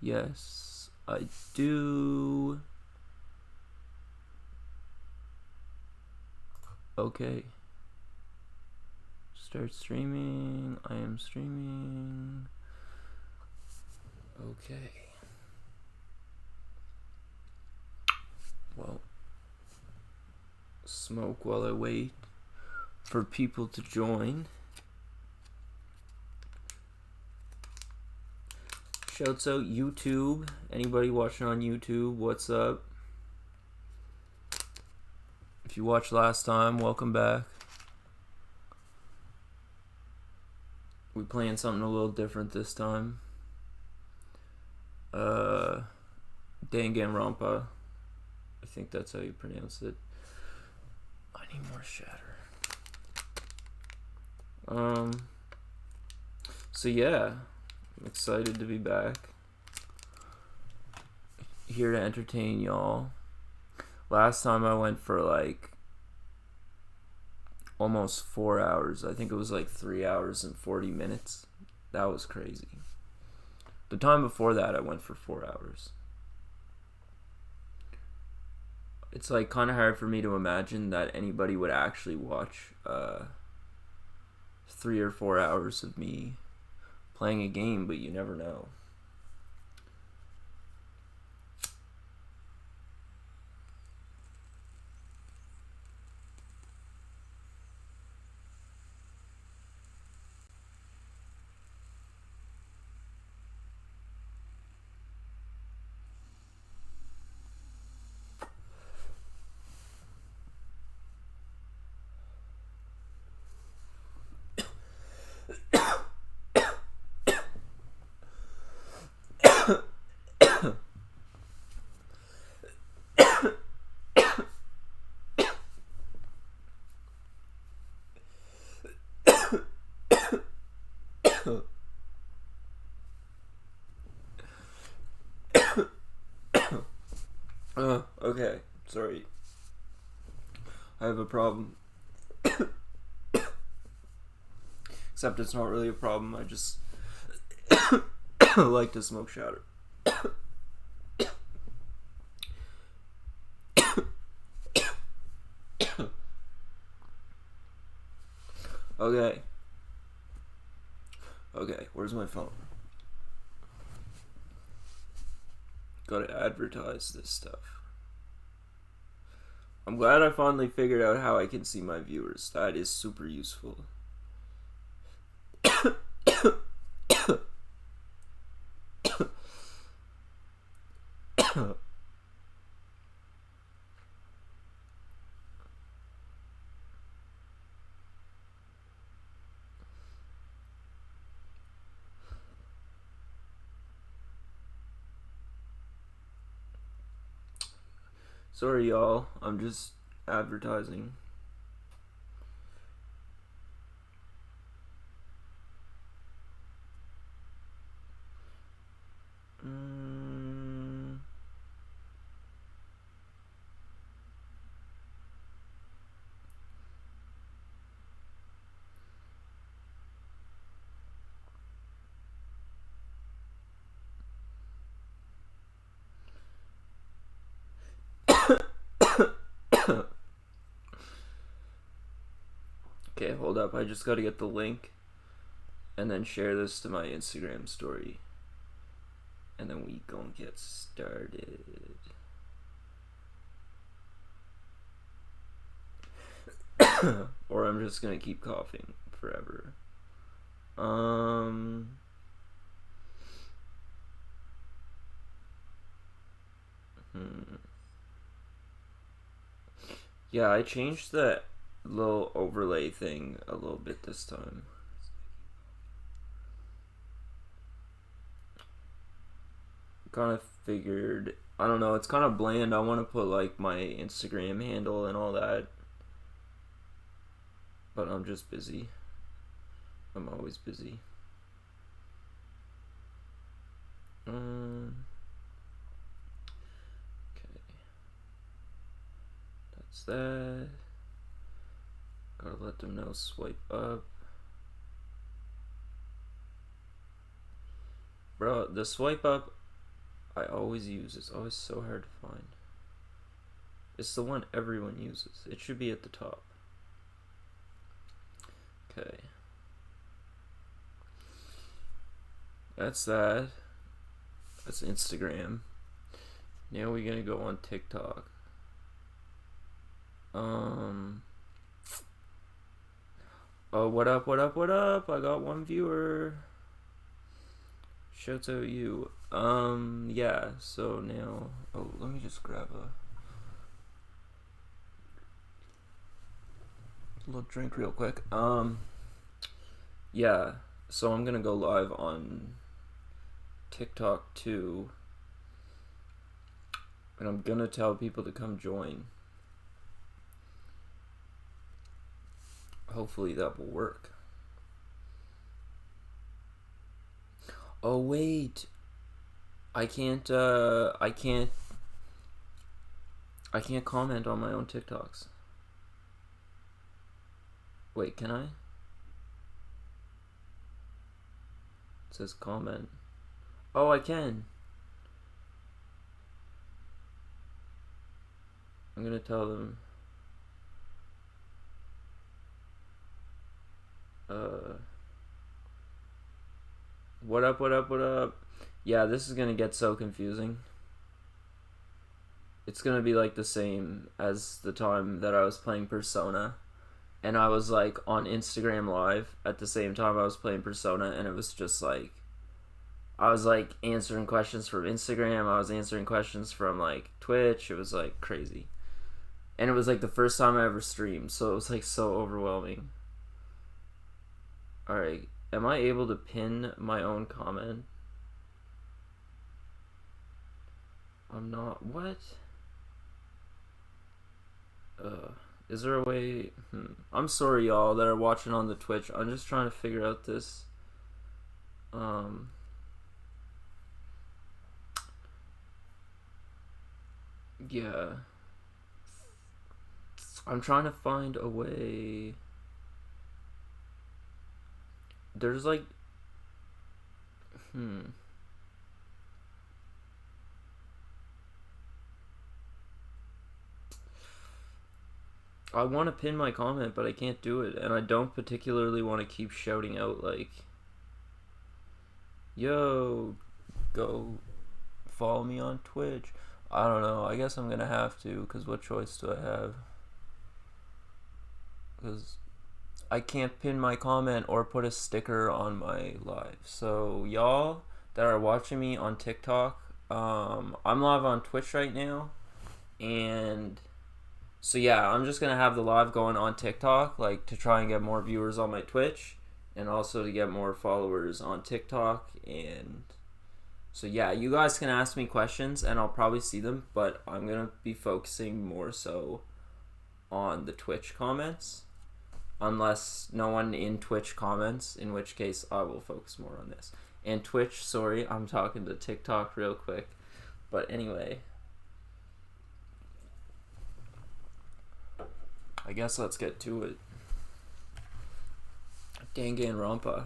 Yes, I do. Okay. Start streaming. I am streaming. Okay. Well, smoke while I wait for people to join. Shouts out YouTube. Anybody watching on YouTube, what's up? If you watched last time, welcome back. We playing something a little different this time. Danganronpa. I think that's how you pronounce it. I need more shatter. So yeah, I'm excited to be back. Here to entertain y'all. Last time I went for like almost 4 hours. I think it was like 3 hours and 40 minutes. That was crazy. The time before that I went for 4 hours. It's like kind of hard for me to imagine that anybody would actually watch 3 or 4 hours of me playing a game, but you never know. Okay, sorry. I have a problem. Except it's not really a problem, I just like to smoke shatter. Okay. Okay, where's my phone? Gotta advertise this stuff. I'm glad I finally figured out how I can see my viewers. That is super useful. Sorry, y'all. I'm just advertising. Okay, hold up. I just gotta get the link and then share this to my Instagram story. And then we gonna get started. Or I'm just gonna keep coughing forever. Yeah, I changed the little overlay thing a little bit this time. Kind of figured, I don't know, it's kind of bland. I want to put like my Instagram handle and all that, but I'm just busy. I'm always busy. Okay, that's that. Gotta let them know, swipe up. Bro, the swipe up I always use. It's always so hard to find. It's the one everyone uses. It should be at the top. Okay. That's that. That's Instagram. Now we're gonna go on TikTok. Oh, what up, what up, what up? I got one viewer. Shouts out you. Yeah, so now... Oh, let me just grab a little drink real quick. Yeah, so I'm gonna go live on TikTok too. And I'm gonna tell people to come join. Hopefully that will work. Oh wait, I can't comment on my own TikToks. Wait, can I? It says comment. Oh, I can. I'm gonna tell them. What up, what up, what up? Yeah, this is gonna get so confusing. It's gonna be like the same as the time that I was playing Persona, and I was like on Instagram Live at the same time I was playing Persona, and it was just like I was like answering questions from Instagram, I was answering questions from like Twitch. It was like crazy. And it was like the first time I ever streamed, so it was like so overwhelming. Alright, am I able to pin my own comment? I'm not. What? Is there a way? I'm sorry, y'all that are watching on the Twitch. I'm just trying to figure out this. Yeah. I'm trying to find a way. There's like. I want to pin my comment, but I can't do it, and I don't particularly want to keep shouting out like, yo, go follow me on Twitch. I don't know, I guess I'm gonna have to, because what choice do I have? Because I can't pin my comment or put a sticker on my live. So y'all that are watching me on TikTok, I'm live on Twitch right now, and so yeah, I'm just gonna have the live going on TikTok, like to try and get more viewers on my Twitch, and also to get more followers on TikTok. And so yeah, you guys can ask me questions, and I'll probably see them, but I'm gonna be focusing more so on the Twitch comments, unless no one in Twitch comments, in which case I will focus more on this. And Twitch, sorry, I'm talking to TikTok real quick, but anyway. I guess let's get to it. Danganronpa.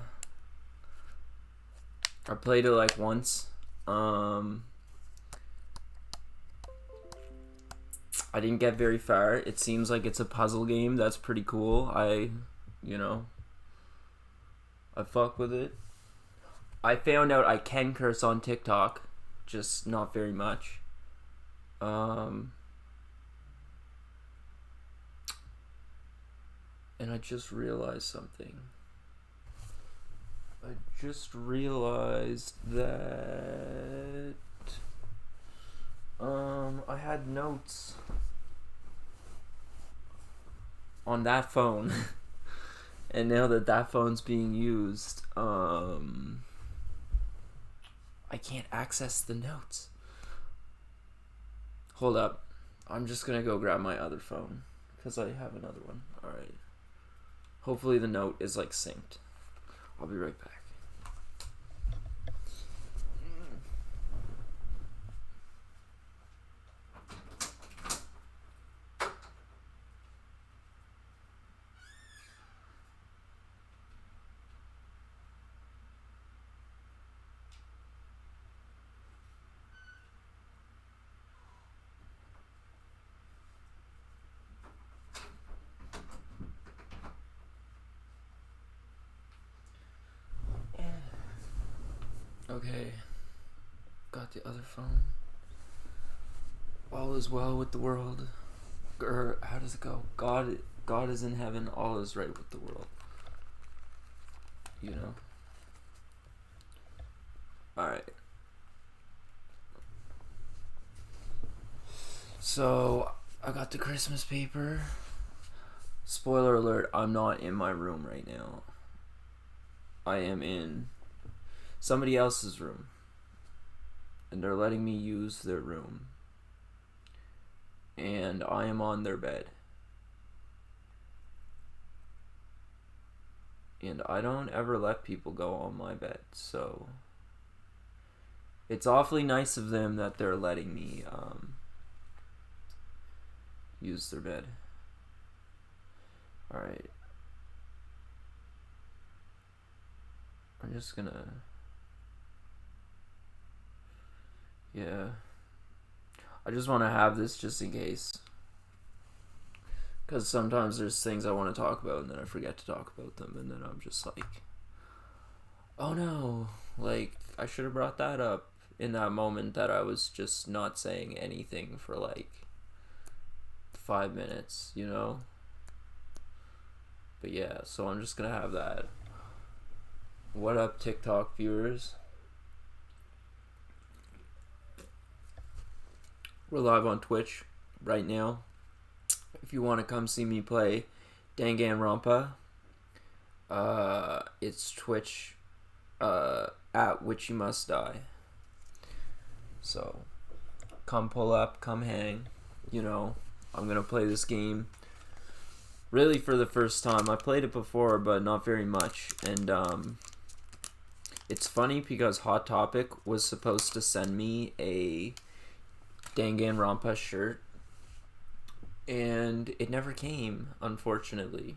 I played it like once. I didn't get very far. It seems like it's a puzzle game. That's pretty cool. I fuck with it. I found out I can curse on TikTok, just not very much. And I just realized something. I just realized that I had notes on that phone. And now that that phone's being used, I can't access the notes. Hold up. I'm just gonna go grab my other phone, because I have another one. Alright. Hopefully the note is like synced. I'll be right back. Okay. Got the other phone. All is well with the world. Or how does it go? God is in heaven. All is right with the world. You know. All right. So I got the Christmas paper. Spoiler alert, I'm not in my room right now. I am in somebody else's room. And they're letting me use their room. And I am on their bed. And I don't ever let people go on my bed, so it's awfully nice of them that they're letting me use their bed. Alright. I'm just gonna... Yeah. I just want to have this just in case. Because sometimes there's things I want to talk about and then I forget to talk about them. And then I'm just like, oh no. Like, I should have brought that up in that moment that I was just not saying anything for like 5 minutes, you know? But yeah, so I'm just gonna have that. What up, TikTok viewers? We're live on Twitch right now. If you want to come see me play Danganronpa, it's Twitch at Witchy Must Die. So come pull up, come hang. You know, I'm gonna play this game really for the first time. I played it before, but not very much. And it's funny because Hot Topic was supposed to send me a Danganronpa shirt, and it never came, unfortunately.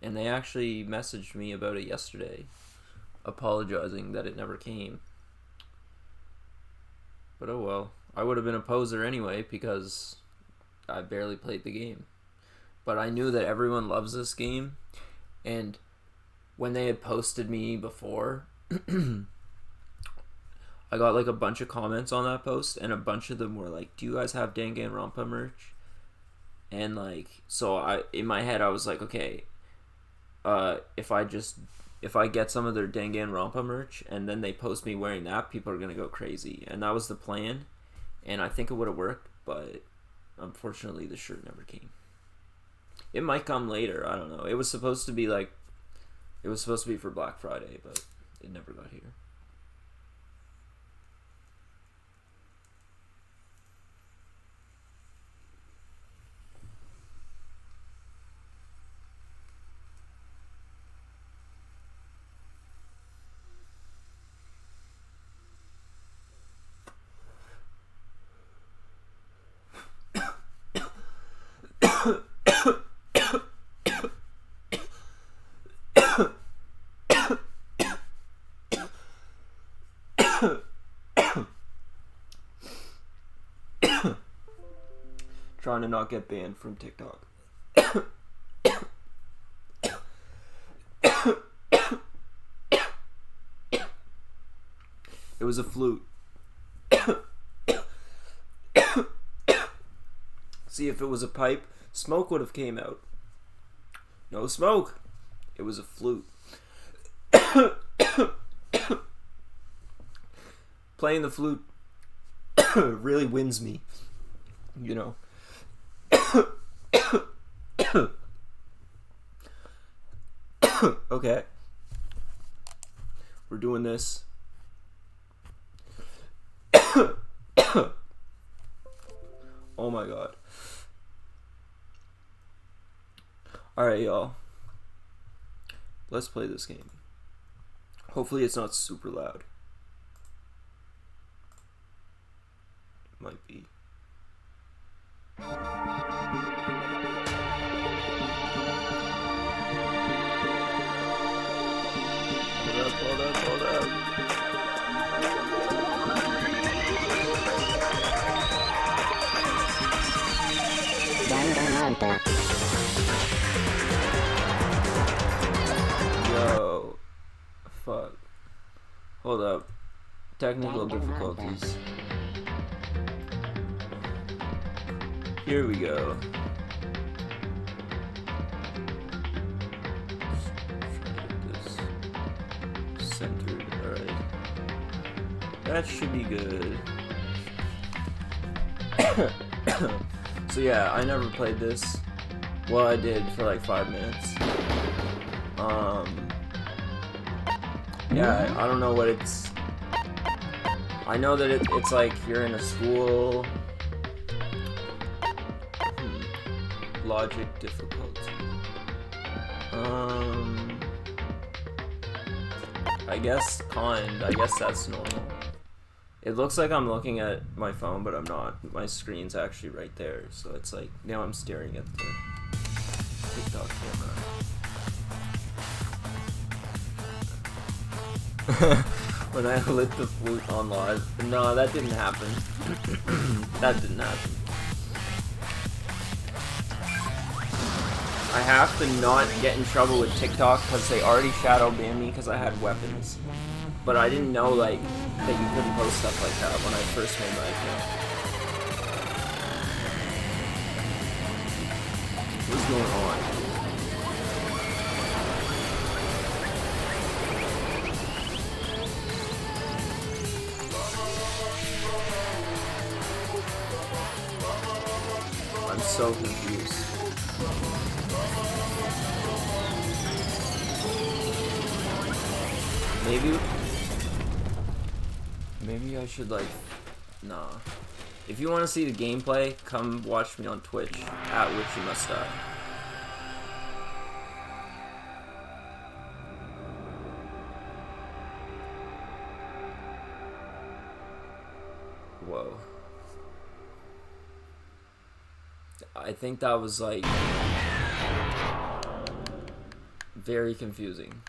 And they actually messaged me about it yesterday, apologizing that it never came. But oh well. I would have been a poser anyway because I barely played the game. But I knew that everyone loves this game, and when they had posted me before, I got like a bunch of comments on that post, and a bunch of them were like, do you guys have Danganronpa merch? And like, so in my head I was like, okay, if I get some of their Danganronpa merch and then they post me wearing that, people are gonna go crazy. And that was the plan, and I think it would have worked, but unfortunately the shirt never came. It might come later, I don't know. It was supposed to be for Black Friday, but it never got here. Trying to not get banned from TikTok. It was a flute. See, if it was a pipe, smoke would have came out. No smoke. It was a flute. Playing the flute really wins me, you know. Okay. We're doing this. Oh my god. Alright, y'all. Let's play this game. Hopefully it's not super loud. It might be. Hold up. Danganronpa. Yo. Fuck. Hold up. Technical difficulties. Here we go. Centered, alright. That should be good. So yeah, I never played this. Well, I did for like 5 minutes. Yeah, I don't know what it's... I know that it's like you're in a school. Logic difficulty. I guess that's normal. It looks like I'm looking at my phone, but I'm not. My screen's actually right there, so it's like now I'm staring at the TikTok camera. When I lit the flute on live. No, that didn't happen. That didn't happen. I have to not get in trouble with TikTok because they already shadow banned me because I had weapons. But I didn't know like that you couldn't post stuff like that when I first made my account. What's going on? I'm so confused. Maybe I should like, nah. If you want to see the gameplay, come watch me on Twitch, @WitchyMustDie. Whoa. I think that was like very confusing.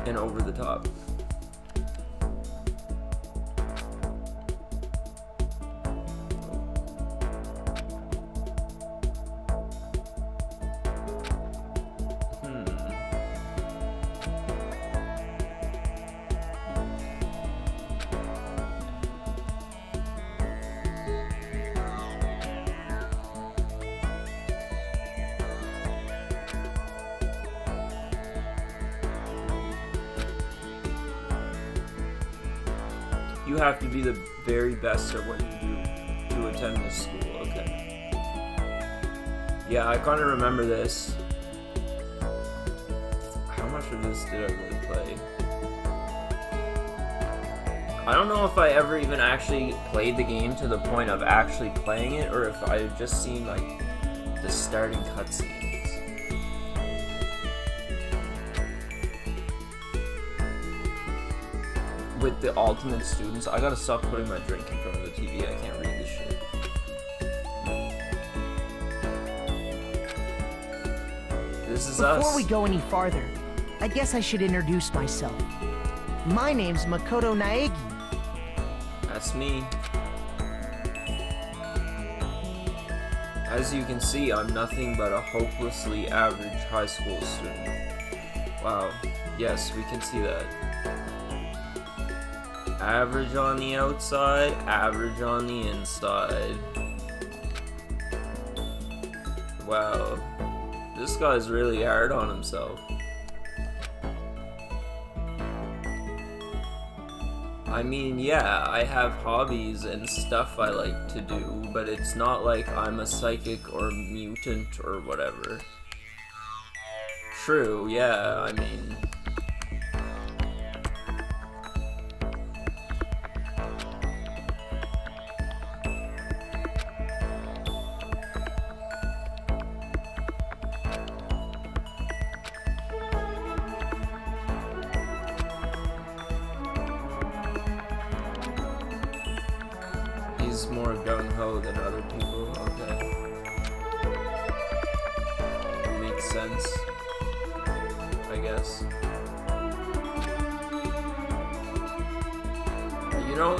And over the top. You have to be the very best at what you do to attend this school, okay. Yeah, I kind of remember this. How much of this did I really play? I don't know if I ever even actually played the game to the point of actually playing it, or if I've just seen like the starting cutscenes. With the ultimate students, I gotta stop putting my drink in front of the TV. I can't read this shit. This is us. Before we go any farther, I guess I should introduce myself. My name's Makoto Naegi. That's me. As you can see, I'm nothing but a hopelessly average high school student. Wow. Yes, we can see that. Average on the outside, average on the inside. Wow. This guy's really hard on himself. I mean, yeah, I have hobbies and stuff I like to do, but it's not like I'm a psychic or mutant or whatever. True, yeah, I mean... He's more gung-ho than other people, okay. Makes sense, I guess. You know,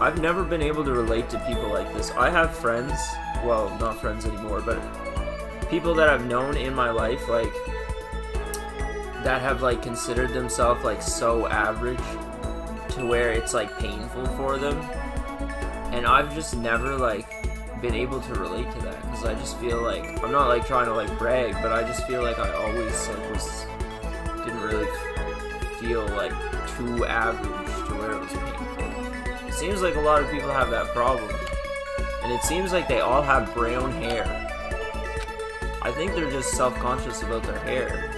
I've never been able to relate to people like this. I have friends, well, not friends anymore, but people that I've known in my life, like, that have like considered themselves like so average to where it's like painful for them, and I've just never like been able to relate to that, because I just feel like, I'm not like trying to like brag, but I just feel like I always like didn't really feel like too average to where it was painful. It seems like a lot of people have that problem, and it seems like they all have brown hair. I think they're just self-conscious about their hair.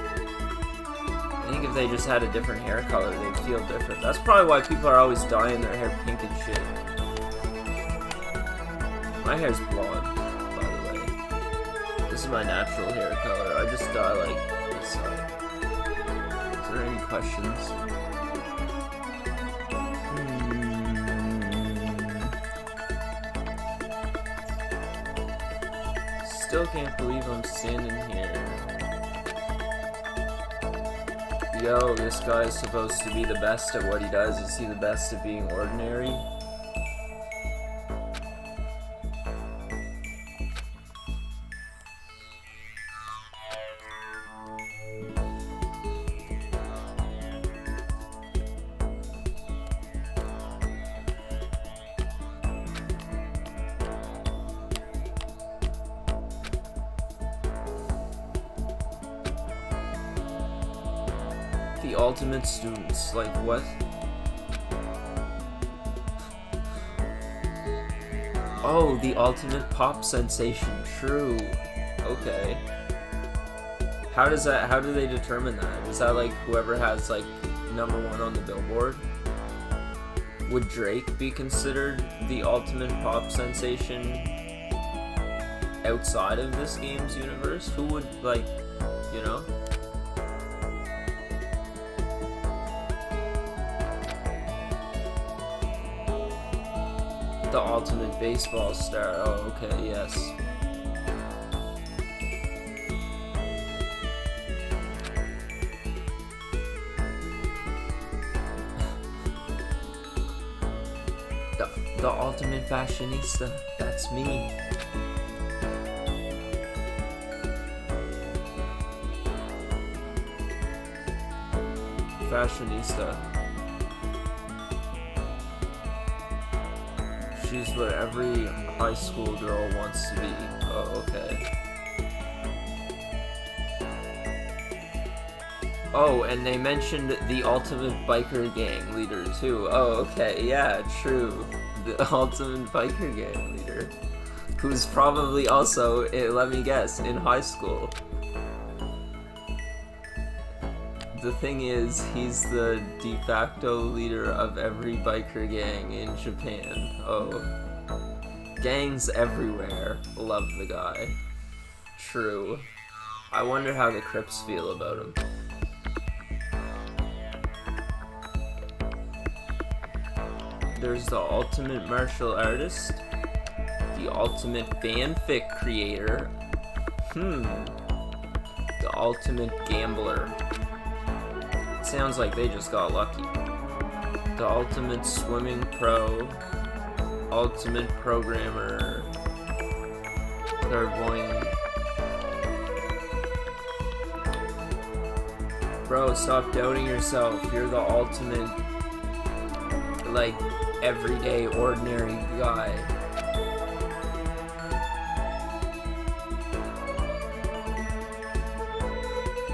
I think if they just had a different hair color, they'd feel different. That's probably why people are always dyeing their hair pink and shit. My hair's blonde, by the way. This is my natural hair color. I just dye like this side. Is there any questions? Still can't believe I'm standing here. Yo, this guy is supposed to be the best at what he does. Is he the best at being ordinary? The ultimate students, like what? Oh, the ultimate pop sensation, true. Okay. How do they determine that? Is that like whoever has like #1 on the Billboard? Would Drake be considered the ultimate pop sensation outside of this game's universe? Who would, like, you know? The ultimate baseball star. Oh, okay, yes. The ultimate fashionista. That's me. Fashionista. She's what every high school girl wants to be. Oh, okay. Oh, and they mentioned the ultimate biker gang leader too. Oh, okay, yeah, true. The ultimate biker gang leader. Who's probably also, let me guess, in high school. The thing is, he's the de facto leader of every biker gang in Japan. Oh. Gangs everywhere love the guy. True. I wonder how the Crips feel about him. There's the ultimate martial artist. The ultimate fanfic creator. The ultimate gambler. Sounds like they just got lucky. The ultimate swimming pro, ultimate programmer, clairvoyant. Bro, stop doubting yourself. You're the ultimate, like, everyday, ordinary guy.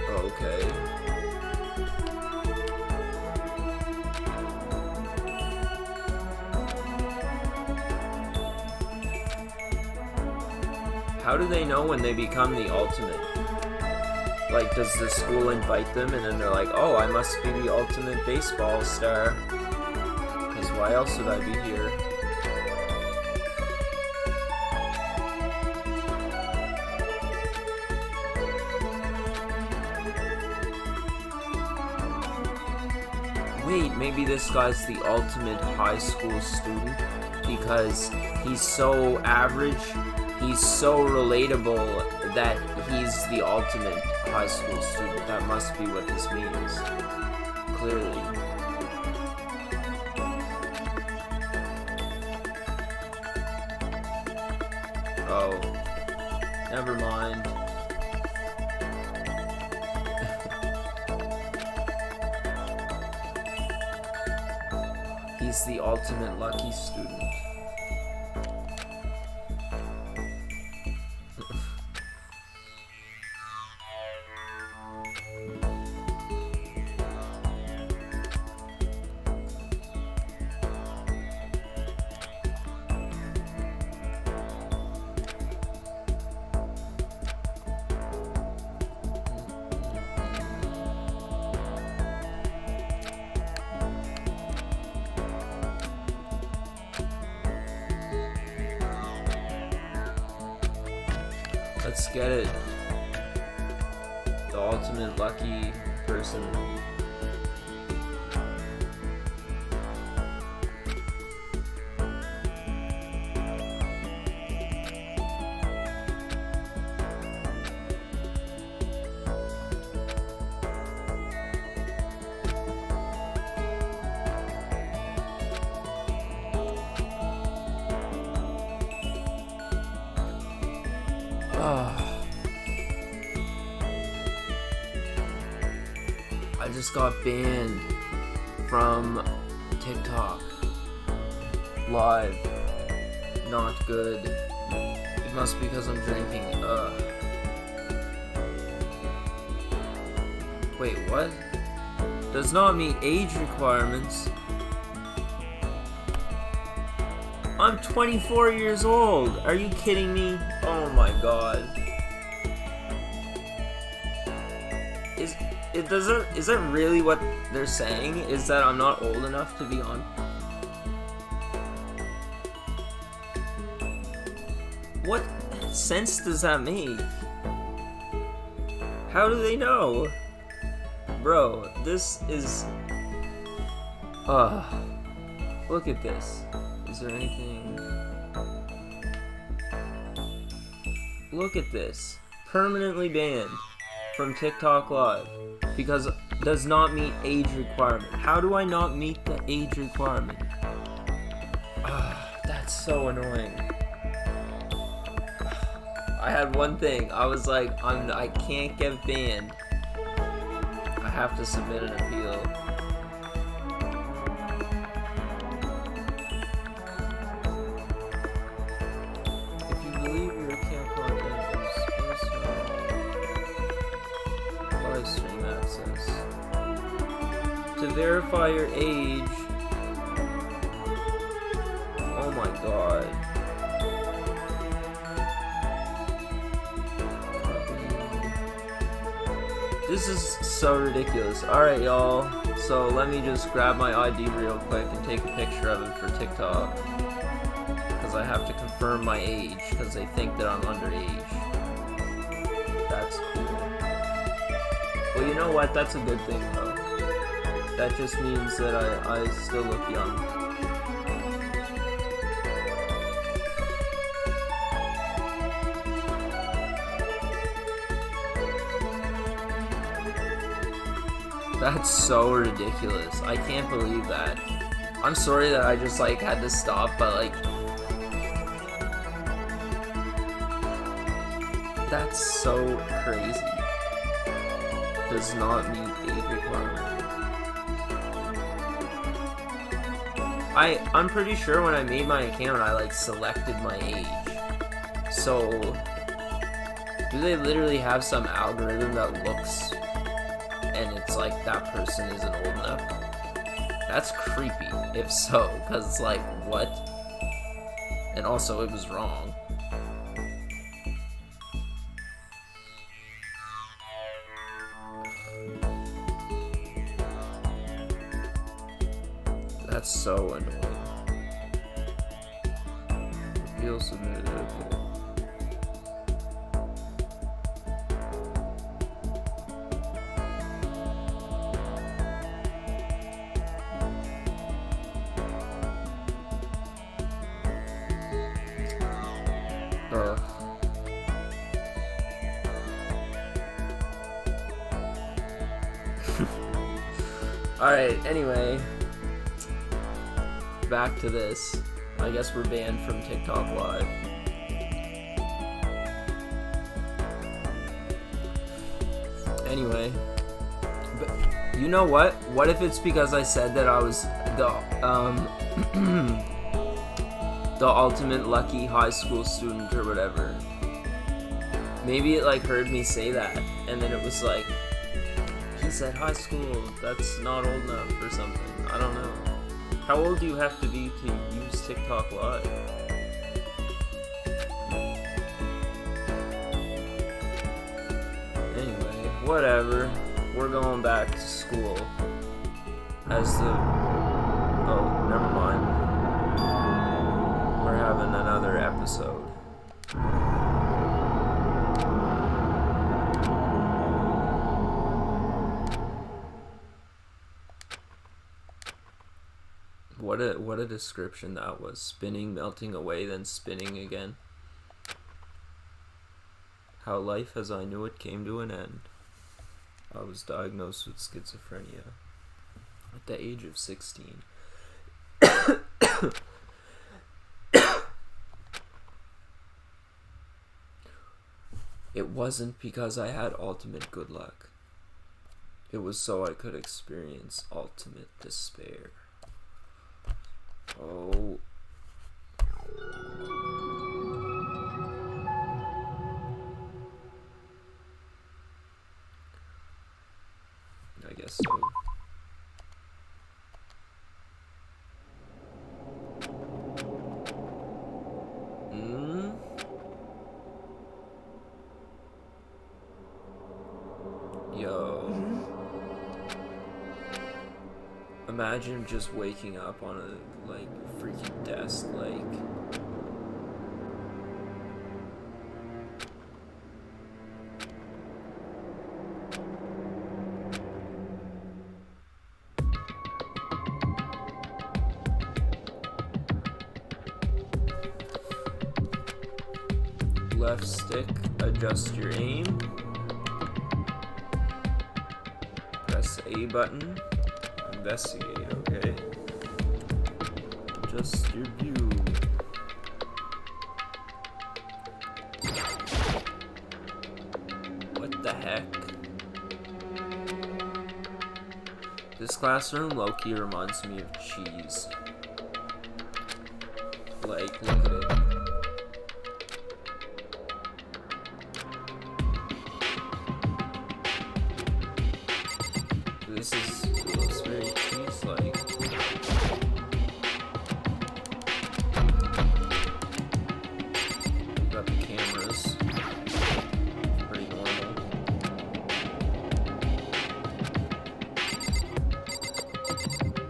Okay. How do they know when they become the ultimate? Like, does the school invite them and then they're like, oh, I must be the ultimate baseball star? Because why else would I be here? Wait, maybe this guy's the ultimate high school student because he's so average. He's so relatable that he's the ultimate high school student. That must be what this means. Clearly. Oh. Never mind. He's the ultimate lucky student. Let's get it. The ultimate lucky person. I just got banned from TikTok live. Not good. It must be because I'm drinking. Wait, what? Does not meet age requirements. I'm 24 years old. Are you kidding me? Oh my god. Is that really what they're saying? Is that I'm not old enough to be on? What sense does that make? How do they know? Bro, this is... look at this. Is there anything... Look at this. Permanently banned from TikTok Live because does not meet age requirement. How do I not meet the age requirement? That's so annoying. I had one thing. I was like, I can't get banned. I have to submit an appeal. If you believe your account content is live stream access. To verify your age. Oh my god. This is so ridiculous. Alright, y'all. So let me just grab my ID real quick and take a picture of it for TikTok. Because I have to confirm my age, because they think that I'm underage. That's cool. Well, you know what? That's a good thing, though. That just means that I still look young. That's so ridiculous. I can't believe that. I'm sorry that I just like had to stop, but like that's so crazy. Does not meet age requirement. I'm pretty sure when I made my account I like selected my age. So do they literally have some algorithm that looks and it's like that person isn't old enough? That's creepy, if so, because like, what? And also, it was wrong. That's so annoying. Appeal submitted, okay. Alright, anyway. Back to this. I guess we're banned from TikTok Live. Anyway. You know what? What if it's because I said that I was the the ultimate lucky high school student or whatever? Maybe it like heard me say that, and then it was like, he said high school, that's not old enough or something. I don't know. How old do you have to be to use TikTok Live? Anyway, whatever. We're going back to school. As the... Oh, never mind. We're having another episode. What a description that was. Spinning, melting away, then spinning again. How life as I knew it came to an end. I was diagnosed with schizophrenia at the age of 16. It wasn't because I had ultimate good luck. It was so I could experience ultimate despair. Oh. I guess so. Yo. Imagine just waking up on a, like, freaking desk, like... Left stick, adjust your aim. Press A button. Investigate, okay. Adjust your view. What the heck? This classroom low-key reminds me of cheese. Like, look at it. This looks very cheese-like. We got the cameras. Pretty normal.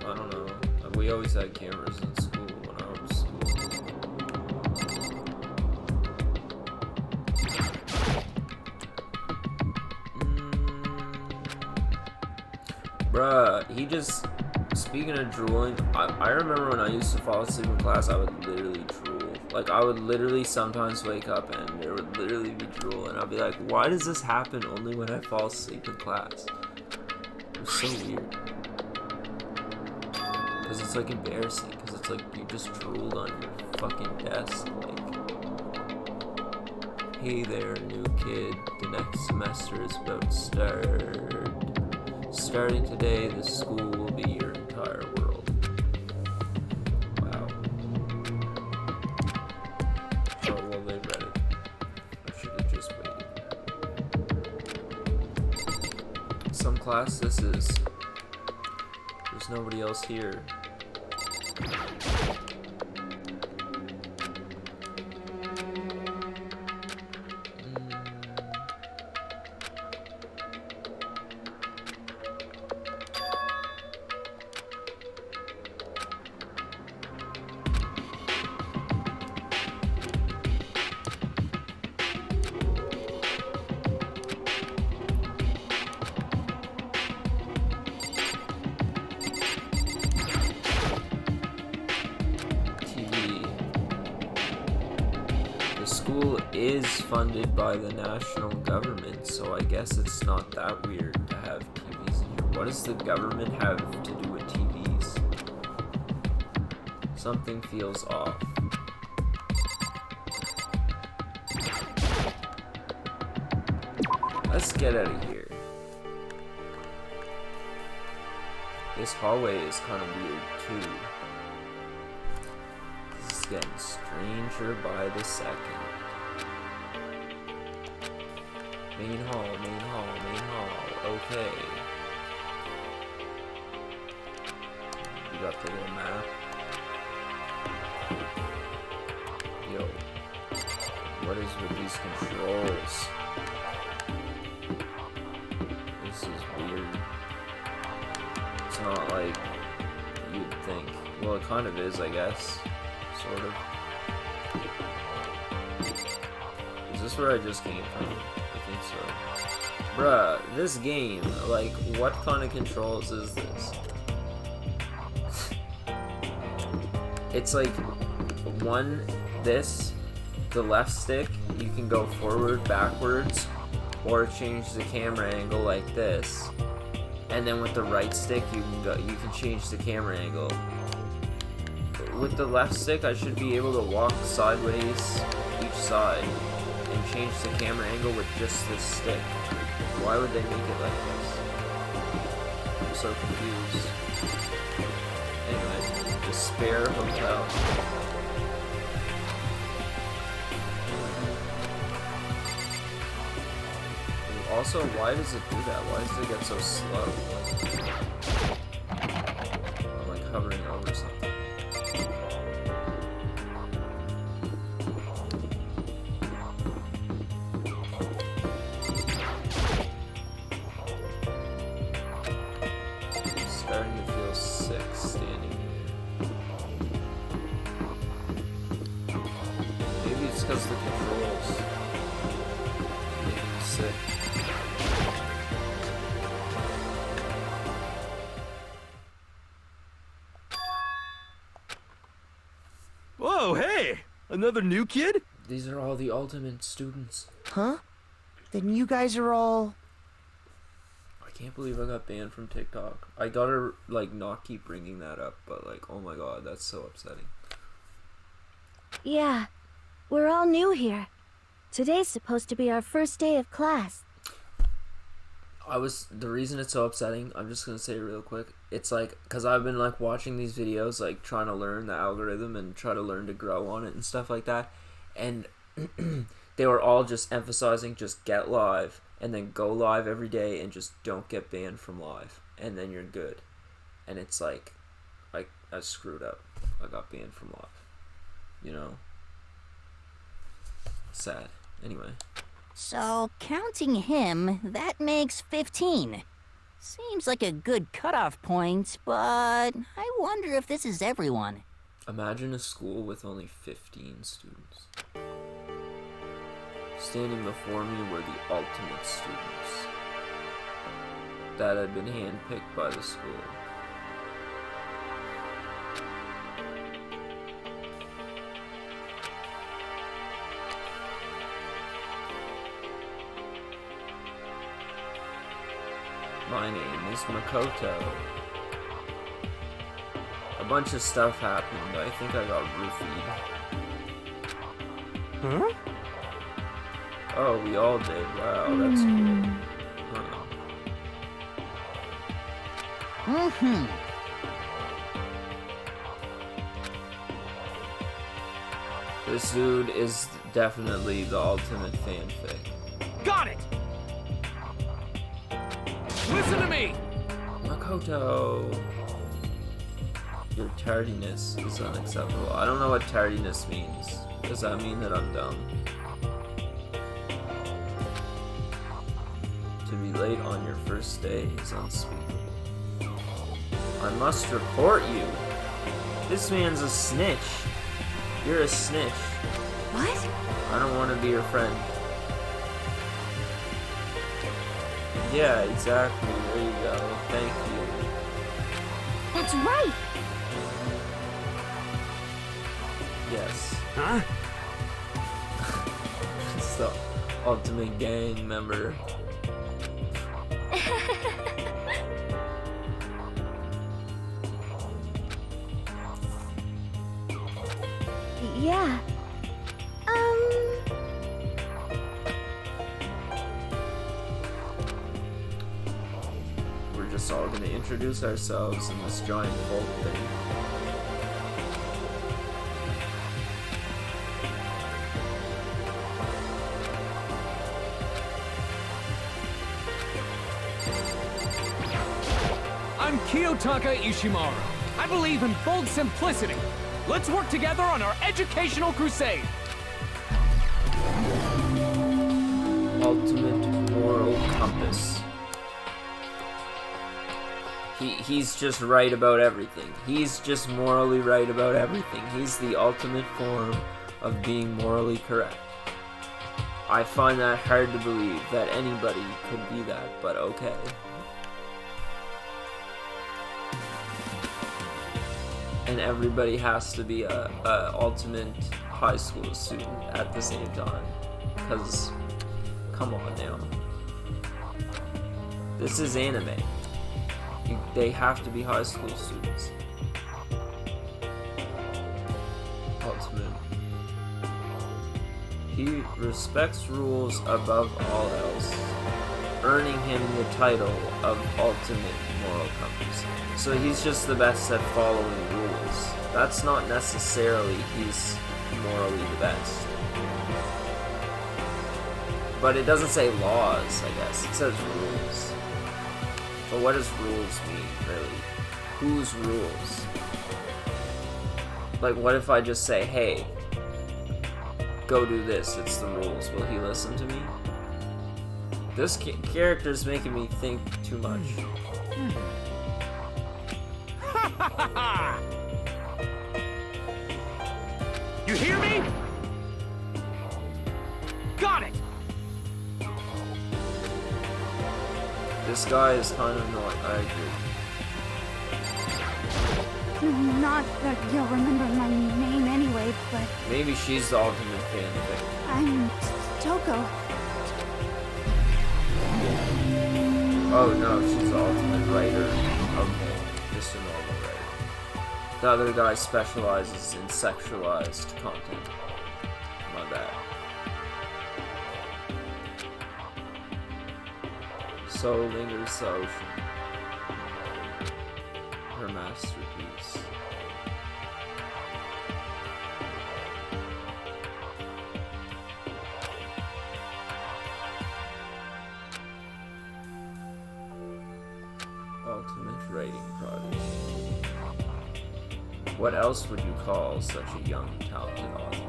I don't know. We always had cameras in school when I was in school. Bruh, he just... Speaking of drooling, I remember when I used to fall asleep in class, I would literally drool. Like, I would literally sometimes wake up and there would literally be drool, and I'd be like, why does this happen only when I fall asleep in class? It was so weird. Because it's, like, embarrassing, because it's like you just drooled on your fucking desk, like... Hey there, new kid, the next semester is about to start. Starting today, the school will be your entire world. Wow. Oh, well, they read it. I should have just waited. Some class this is. There's nobody else here. School is funded by the national government, so I guess it's not that weird to have TVs in here. What does the government have to do with TVs? Something feels off. Let's get out of here. This hallway is kind of weird too. This is getting stranger by the second. Main hall, main hall, main hall. Okay. We got the little map. Yo. What is with these controls? This is weird. It's not like you'd think. Well, it kind of is, I guess. Sort of. Is this where I just came from? I think so. Bruh, this game, like, what kind of controls is this? It's like, the left stick, you can go forward, backwards, or change the camera angle like this. And then with the right stick, you can change the camera angle. With the left stick, I should be able to walk sideways each side and change the camera angle with just this stick. Why would they make it like this? I'm so confused. Anyway, Despair Hotel. Also, why does it do that? Why does it get so slow? I'm like hovering over something. I'm starting to feel sick standing here. Maybe it's because the controls make me sick. Whoa, hey! Another new kid? These are all the ultimate students. Huh? Then you guys are all... I can't believe I got banned from TikTok. I gotta, like, not keep bringing that up, but, like, oh my god, that's so upsetting. Yeah, we're all new here. Today's supposed to be our first day of class. The reason it's so upsetting, I'm just gonna say it real quick, it's like, cause I've been like watching these videos, like trying to learn the algorithm and try to learn to grow on it and stuff like that, and they were all just emphasizing just get live, and then go live every day, and just don't get banned from live, and then you're good. And it's like, I screwed up. I got banned from live. You know? Sad. Anyway. So, counting him, that makes 15. Seems like a good cutoff point, but I wonder if this is everyone. Imagine a school with only 15 students. Standing before me were the ultimate students that had been handpicked by the school. My name is Makoto. A bunch of stuff happened. I think I got roofied. Huh? Oh, we all did. Wow, that's cool. Mm-hmm. This dude is definitely the ultimate fanfic. Got it! Listen to me! Makoto! Your tardiness is unacceptable. I don't know what tardiness means. Does that mean that I'm dumb? To be late on your first day is unspeakable. I must report you. This man's a snitch. You're a snitch. What? I don't want to be your friend. Yeah, exactly. There you go. Thank you. That's right. Yes. Huh? It's the ultimate gang member. Yeah. We're just all all gonna introduce ourselves in this giant vault thing. I'm Kiyotaka Ishimaru. I believe in bold simplicity. Let's work together on our educational crusade. Ultimate moral compass. He's just right about everything. He's just morally right about everything. He's the ultimate form of being morally correct. I find that hard to believe that anybody could be that, but okay. And everybody has to be a ultimate high school student at the same time. Because, come on now. This is anime. They have to be high school students. Ultimate. He respects rules above all else, earning him the title of Ultimate Moral Compass. So he's just the best at following rules. That's not necessarily he's morally the best. But it doesn't say laws, I guess. It says rules. But what does rules mean, really? Whose rules? Like, what if I just say, hey, go do this, it's the rules. Will he listen to me? This character's making me think too much. You hear me? Got it! This guy is kind of annoying. I agree. Not that you'll remember my name anyway, but Maybe she's the ultimate fanfic. I'm Toko. Oh no, she's the ultimate writer. Okay, just a normal writer. The other guy specializes in sexualized content. My bad. So lingers the ocean. Her masterpiece. Ultimate writing prodigy. What else would you call such a young, talented author?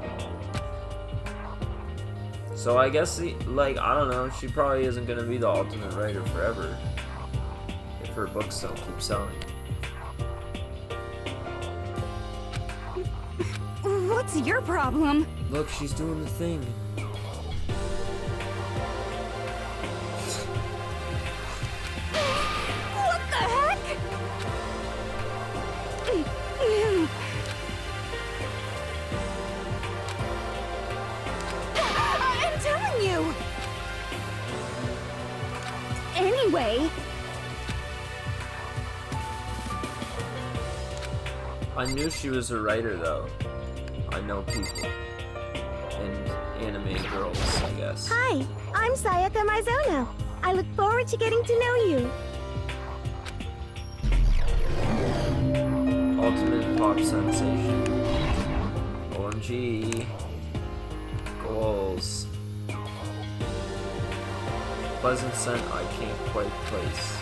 So I guess, like, I don't know, she probably isn't gonna be the ultimate writer forever if her books don't keep selling. What's your problem? Look, she's doing the thing. What the heck? I'm telling you. Anyway, I knew she was a writer, though. I know people. And anime girls, I guess. Hi, I'm Sayaka Mizono. I look forward to getting to know you. Ultimate pop sensation. OMG. Goals. Pleasant scent I can't quite place.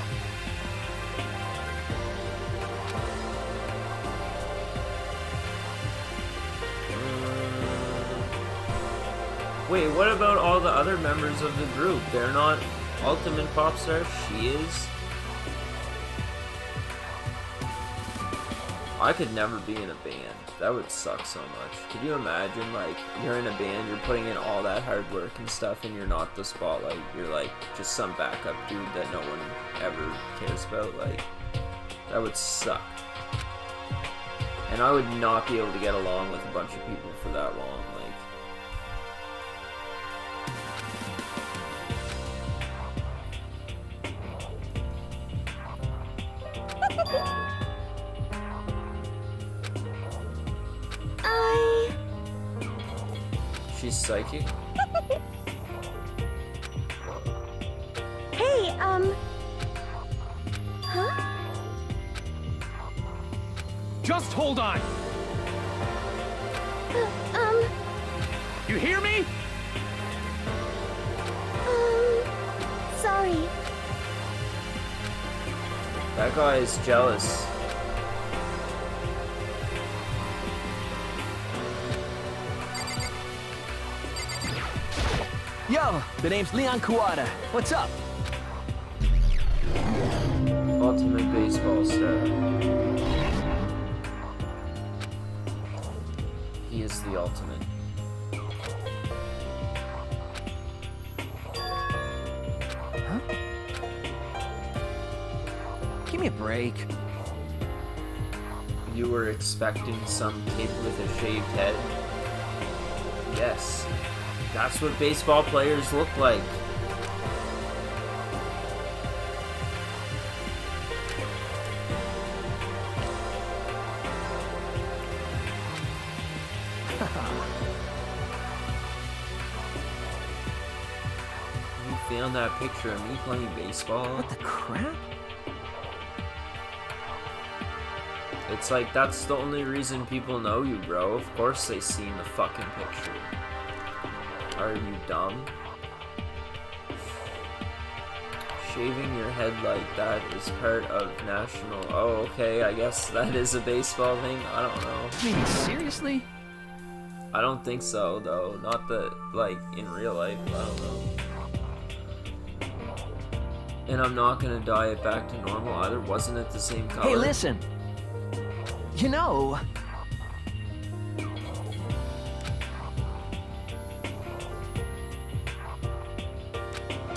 Wait, what about all the other members of the group? They're not ultimate pop stars? She is? I could never be in a band. That would suck so much. Could you imagine, like, you're in a band, you're putting in all that hard work and stuff, and you're not the spotlight. You're, like, just some backup dude that no one ever cares about. Like, that would suck. And I would not be able to get along with a bunch of people for that long. Like, she's psychic? Hey, huh? Just hold on. You hear me? Sorry. That guy is jealous. Yo, the name's Leon Kuwata. What's up? Ultimate baseball star. He is the ultimate. Huh? Give me a break. You were expecting some kid with a shaved head? Yes. That's what baseball players look like. You found that picture of me playing baseball? What the crap? It's like, that's the only reason people know you, bro. Of course they seen the fucking picture. Are you dumb? Shaving your head like that is part of national... Oh, okay, I guess that is a baseball thing. I don't know. I mean, seriously? I don't think so, though. Not that, like, in real life. I don't know. And I'm not gonna dye it back to normal either. Wasn't it the same color? Hey, listen. You know...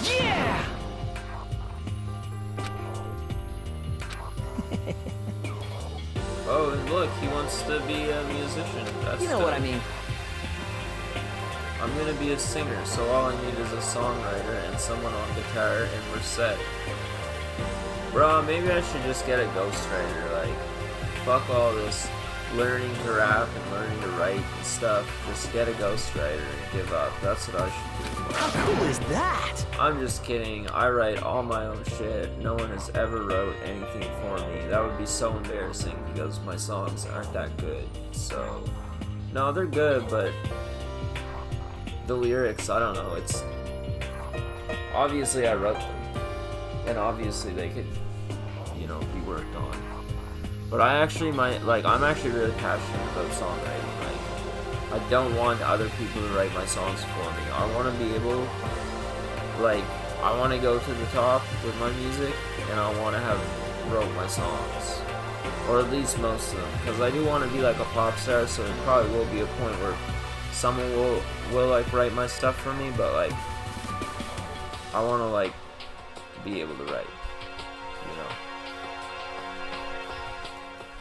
Yeah! Oh, and look, he wants to be a musician. That's You know what I mean. I'm gonna be a singer, so all I need is a songwriter and someone on guitar, and we're set. Bro, maybe I should just get a ghostwriter, like, fuck all this learning to rap and learning to write and stuff. Just get a ghostwriter and give up. That's what I should do. How cool is that? I'm just kidding. I write all my own shit. No one has ever wrote anything for me. That would be so embarrassing because my songs aren't that good. So, no, they're good, but the lyrics, I don't know. It's obviously I wrote them, and obviously they could, you know, be worked on. But I actually might, like, I'm actually really passionate about songwriting. Like, I don't want other people to write my songs for me. I want to be able, like, I want to go to the top with my music, and I want to have wrote my songs, or at least most of them, because I do want to be like a pop star. So it probably will be a point where someone will like write my stuff for me, but like, I want to like be able to write, you know.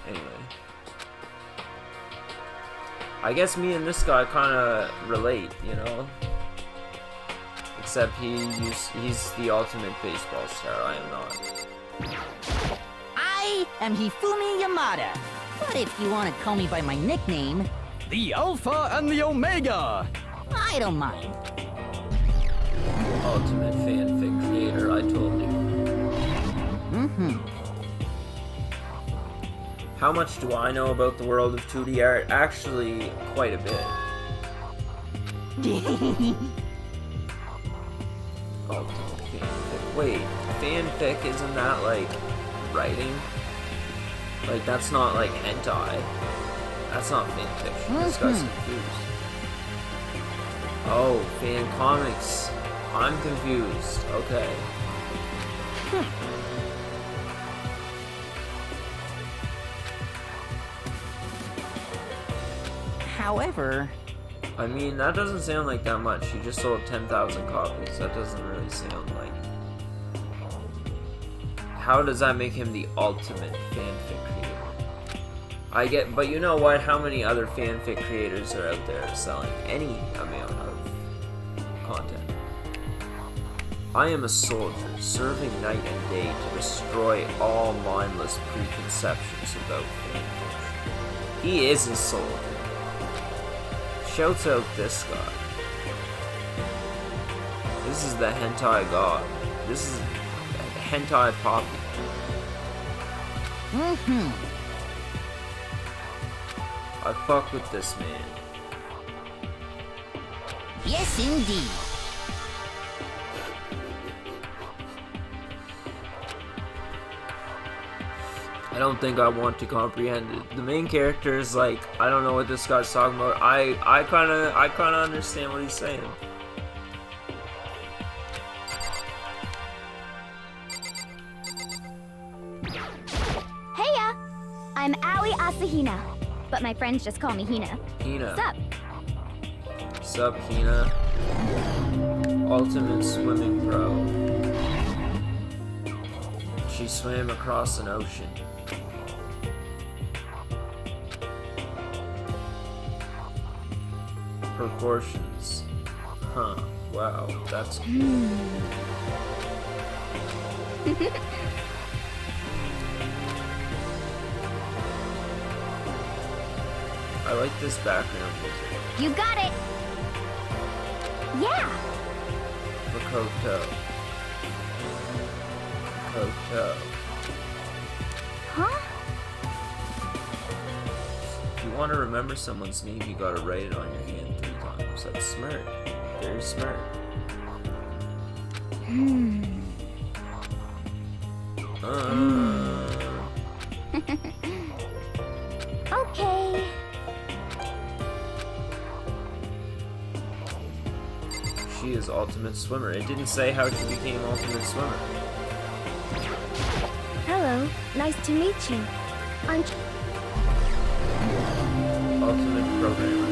Anyway, I guess me and this guy kind of relate, you know. Except he's the ultimate baseball star. I am not. I am Hifumi Yamada. But if you want to call me by my nickname, The Alpha and the Omega! I don't mind. Ultimate fanfic creator, I told you. How much do I know about the world of 2D art? Actually, quite a bit. Ultimate fanfic. Wait, fanfic, isn't that like writing? Like, that's not like hentai. That's not fanfiction. This guy's confused. Oh, fan comics. I'm confused. Okay. However, I mean, that doesn't sound like that much. He just sold 10,000 copies. That doesn't really sound like... How does that make him the ultimate fanfic creator? But you know what? How many other fanfic creators are out there selling any amount of content? I am a soldier, serving night and day to destroy all mindless preconceptions about fanfiction. He is a soldier. Shouts out this guy. This is the hentai god. This is hentai poppy. I fuck with this man. Yes, indeed. I don't think I want to comprehend it. The main character is like, I don't know what this guy's talking about. I kind of understand what he's saying. Heya! I'm Aoi Asahina, but my friends just call me Hina. Hina. Sup? Sup, Hina? Ultimate swimming pro. She swam across an ocean. Proportions. Huh. Wow, that's cool. I like this background music. You got it! Yeah! Makoto. Makoto. Huh? If you want to remember someone's name, you gotta write it on your hand 3 times. That's smart. Very smart. Okay. She is ultimate swimmer. It didn't say how she became ultimate swimmer. Hello, nice to meet you. I'm Ultimate programmer.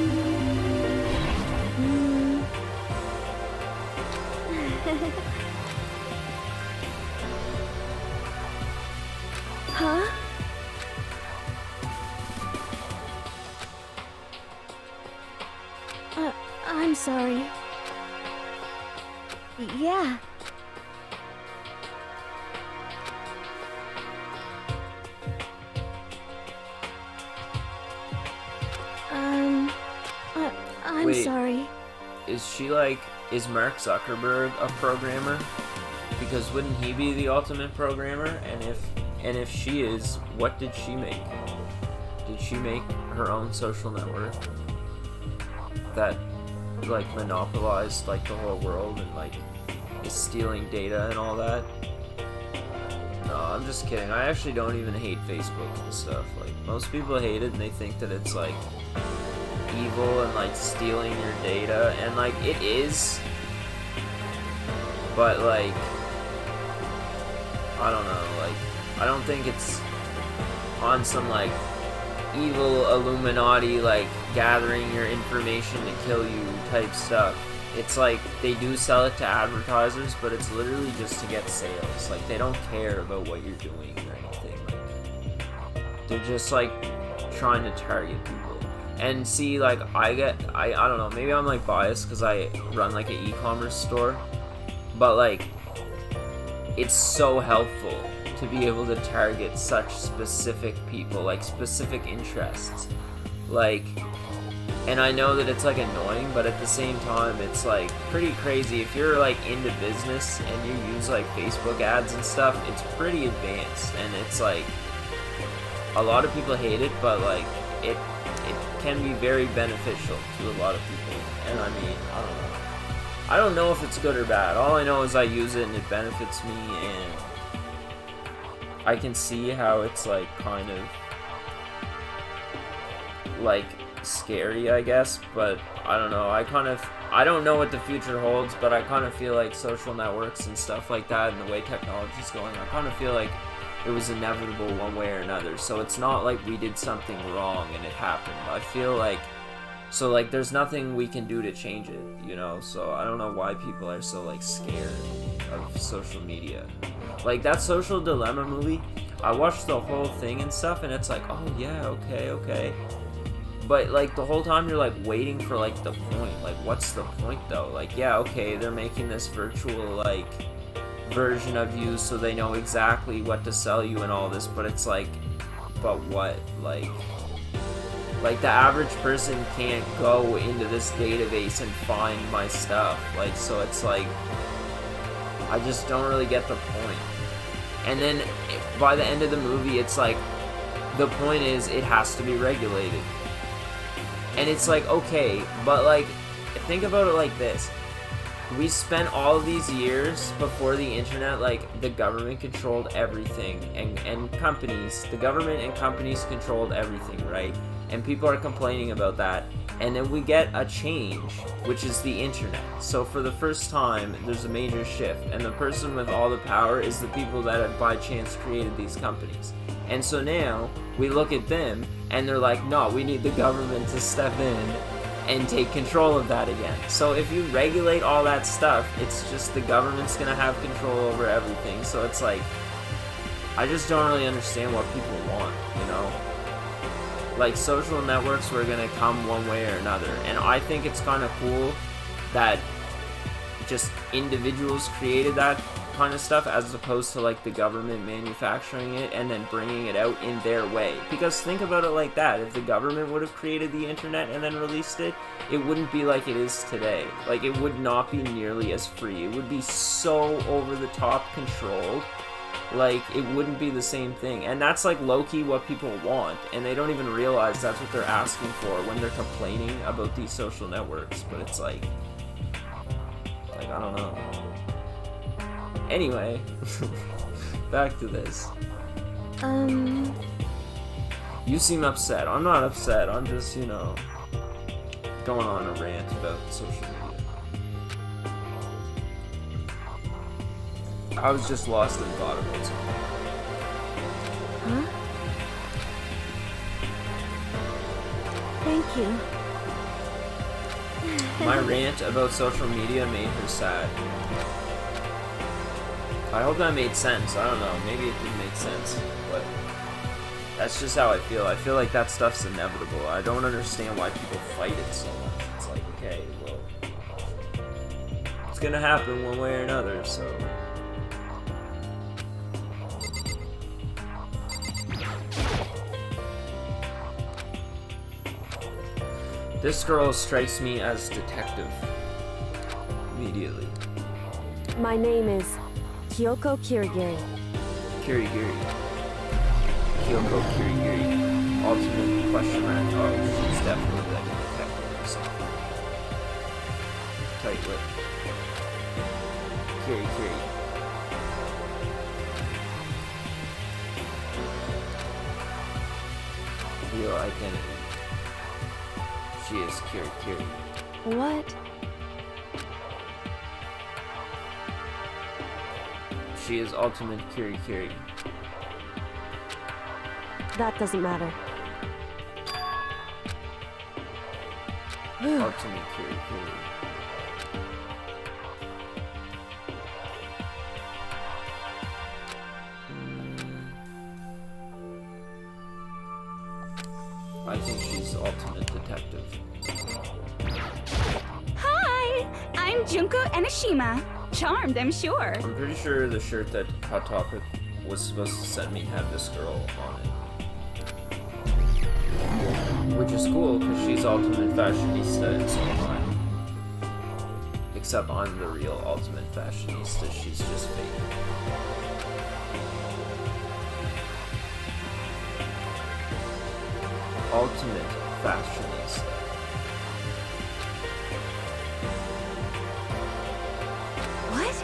Huh? I'm sorry. Yeah. I'm Wait. sorry. Is she like, is Mark Zuckerberg a programmer? Because wouldn't he be the ultimate programmer? And if she is, what did she make? Did she make her own social network that like monopolized like the whole world and like is stealing data and all that? No, I'm just kidding. I actually don't even hate Facebook and stuff. Like most people hate it and they think that it's like evil and like stealing your data, and like it is, but like I don't know, like I don't think it's on some like evil Illuminati like gathering your information to kill you type stuff. It's like they do sell it to advertisers, but it's literally just to get sales. Like they don't care about what you're doing or anything. Like they're just like trying to target people. And see, like, I don't know, maybe I'm, like, biased because I run, like, an e-commerce store, but, like, it's so helpful to be able to target such specific people, like, specific interests, like, and I know that it's, like, annoying, but at the same time, it's, like, pretty crazy. If you're, like, into business and you use, like, Facebook ads and stuff, it's pretty advanced, and it's, like, a lot of people hate it, but, like, it can be very beneficial to a lot of people. And I mean, I don't know if it's good or bad. All I know is I use it and it benefits me, and I can see how it's like kind of like scary, I guess, but I don't know. I don't know what the future holds, but I kind of feel like social networks and stuff like that and the way technology's going, I kind of feel like it was inevitable one way or another. So it's not like we did something wrong and it happened. I feel like, so like there's nothing we can do to change it, you know? So I don't know why people are so like scared of social media. Like that Social Dilemma movie, I watched the whole thing and stuff, and it's like, oh yeah, okay. But like the whole time you're like waiting for like the point. Like what's the point though? Like yeah, okay, they're making this virtual like version of you so they know exactly what to sell you and all this, but it's like, but what? Like the average person can't go into this database and find my stuff. Like, so it's like, I just don't really get the point. And then by the end of the movie, it's like, the point is it has to be regulated. And it's like, okay, but like, think about it like this. We spent all of these years before the internet, like, the government controlled everything, and companies, the government and companies controlled everything, right? And people are complaining about that. And then we get a change, which is the internet. So for the first time, there's a major shift, and the person with all the power is the people that have by chance created these companies. And so now, we look at them, and they're like, no, we need the government to step in and take control of that again. So if you regulate all that stuff, it's just the government's gonna have control over everything. So it's like, I just don't really understand what people want, you know? Like, social networks were gonna come one way or another, and I think it's kind of cool that just individuals created that kind of stuff as opposed to like the government manufacturing it and then bringing it out in their way. Because think about it like that, if the government would have created the internet and then released it, it wouldn't be like it is today. Like, it would not be nearly as free. It would be so over the top controlled. Like, it wouldn't be the same thing. And that's like low-key what people want, and they don't even realize that's what they're asking for when they're complaining about these social networks. But it's like I don't know. Anyway, back to this. You seem upset. I'm not upset. I'm just, you know, going on a rant about social media. I was just lost in thought about something. Huh? Thank you. My rant about social media made her sad. I hope that made sense. I don't know. Maybe it didn't make sense, but that's just how I feel. I feel like that stuff's inevitable. I don't understand why people fight it so much. It's like, okay, well, it's gonna happen one way or another, so. This girl strikes me as detective. Immediately. My name is Kyoko Kirigiri. Kirigiri. Kyoko Kirigiri. Ultimate question mark. Oh, she's definitely like a detective or something. Tight lip. Kirigiri. Real identity. She is Kirigiri. What? She is ultimate Kirigiri. That doesn't matter. Ultimate Kirigiri. I think she's ultimate detective. Hi! I'm Junko Enoshima. Charmed, I'm sure. I'm pretty sure the shirt that Hot Topic was supposed to send me had this girl on it. Which is cool, because she's ultimate fashionista and so am I. Except I'm the real ultimate fashionista, she's just fake. Ultimate fashionista. What?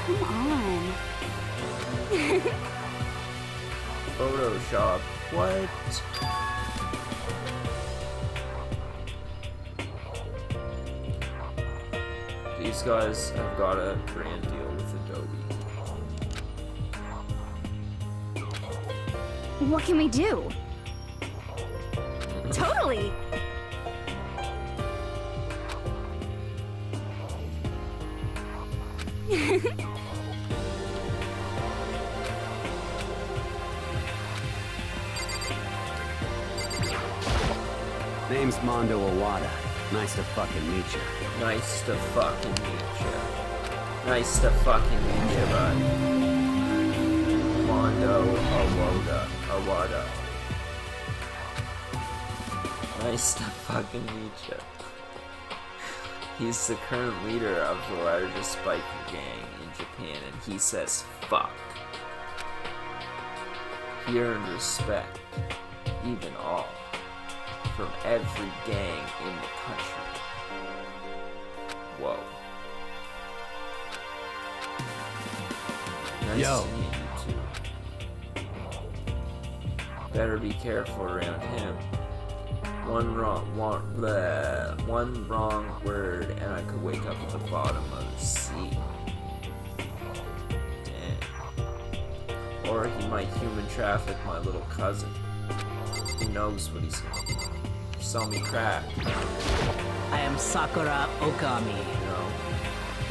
Come on. Photoshop. What? These guys have got a brand deal with Adobe. What can we do? Totally. Name's Mondo Owada. Nice to fucking meet you. Nice to fucking meet you. Nice to fucking meet you, bud. Mondo Owada. Nice to fucking meet you. He's the current leader of the largest biker gang in Japan, and he says fuck. He earned respect, even all. from every gang in the country. Whoa. Nice Yo. to meet you too. Better be careful around him. One wrong word and I could wake up at the bottom of the sea. Damn. Or he might human traffic my little cousin. Who knows what he's gonna do? Sell me crack. I am Sakura Okami. You know?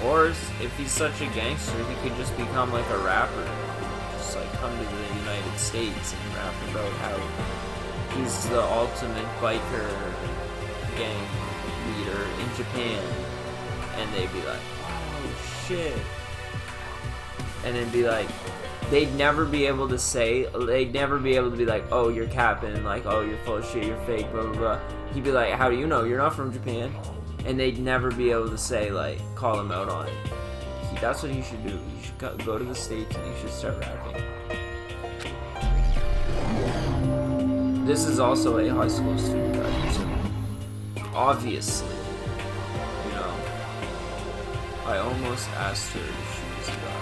Or if he's such a gangster, he could just become like a rapper. Just like come to the United States and rap about how he's the ultimate biker gang leader in Japan. And they'd be like, oh shit. And then be like, they'd never be able to be like, oh, you're capping, like, oh, you're full of shit, you're fake, blah, blah, blah. He'd be like, how do you know? You're not from Japan. And they'd never be able to say, like, call him out on it. That's what he should do. He should go to the States and he should start rapping. This is also a high school student, I presume. Obviously. You know. I almost asked her if she was a guy.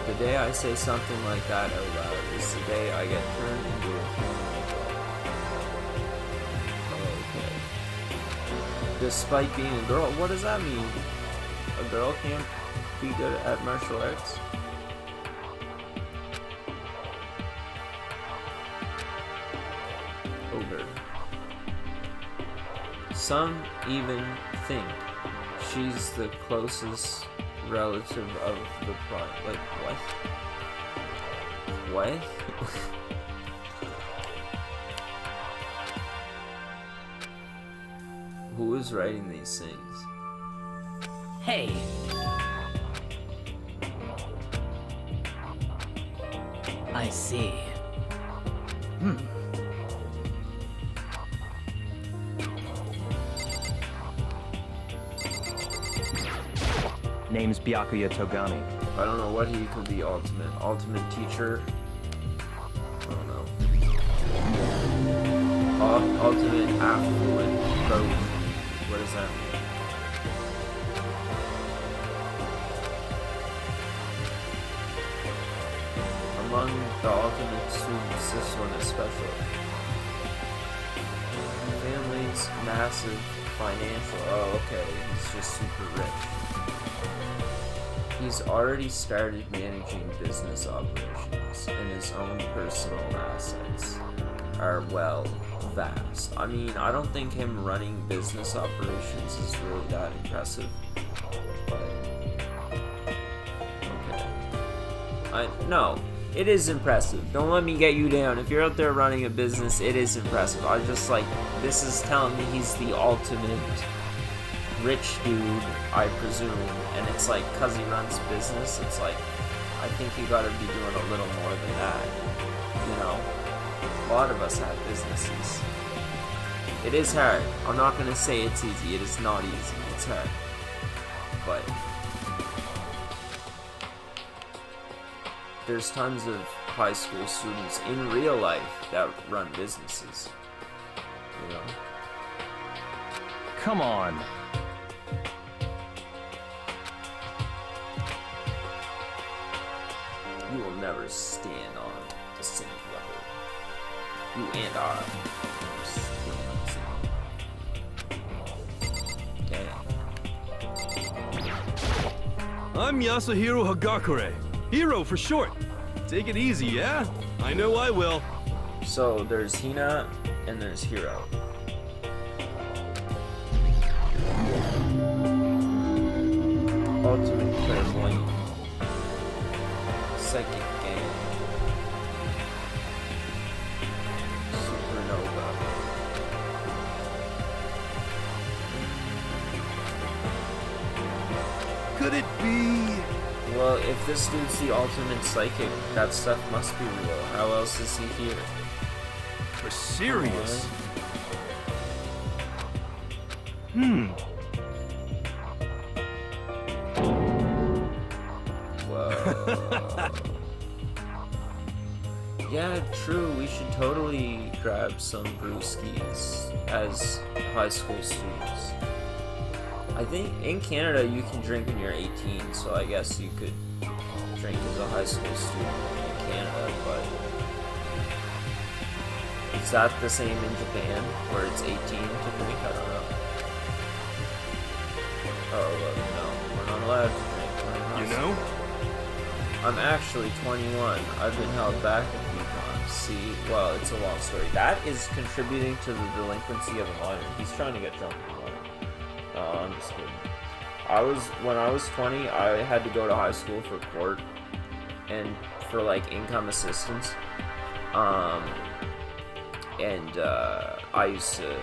The day I say something like that out loud is the day I get turned into a human adult. Okay. Despite being a girl, what does that mean? A girl can't be good at martial arts? Over. Some even think she's the closest relative of the plot. Like, what? What? Who is writing these things? Hey. I see. Name's Byakuya Togami. I don't know what he could be. Ultimate teacher. I don't know. Ultimate affluent coach. What does that mean? Among the ultimate students, this one is special. Family's massive financial. Oh, okay. He's just super rich. He's already started managing business operations, and his own personal assets are, well, vast. I mean, I don't think him running business operations is really that impressive, but okay. No, it is impressive. Don't let me get you down. If you're out there running a business, it is impressive. I just like, this is telling me he's the ultimate rich dude, I presume, and it's like, cause he runs business, it's like, I think you gotta be doing a little more than that, you know? A lot of us have businesses. It is hard. I'm not gonna say it's easy. It is not easy. It's hard. But there's tons of high school students in real life that run businesses, you know? Come on. You will never stand on the same level. You and I will stand on the same. Damn. I'm Yasuhiro Hagakure. Hero for short. Take it easy, yeah? I know I will. So there's Hina and there's Hiro. Ultimate clairvoyant. Psychic game. Supernova. Could it be? Well, if this dude's the ultimate psychic, that stuff must be real. How else is he here? For serious? Whoa. Yeah, true. We should totally grab some brewskis as high school students. I think in Canada you can drink when you're 18, so I guess you could drink as a high school student in Canada, but is that the same in Japan, where it's 18 to drink? I don't know. Oh, well, no, we're not allowed to drink. You know? I'm actually 21. I've been held back a few times. See, well, it's a long story. That is contributing to the delinquency of a minor. He's trying to get drunk with a minor. I'm just kidding. When I was 20, I had to go to high school for court and for like income assistance. I used to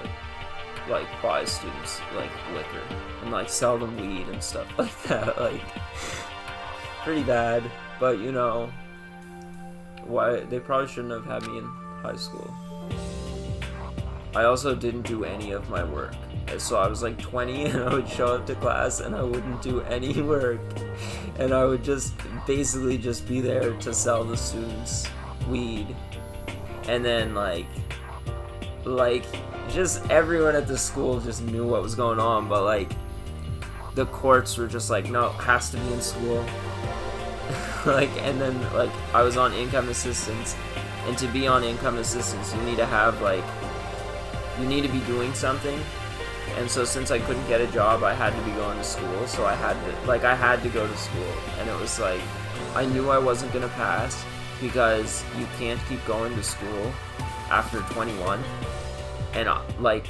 like buy students like liquor and like sell them weed and stuff like that. Like pretty bad, but you know, why they probably shouldn't have had me in high school. I also didn't do any of my work. So I was like 20 and I would show up to class and I wouldn't do any work. And I would just basically just be there to sell the students weed. And then like just everyone at the school just knew what was going on, but like the courts were just like, no, it has to be in school. Like, and then like I was on income assistance, and to be on income assistance you need to have like, you need to be doing something. And so since I couldn't get a job, I had to be going to school, so I had to go to school. And it was like, I knew I wasn't gonna pass, because you can't keep going to school after 21. And like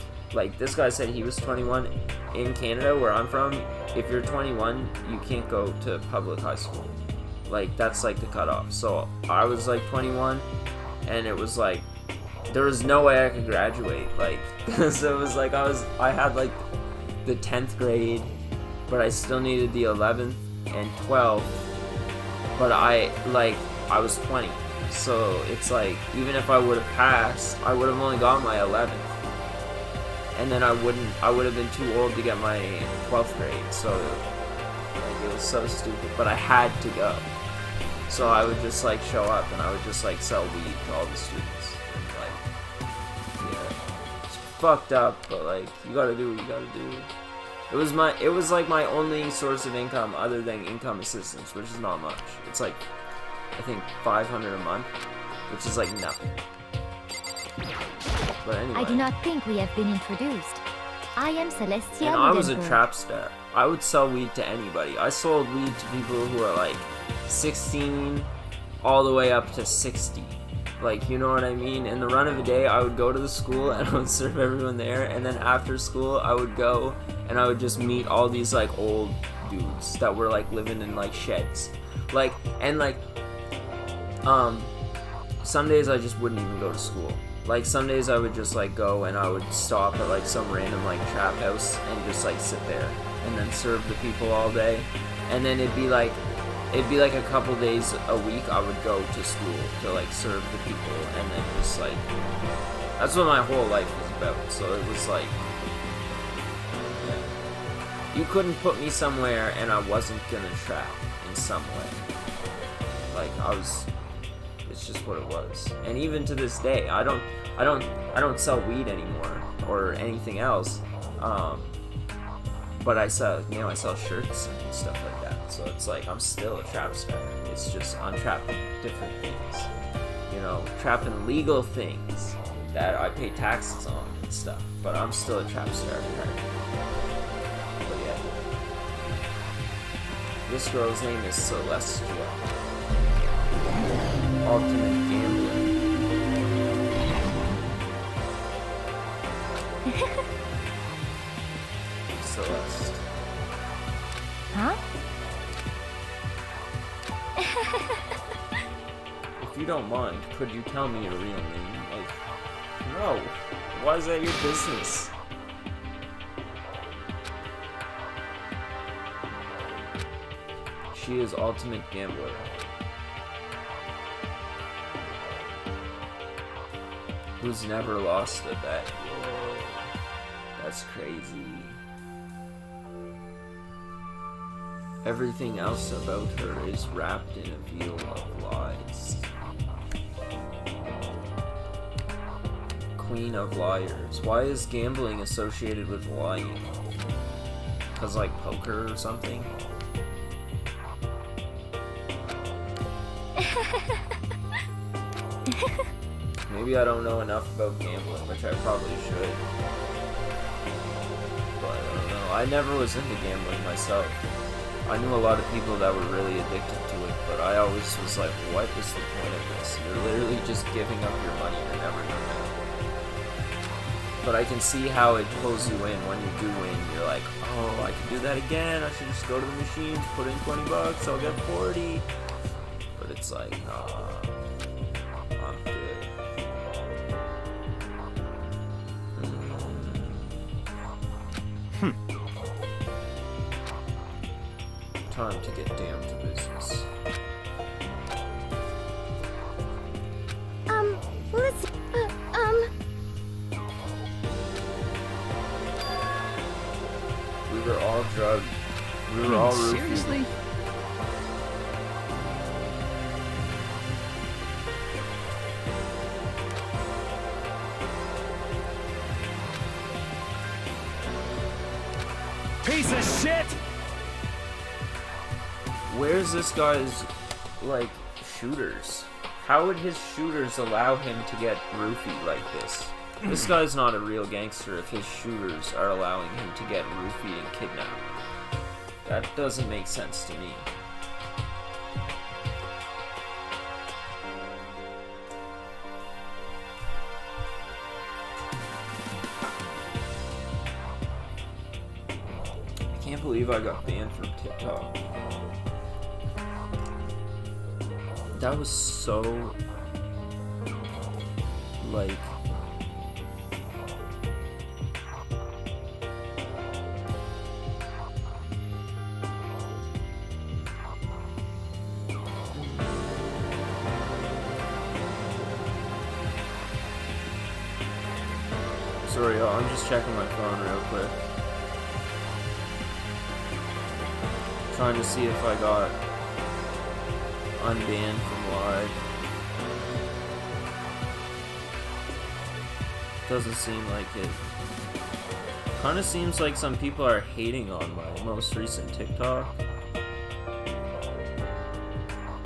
this guy said he was 21. In Canada, where I'm from, if you're 21, you can't go to public high school. Like, that's like the cutoff. So I was like 21, and it was like, there was no way I could graduate. Like, so it was like I had like the 10th grade, but I still needed the 11th and 12th, but I was 20. So it's like, even if I would have passed, I would have only got my 11th. And then I would have been too old to get my 12th grade. So like, it was so stupid, but I had to go. So I would just like show up and I would just like sell weed to all the students. And like, yeah, it's fucked up, but like, you gotta do what you gotta do. It was like my only source of income other than income assistance, which is not much. It's like, I think $500 a month, which is like nothing. But anyway. I do not think we have been introduced. I am Celestia. And I was a trap star. I would sell weed to anybody. I sold weed to people who are like 16 all the way up to 60. Like, you know what I mean? In the run of a day, I would go to the school and I would serve everyone there, and then after school I would go and I would just meet all these like old dudes that were like living in like sheds. Like, and like some days I just wouldn't even go to school. Like, some days I would just like go and I would stop at like some random like trap house and just like sit there and then serve the people all day. And then it'd be like a couple days a week I would go to school to like serve the people, and then just like, that's what my whole life was about. So it was like, you couldn't put me somewhere and I wasn't gonna trap in some way. Like, it's just what it was. And even to this day, I don't sell weed anymore or anything else. But I sell shirts and stuff like that. So it's like, I'm still a trap star. It's just, I'm trapping different things. You know, trapping legal things that I pay taxes on and stuff. But I'm still a trap star at heart. But yeah. This girl's name is Celestia. Ultimate gambler. Celeste. Huh? If you don't mind, could you tell me your real name? Like, no. Why is that your business? She is Ultimate Gambler. Who's never lost a bet. Whoa. That's crazy. Everything else about her is wrapped in a veil of lies. queen of liars. Why is gambling associated with lying? Cause like poker or something? Maybe I don't know enough about gambling, which I probably should. But I don't know. I never was into gambling myself. I knew a lot of people that were really addicted to it, but I always was like, what is the point of this? You're literally just giving up your money, you're never gonna win. But I can see how it pulls you in. When you do win, you're like, oh, I can do that again. I should just go to the machines, put in 20 bucks, I'll get 40. But it's like, nah, I'm good. Time to get down to business. Let's, We were all drugged. We were all roofied. Seriously? Piece of shit! Where's this guy's, like, shooters? How would his shooters allow him to get roofied like this? This guy's not a real gangster if his shooters are allowing him to get roofied and kidnapped. That doesn't make sense to me. I can't believe I got banned from TikTok. That was so, like, sorry y'all, I'm just checking my phone real quick. Trying to see if I got unbanned from live. Doesn't seem like it. Kind of seems like some people are hating on my most recent TikTok.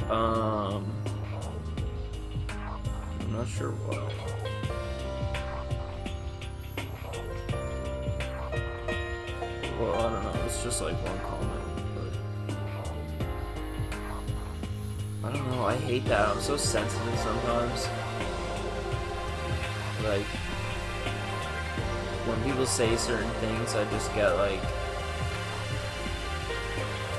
I'm not sure why. Well, I don't know. It's just like one comment. I don't know, I hate that. I'm so sensitive sometimes. Like, when people say certain things, I just get like,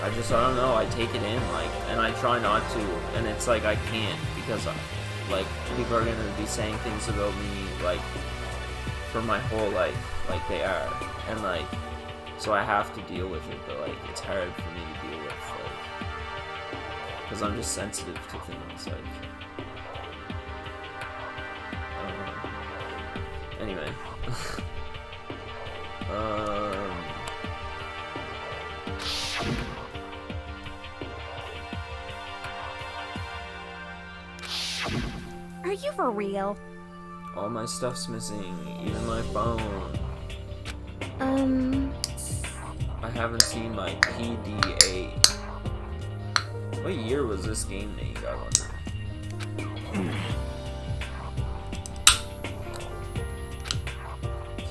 I don't know, I take it in, like, and I try not to, and it's like I can't, because, like, people are gonna be saying things about me, like, for my whole life, like they are, and like, so I have to deal with it, but like, it's hard for me to deal with, like, because I'm just sensitive to things, like, anyway, Are you for real? all my stuff's missing, even my phone. I haven't seen my PDA. What year was this game made, I wonder?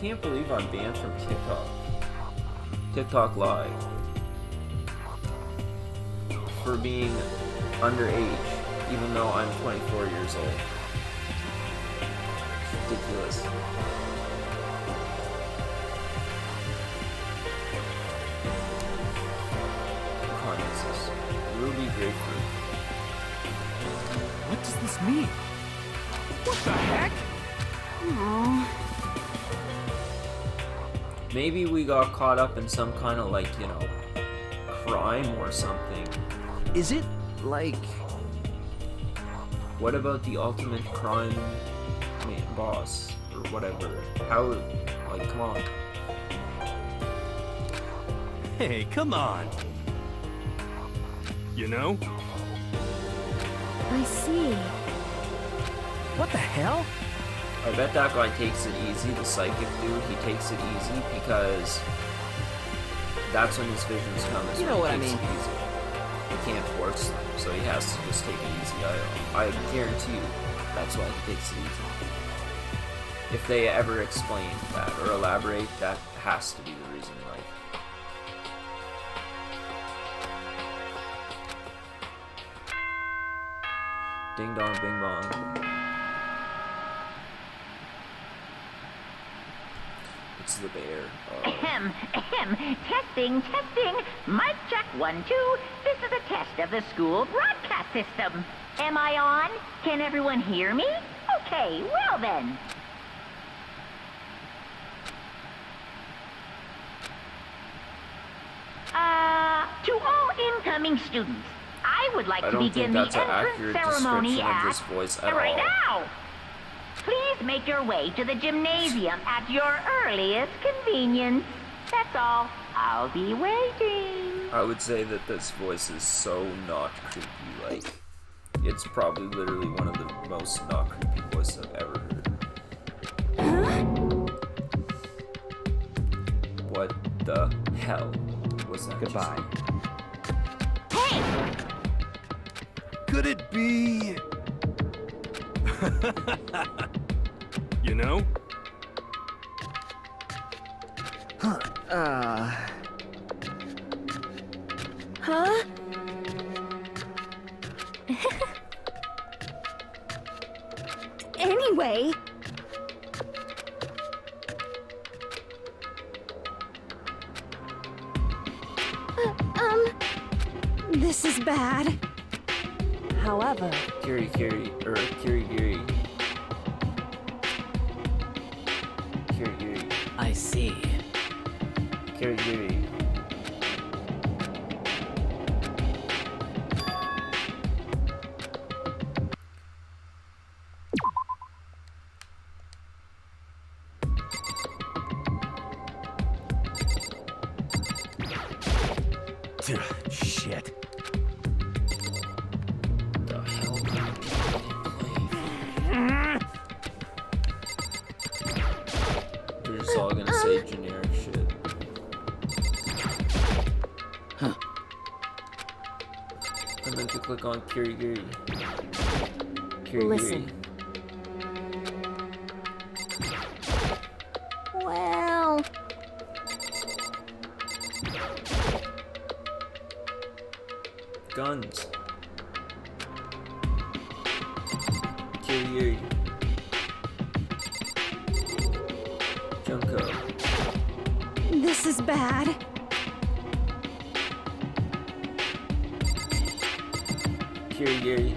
Can't believe I'm banned from TikTok. TikTok Live. For being underage, even though I'm 24 years old. It's ridiculous. What kind is this? Ruby grapefruit. What does this mean? What the heck? Aww. Maybe we got caught up in some kind of, like, you know, crime or something. Is it, like... What about the ultimate crime boss? Or whatever. How, like, come on. Hey, come on. You know? I see. What the hell? I bet that guy takes it easy, the psychic dude, he takes it easy because that's when his visions come. You know what I mean. Easy. He can't force them, so he has to just take it easy. I guarantee you that's why he takes it easy. If they ever explain that or elaborate, that has to be the reason, like. Ding dong, bing bong. It's the bear. Ahem, ahem. Testing, testing. Mic check 1, 2. This is a test of the school broadcast system. Am I on? Can everyone hear me? Okay, well then. To all incoming students, I would like to begin the entrance ceremony at right now. Please make your way to the gymnasium at your earliest convenience. That's all. I'll be waiting. I would say that this voice is so not creepy, like, it's probably literally one of the most not creepy voices I've ever heard. What the hell was that? Goodbye. Hey! Could it be? You know? Huh? Anyway... This is bad. However... Kirigiri. I see. Kirigiri. Shit. The hell kind of game did he play? They're just all gonna say generic shit. Huh. I meant to click on Kirigiri. Listen. Well... Guns. Kirigiri. Junko. This is bad. Kirigiri.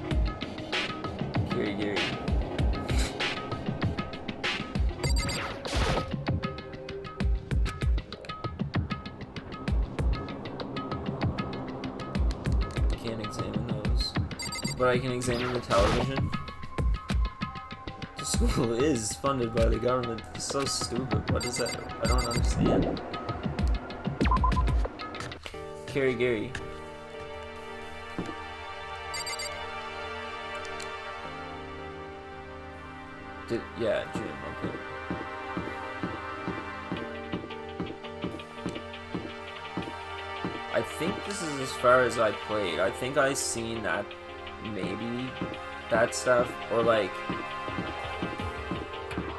Can't examine those. But I can examine the television. The school is funded by the government. It's so stupid. What is that? I don't understand. Kirigiri. Yeah, Jim, okay. I think this is as far as I played. I think I seen that, maybe, that stuff, or like,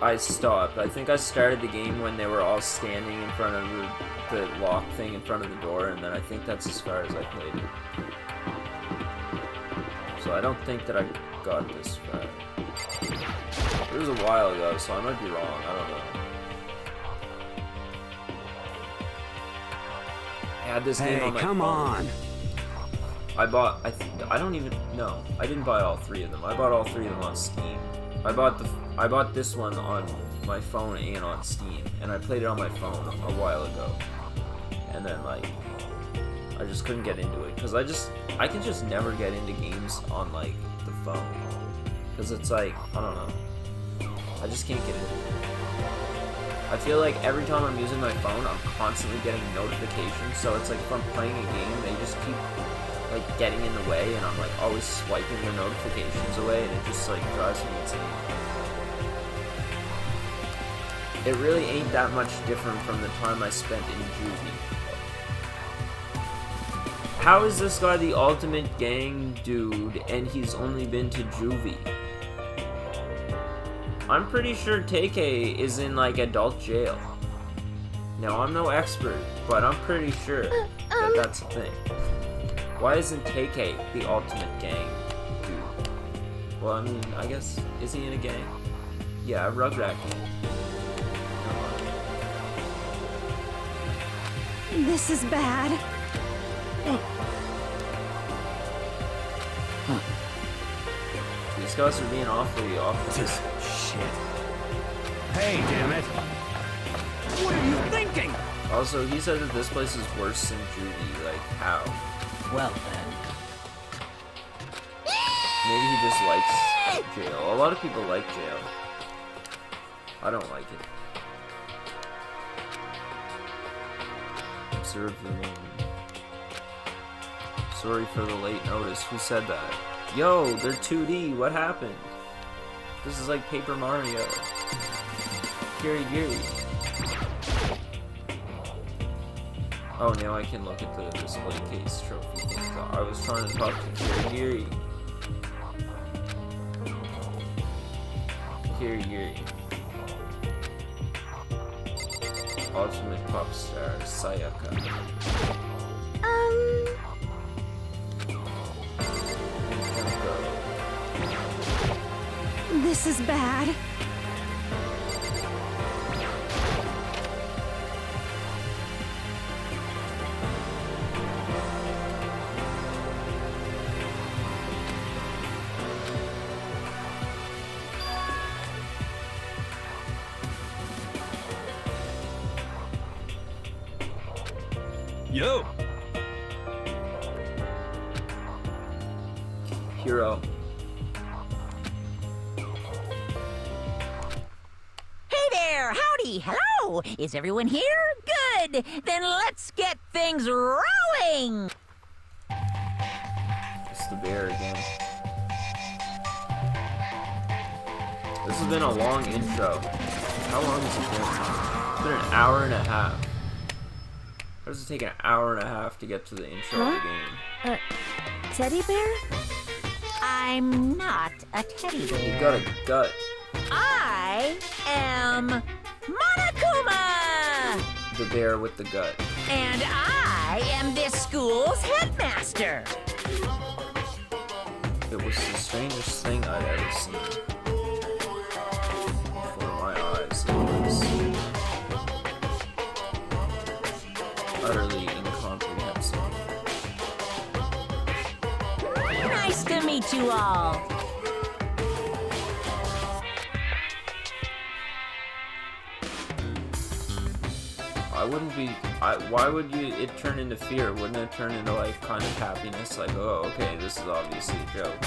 I stopped. I think I started the game when they were all standing in front of the lock thing in front of the door, and then I think that's as far as I played it. So I don't think that I got this far. It was a while ago, so I might be wrong. I don't know. I had this game on my come phone. on. I bought. I don't even know. I didn't buy all 3 of them. I bought all 3 of them on Steam. I bought this one on my phone and on Steam, and I played it on my phone a while ago. And then like, I just couldn't get into it because I can just never get into games on like the phone because it's like, I don't know. I just can't get into it. I feel like every time I'm using my phone, I'm constantly getting notifications. So it's like if I'm playing a game, they just keep like getting in the way, and I'm like always swiping the notifications away, and it just like drives me insane. it really ain't that much different from the time I spent in juvie. How is this guy the ultimate gang dude and he's only been to juvie? I'm pretty sure TK is in like adult jail. Now, I'm no expert, but I'm pretty sure that that's a thing. Why isn't TK the ultimate gang dude? Well, I mean, I guess, is he in a gang? Yeah, a Rugrat gang. This is bad. These guys are being awfully Shit. Hey, damn it. What are you thinking? Also, he said that this place is worse than juvie. Like, how? Well then. Maybe he just likes jail. A lot of people like jail. I don't like it. Observe the moment. Sorry for the late notice. Who said that? Yo, they're 2D. What happened? This is like Paper Mario. Kirigiri. Oh, now I can look at the display case trophy things. I was trying to talk to Kirigiri. Kirigiri. Ultimate pop star Sayaka. This is bad. Yo! Hero. Hey there! Howdy! Hello! Is everyone here? Good! Then let's get things rolling! It's the bear again. This has been a long intro. How long has it been? It's been an hour and a half. How does it take an hour and a half to get to the intro of the game? Teddy bear? I'm not a teddy bear. You got a gut. I am Monokuma! The bear with the gut. And I am this school's headmaster. It was the strangest thing I'd ever seen. Before my eyes, it was utterly incomprehensible. Nice to meet you all. Why would it turn into fear? Wouldn't it turn into like kind of happiness? Like, oh, okay, this is obviously a joke.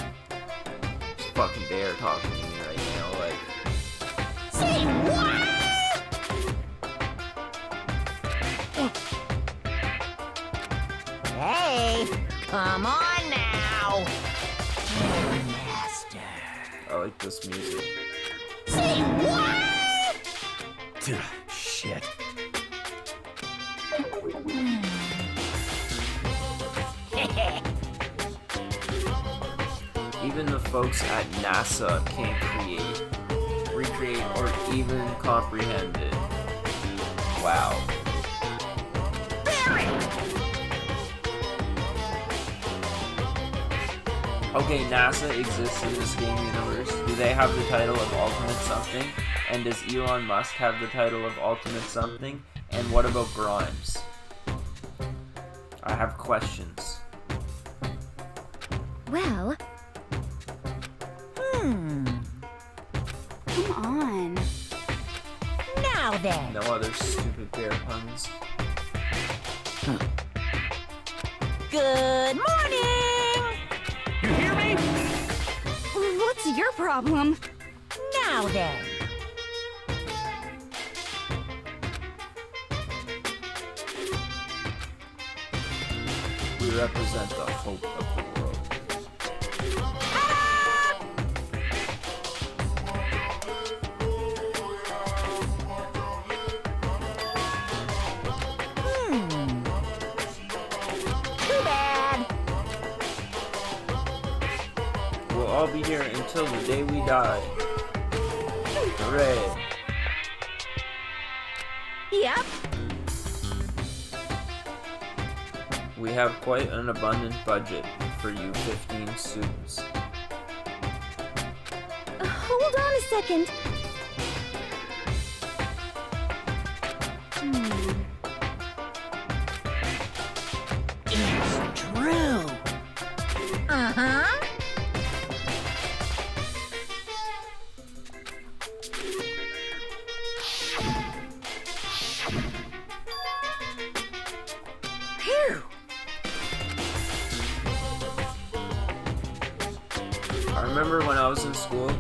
This fucking bear talking to me right now, like. Say what? Hey, come on now. Master. I like this music. Say what? Shit. Even the folks at NASA can't recreate, or even comprehend it. Wow. Okay, NASA exists in this game universe. Do they have the title of Ultimate Something? And does Elon Musk have the title of Ultimate Something? And what about Grimes? I have questions. Well... Come on. Now then. No other stupid bear puns. Good morning! You hear me? What's your problem? Now then. We represent the hope of the world. all be here until the day we die. Hooray. Yep. We have quite an abundant budget for you 15 students. Hold on a second. It's true. Uh-huh. Phew. I remember when I was in school,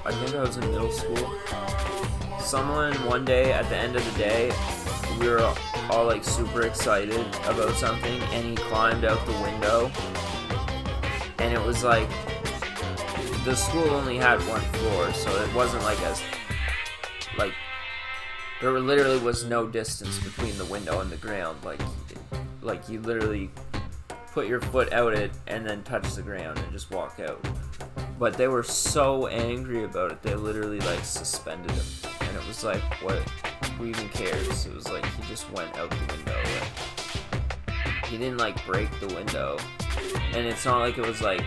I think I was in middle school, someone one day at the end of the day, we were all like super excited about something, and he climbed out the window, and it was like, the school only had one floor, so it wasn't like there literally was no distance between the window and the ground, like you literally put your foot out it and then touch the ground and just walk out. But they were so angry about it, they literally like suspended him, and it was like, what, who even cares? It was like he just went out the window, like, he didn't like break the window, and it's not like it was like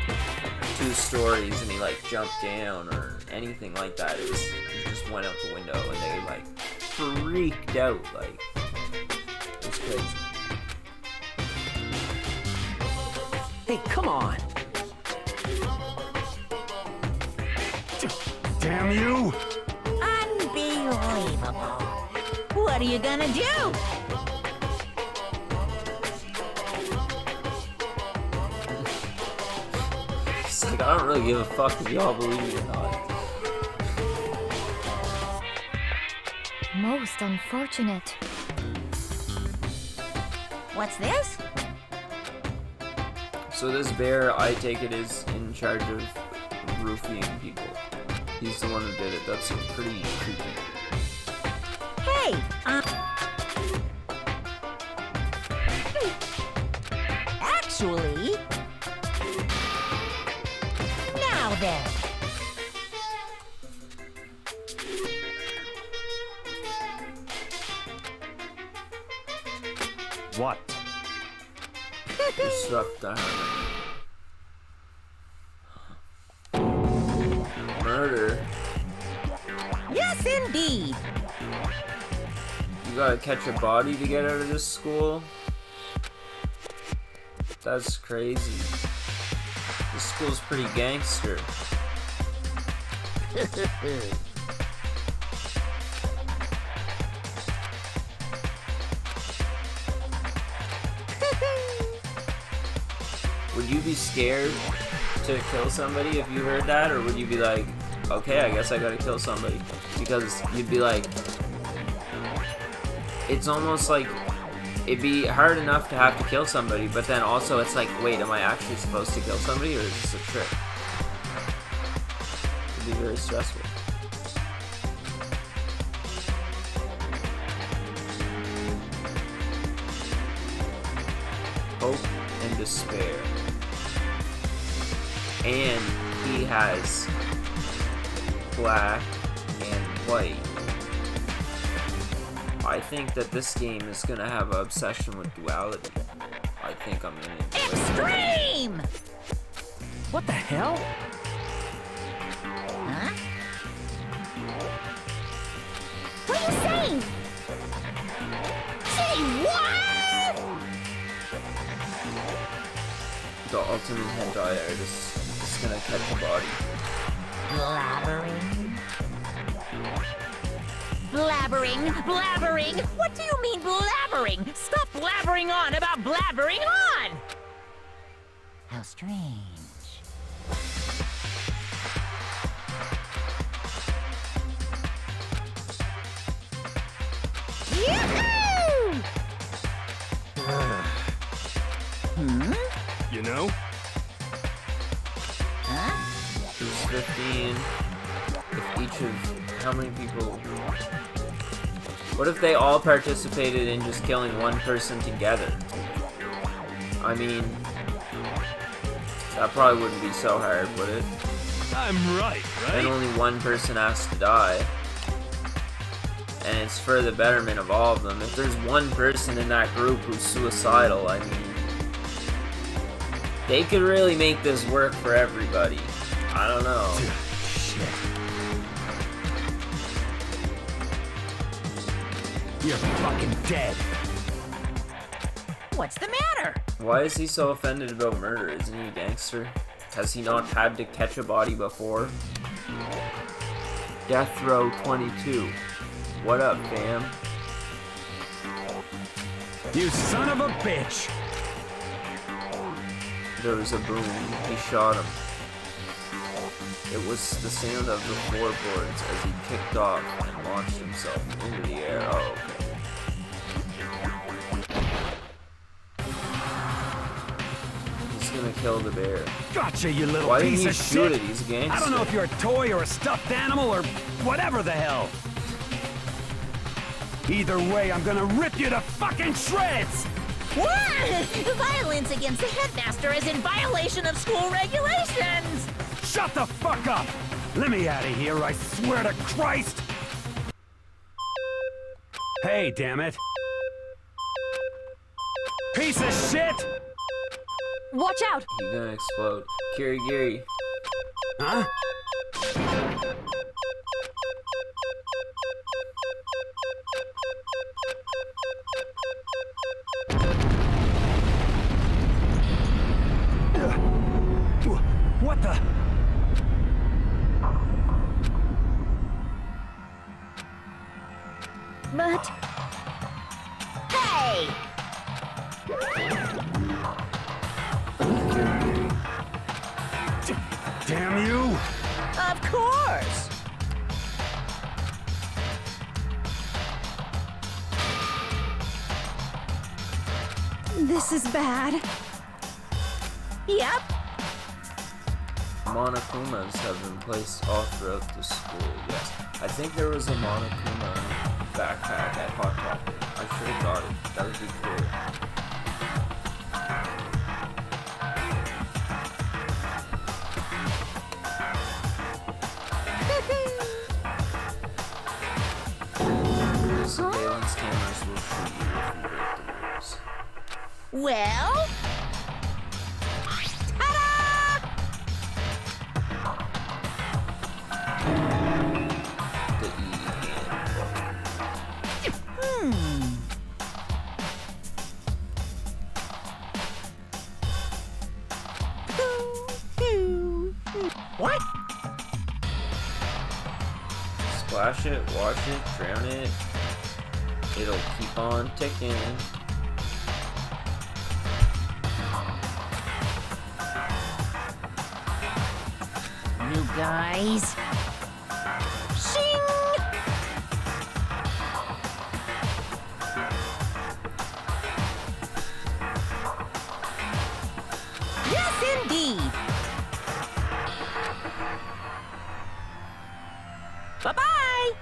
2 stories and he like jumped down or anything like that. It was, he just went out the window, and they like freaked out, like, it was crazy. Hey, come on. Damn you! Unbelievable. What are you gonna do? It's like, I don't really give a fuck if y'all believe me or not. Most unfortunate. What's this? So this bear, I take it, is in charge of roofing people. He's the one who did it. That's pretty creepy. Hey, actually, now then. What? Disrupt the murder. Yes, indeed. You gotta catch a body to get out of this school? That's crazy. This school's pretty gangster. Would you be scared to kill somebody if you heard that? Or would you be like, okay, I guess I gotta kill somebody? Because you'd be like, it's almost like, it'd be hard enough to have to kill somebody, but then also it's like, wait, am I actually supposed to kill somebody, or is this a trick? It'd be very stressful. Hope and despair. And he has black and white. I think that this game is gonna have an obsession with duality. I think I'm gonna enjoy it. Extreme! What the hell? Huh? What are you saying? Say what? The ultimate hentai artist is gonna catch a body. Blabbering? Blabbering? Blabbering? What do you mean blabbering? Stop blabbering on about blabbering on! How strange. Yoo-hoo! You know? Huh? There's 15. If each of how many people? What if they all participated in just killing one person together? I mean, That probably wouldn't be so hard, would it? I'm right? And only one person has to die. And it's for the betterment of all of them. If there's one person in that group who's suicidal, I mean, they could really make this work for everybody. I don't know. Dude, shit. You're fucking dead. What's the matter? Why is he so offended about murder? Isn't he a gangster? Has he not had to catch a body before? Death Row 22. What up, fam? You son of a bitch! There was a boom. He shot him. It was the sound of the floorboards as he kicked off and launched himself into the air. Oh, okay. He's gonna kill the bear. Gotcha, you little Why piece didn't he of shoot shit! it? He's a gangster. I don't know if you're a toy or a stuffed animal or whatever the hell. Either way, I'm gonna rip you to fucking shreds! What? Violence against the headmaster is in violation of school regulations! Shut the fuck up! Let me out of here, I swear to Christ! Hey, damn it! Piece of shit! Watch out! He's gonna explode. Kirigiri. Huh? What the? But... Hey! Damn you! Of course! This is bad. Yep. Monokumas have been placed all throughout the school, yes. I think there was a Monokuma backpack at Hot Topic. I should have got it. That would be cool. Surveillance cameras will shoot you if you break the rules. Well... The E handbook. What? Splash it, wash it, drown it. It'll keep on ticking. You guys. Shing! Yes, indeed. Bye-bye.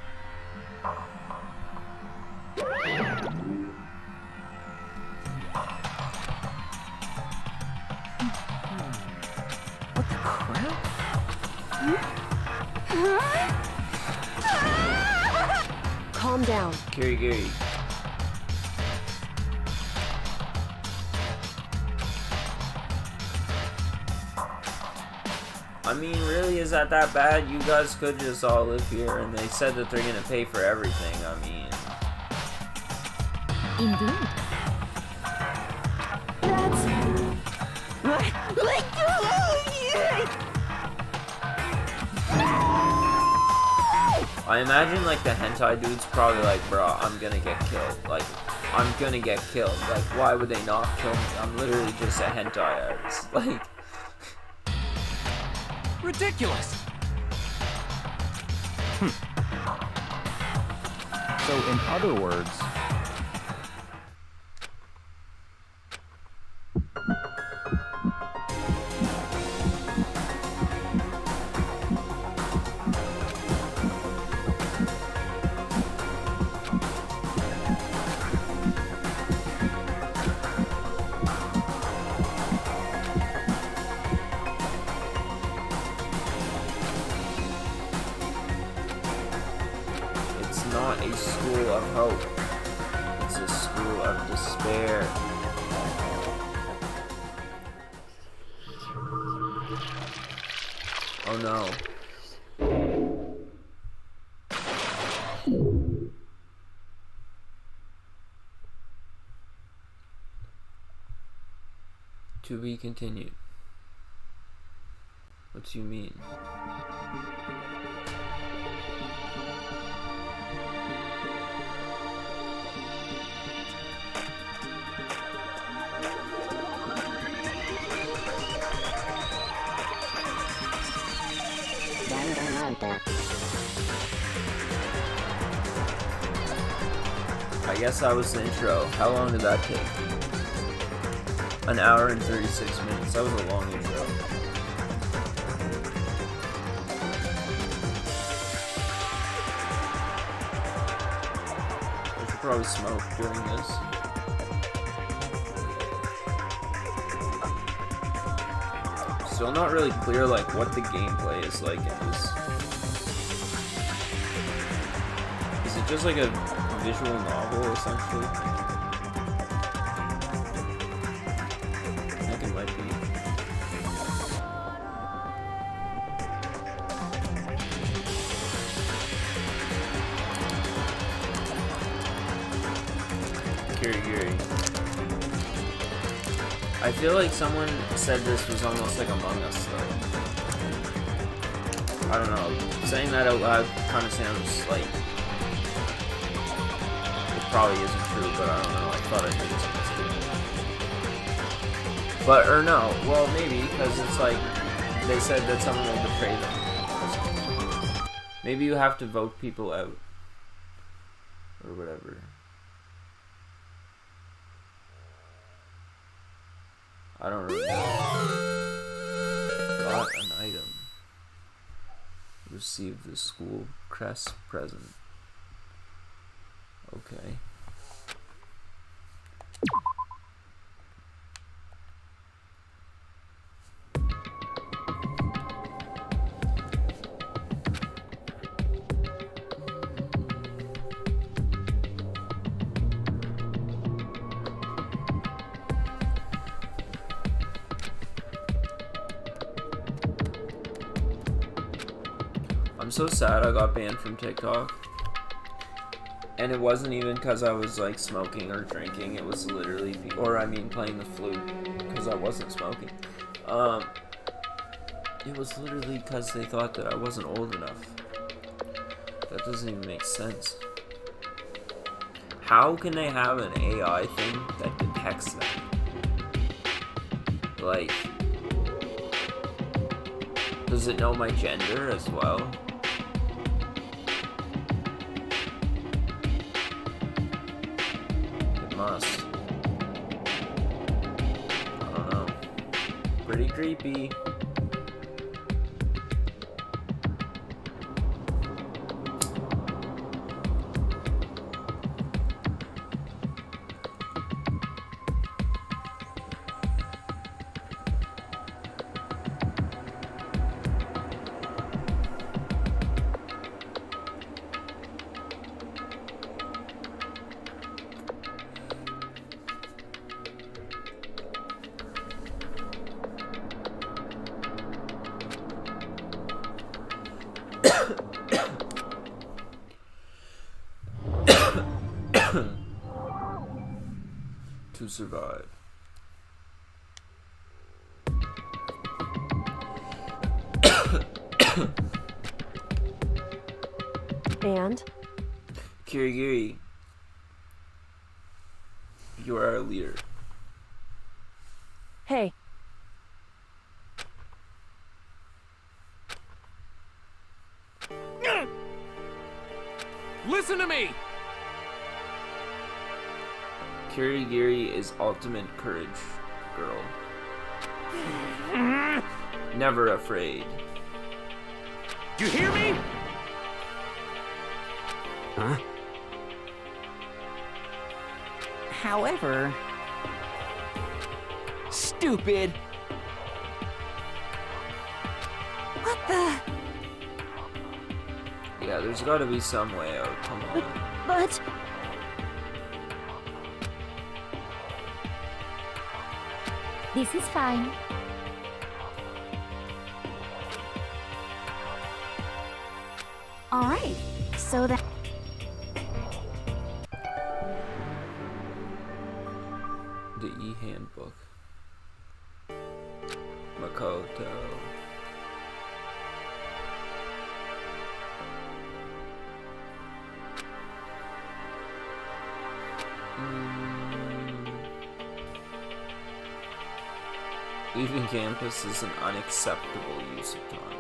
What the crap? Calm down. Kirigiri. I mean, really, is that bad? You guys could just all live here, and they said that they're gonna pay for everything. I mean... Indeed. I imagine, like, the hentai dude's probably like, bro, I'm gonna get killed. Like, I'm gonna get killed. Like, why would they not kill me? I'm literally just a hentai artist. Like... Ridiculous! So, in other words... not a school of hope. It's a school of despair. Oh no. To be continued. What do you mean? Danganronpa. I guess that was the intro. How long did that take? An hour and 36 minutes. That was a long intro. I should probably smoke during this. Still not really clear like what the gameplay is like in this. Is it just like a visual novel essentially? I think it might be. Kirigiri. I feel like someone said this was almost like Among Us though. I don't know. Saying that out loud kind of sounds like it probably isn't true, but I don't know. I thought I'd think it's true. But, or no. Well, maybe, because it's like they said that someone will betray them. Maybe you have to vote people out. Or whatever. I don't really know. Got an item. Received the school crest present. Okay. I'm so sad I got banned from TikTok. And it wasn't even because I was like smoking or drinking. It was literally, playing the flute, because I wasn't smoking. It was literally because they thought that I wasn't old enough. That doesn't even make sense. How can they have an AI thing that detects that? Like, does it know my gender as well? Must. I don't know. Pretty creepy. To survive. And? Kirigiri, you are our leader. Hey. Listen to me! Kirigiri is ultimate courage, girl. Never afraid. You hear me? Huh? However... Stupid! What the... Yeah, there's gotta be some way out, come on. But... This is fine. Alright, so that... The E-handbook. Makoto. Leaving campus is an unacceptable use of time.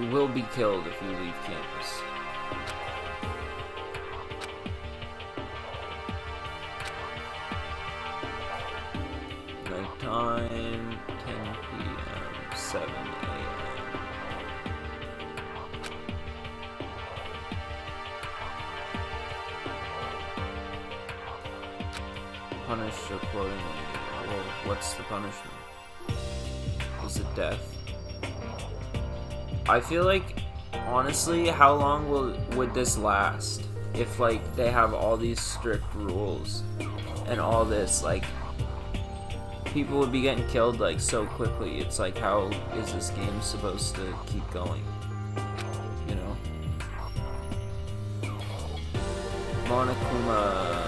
You will be killed if you leave campus. Nighttime, 10 p.m., 7 a.m. Punished accordingly. Well, what's the punishment? Is it death? I feel like, honestly, how long would this last? If, like, they have all these strict rules and all this, like, people would be getting killed, like, so quickly. It's like, how is this game supposed to keep going? You know? Monokuma...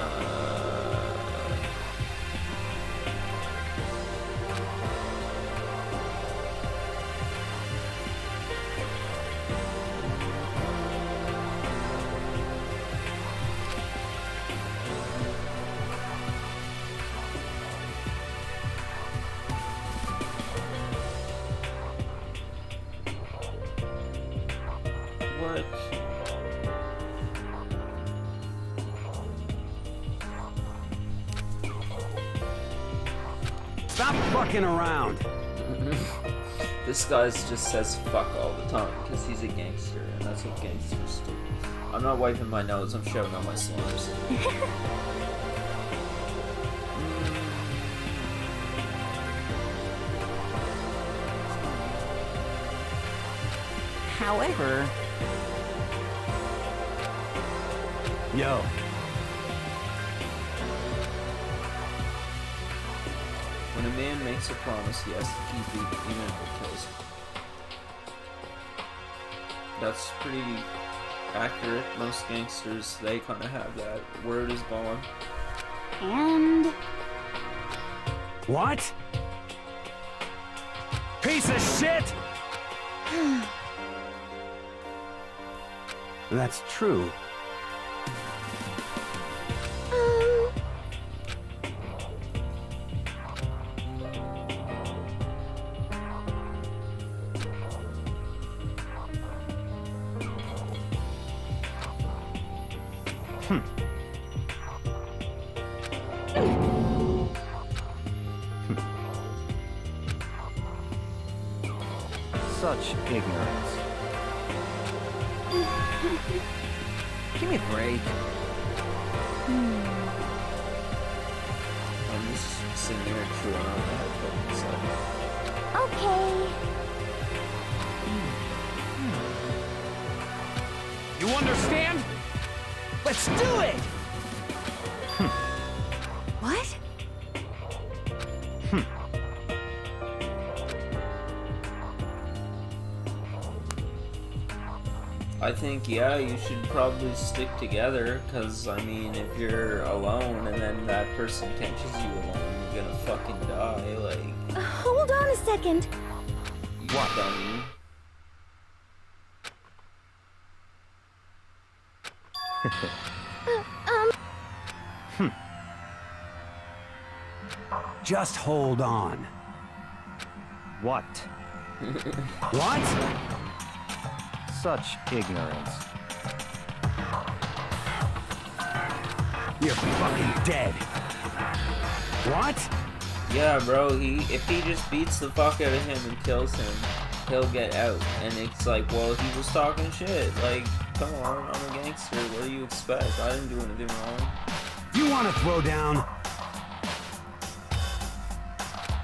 What? Stop fucking around! This guy just says fuck all the time because he's a gangster, and that's what gangsters do. I'm not wiping my nose, I'm shoving on my slurs. However... Yo. When a man makes a promise, he has to keep it even if it kills him. That's pretty accurate. Most gangsters, they kind of have that. Word is bond. And... What? Piece of shit! That's true. Such ignorance. Give me a break. I'm just sitting here chewing on my headphones. Okay. You understand? Let's do it! What? I think, yeah, you should probably stick together, because, I mean, if you're alone and then that person catches you alone, you're gonna fucking die, like... Hold on a second. You dummy. Just hold on. What? What? Such ignorance. You're fucking dead. What? Yeah, bro, if he just beats the fuck out of him and kills him, he'll get out. And it's like, well, he was talking shit. Like, come on, I'm a gangster. What do you expect? I didn't do anything wrong. You want to throw down?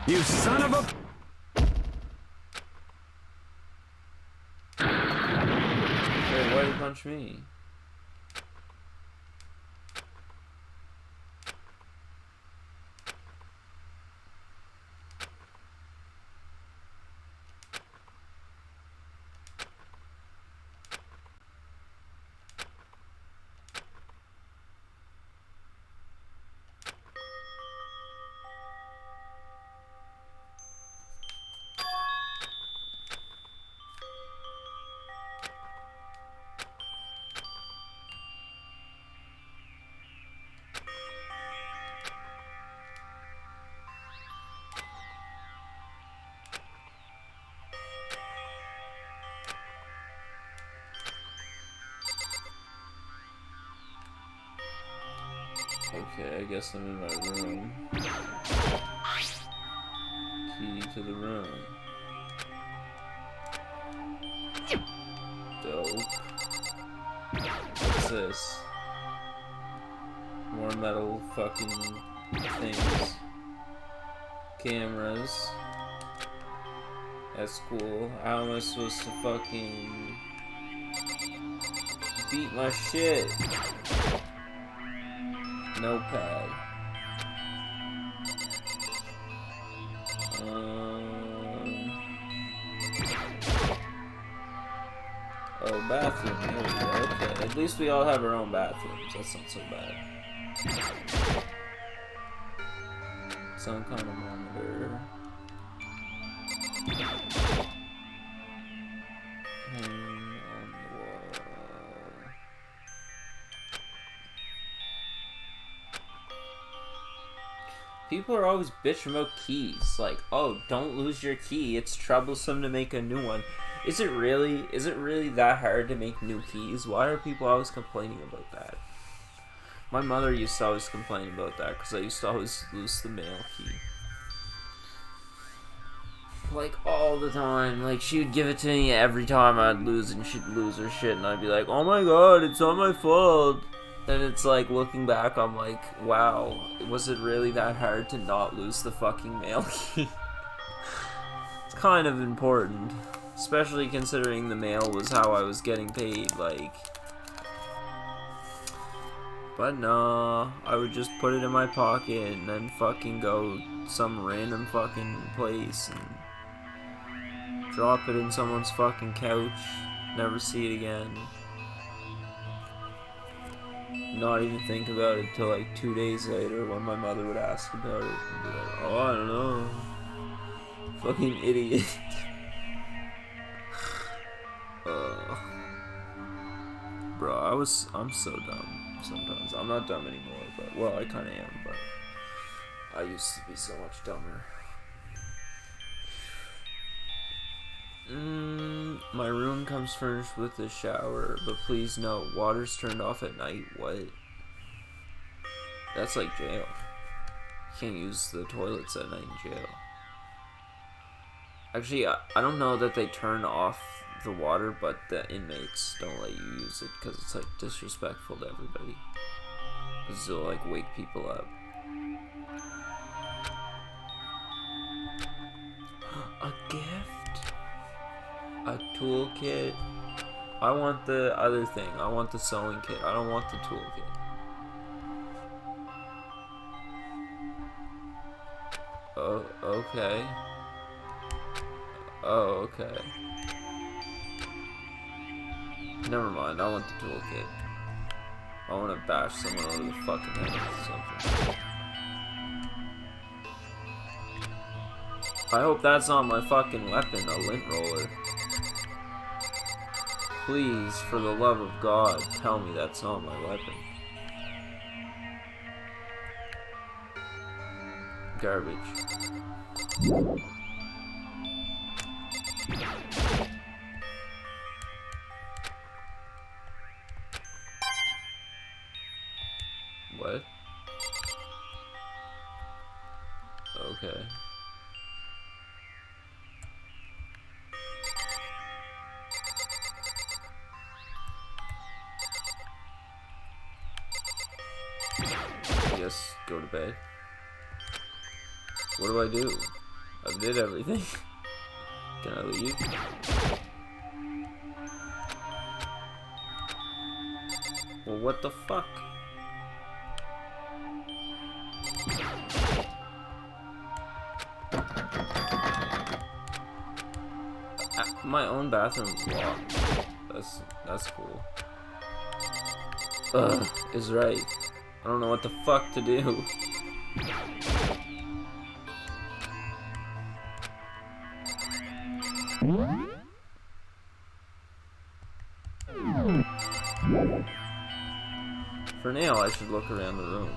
You son of a... Wait, what punch me? Okay, I guess I'm in my room. Key to the room. Dope. What's this? More metal fucking things. Cameras. That's cool. How am I supposed to fucking beat my shit? Notepad. Oh, bathroom. There we go. Okay. At least we all have our own bathrooms. That's not so bad. Some kind of monitor. People are always bitching about keys. Like, oh, don't lose your key. It's troublesome to make a new one. Is it really that hard to make new keys? Why are people always complaining about that? My mother used to always complain about that because I used to always lose the mail key. Like, all the time. Like, she would give it to me every time I'd lose, and she'd lose her shit, and I'd be like, oh my god, it's not my fault. And it's like, looking back, I'm like, wow, was it really that hard to not lose the fucking mail key? It's kind of important. Especially considering the mail was how I was getting paid, like. But nah, I would just put it in my pocket and then fucking go some random fucking place and drop it in someone's fucking couch, never see it again. Not even think about it till like 2 days later when my mother would ask about it and be like, oh, I don't know. Fucking idiot. Bro, I'm so dumb sometimes. I'm not dumb anymore, but, well, I kinda am, but I used to be so much dumber. My room comes furnished with a shower, but please note, water's turned off at night. What? That's like jail. You can't use the toilets at night in jail. Actually, I don't know that they turn off the water, but the inmates don't let you use it because it's like disrespectful to everybody. Because it'll like wake people up. A gift? A toolkit? I want the other thing. I want the sewing kit. I don't want the toolkit. Oh, okay. Oh, okay. Never mind, I want the toolkit. I want to bash someone over the fucking head with something. I hope that's not my fucking weapon, a lint roller. Please, for the love of God, tell me that's not my weapon. Garbage. What? Okay. I guess go to bed. What do I do? I did everything. Can I leave? Well, what the fuck? My own bathroom's locked. That's cool. Ugh, is right. I don't know what the fuck to do. For now, I should look around the room.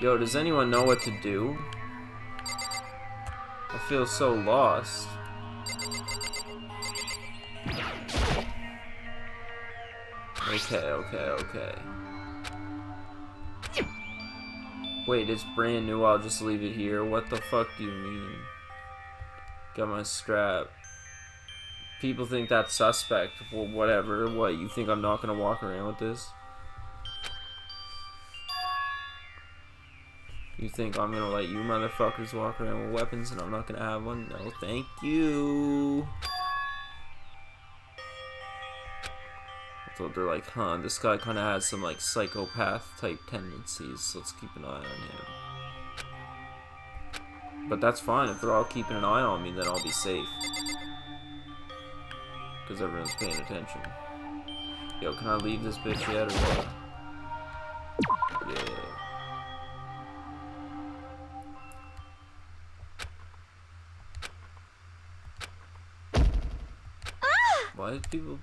Yo, does anyone know what to do? I feel so lost. Okay. Wait, it's brand new, I'll just leave it here. What the fuck do you mean? Got my strap. People think that's suspect. Well, whatever. What, you think I'm not gonna walk around with this? You think I'm gonna let you motherfuckers walk around with weapons and I'm not gonna have one? No, thank you. So they're like, huh, this guy kind of has some like psychopath type tendencies, so let's keep an eye on him. But that's fine, if they're all keeping an eye on me, then I'll be safe. Because everyone's paying attention. Yo, can I leave this bitch yet or what? Yeah. Why do people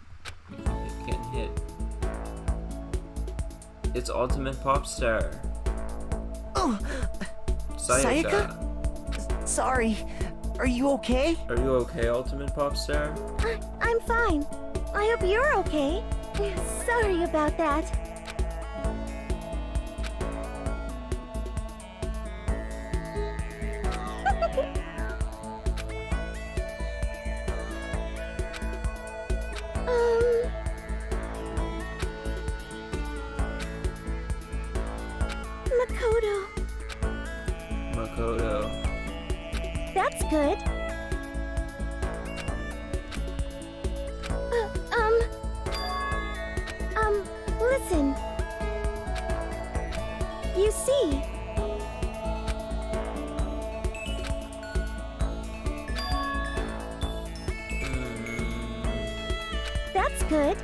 getting hit? It's Ultimate Pop Star. Oh, Sayaka? Sorry. Are you okay? Are you okay, Ultimate Pop Star? I'm fine. I hope you're okay. Sorry about that. Makoto. That's good. Listen. You see. That's good.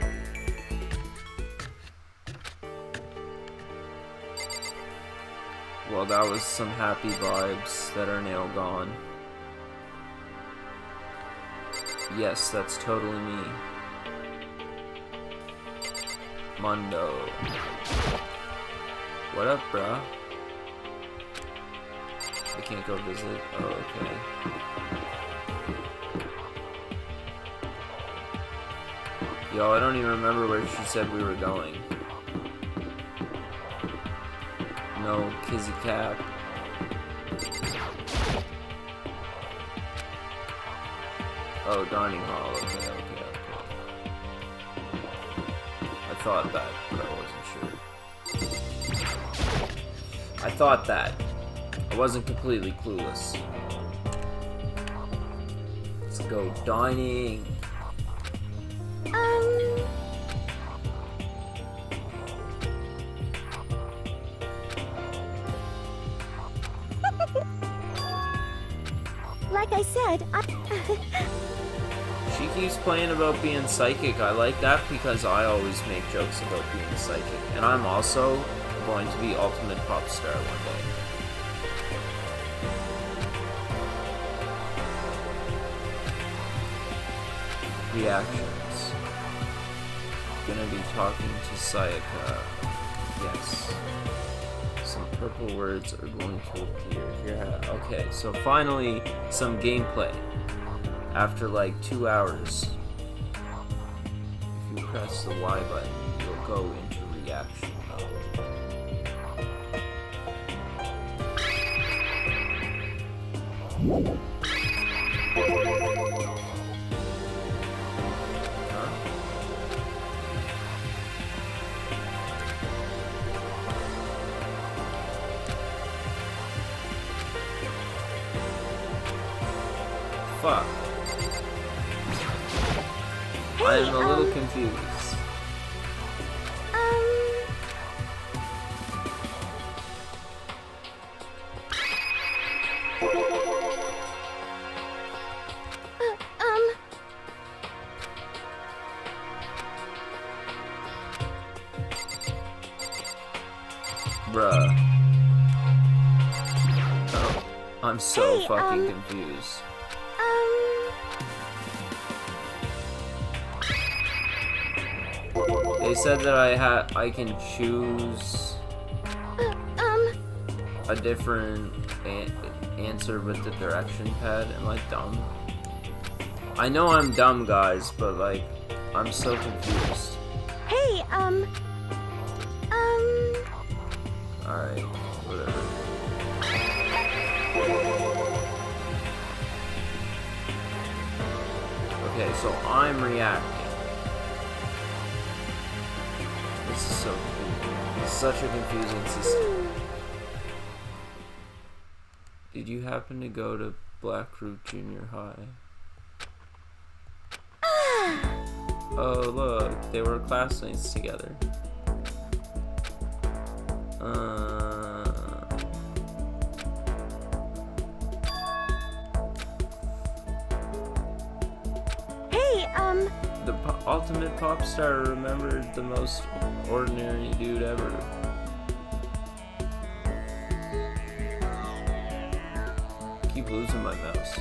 Well, that was some happy vibes that are now gone. Yes, that's totally me. Mondo. What up, bruh? I can't go visit. Oh, okay. Yo, I don't even remember where she said we were going. No, Kizzy Cap. Oh, dining hall. Okay. I thought that, but I wasn't sure. I thought that. I wasn't completely clueless. Let's go dining. Like I said, She keeps playing about being psychic. I like that because I always make jokes about being psychic. And I'm also going to be Ultimate Pop Star one day. Reactions. Gonna be talking to Sayaka. Yes. Some purple words are going to appear here. Okay, so finally some gameplay. After like 2 hours. If you press the Y button, you'll go into reaction mode. Fuck. I am a little confused. Bruh. Oh, I'm so fucking confused. They said that I can choose a different answer with the direction pad. Am I dumb? I know I'm dumb, guys, but like, I'm so confused. Hey, Alright, whatever. Okay, so I'm reacting. This is so confusing. It's such a confusing system. Did you happen to go to Blackroot Junior High? Oh, look, they were classmates together. Hey, The ultimate pop star remembered the most ordinary dude ever. Keep losing my mouse.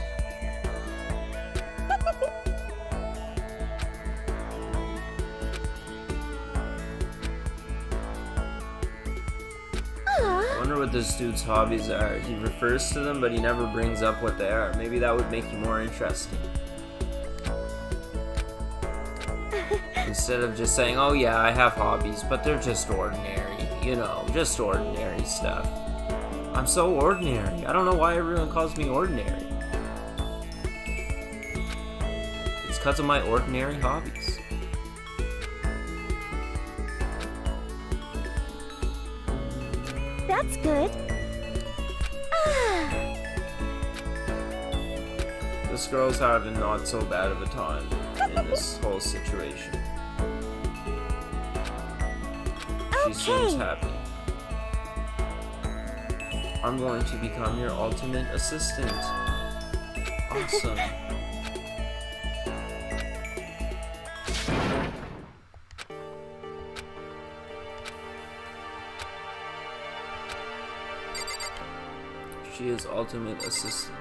I wonder what this dude's hobbies are. He refers to them, but he never brings up what they are. Maybe that would make you more interesting. Instead of just saying, oh yeah, I have hobbies, but they're just ordinary. You know, just ordinary stuff. I'm so ordinary. I don't know why everyone calls me ordinary. It's because of my ordinary hobbies. that's good. This girl's having not so bad of a time in this whole situation. She seems happy. I'm going to become your ultimate assistant. Awesome. She is ultimate assistant.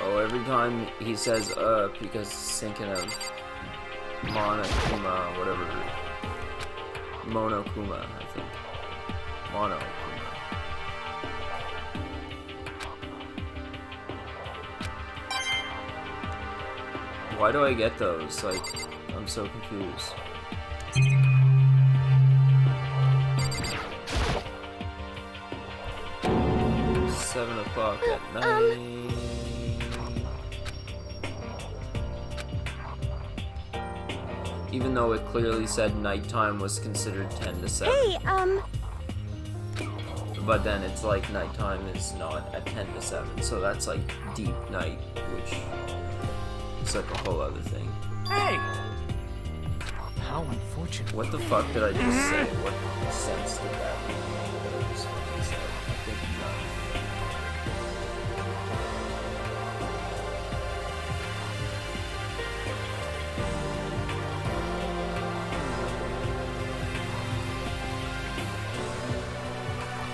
Oh, every time he says because he's thinking of Monokuma, whatever. Monokuma, I think. Monokuma. Why do I get those? Like, I'm so confused. Seven o'clock at night. Even though it clearly said nighttime was considered 10 to 7. Hey, But then it's like nighttime is not at 10 to 7, so that's like deep night, which is like a whole other thing. Hey! How unfortunate. What the fuck did I just say? What sense did that make? What I just fucking said? I think none.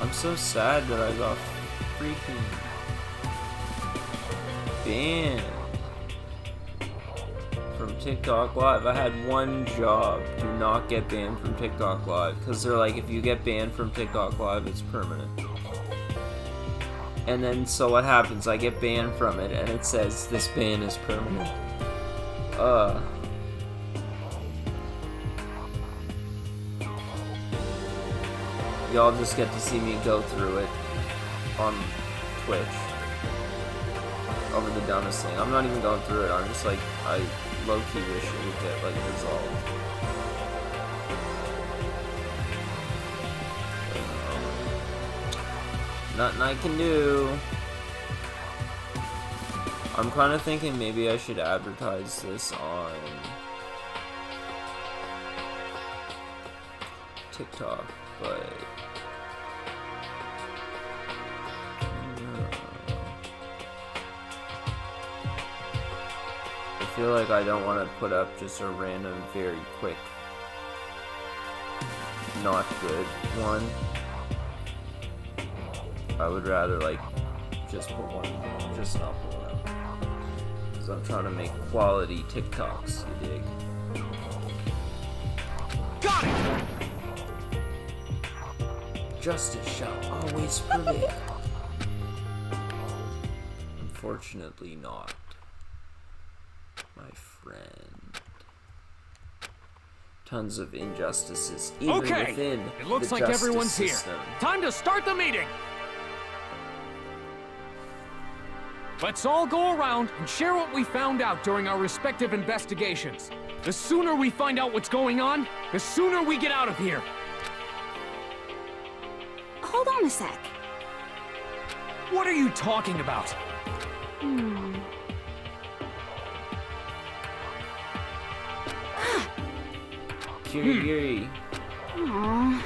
I'm so sad that I got freaking banned from TikTok Live. I had one job: do not get banned from TikTok Live, because they're like, if you get banned from TikTok Live, it's permanent. And then so what happens? I get banned from it, and it says this ban is permanent. Y'all just get to see me go through it on Twitch over the dumbest thing. I'm not even going through it. I'm just like, I low-key wish it would get like resolved. Nothing I can do. I'm kind of thinking maybe I should advertise this on TikTok, but if feel like I don't want to put up just a random, very quick, not good one. I would rather, like, just put one, just not put one up. Because I'm trying to make quality TikToks, you dig? Got it! Justice shall always prevail. Unfortunately not, my friend. Tons of injustices, even within it looks the like justice everyone's system. here. Time to start the meeting! Let's all go around and share what we found out during our respective investigations. The sooner we find out what's going on, the sooner we get out of here. Hold on a sec. What are you talking about? Kirigiri. Aww.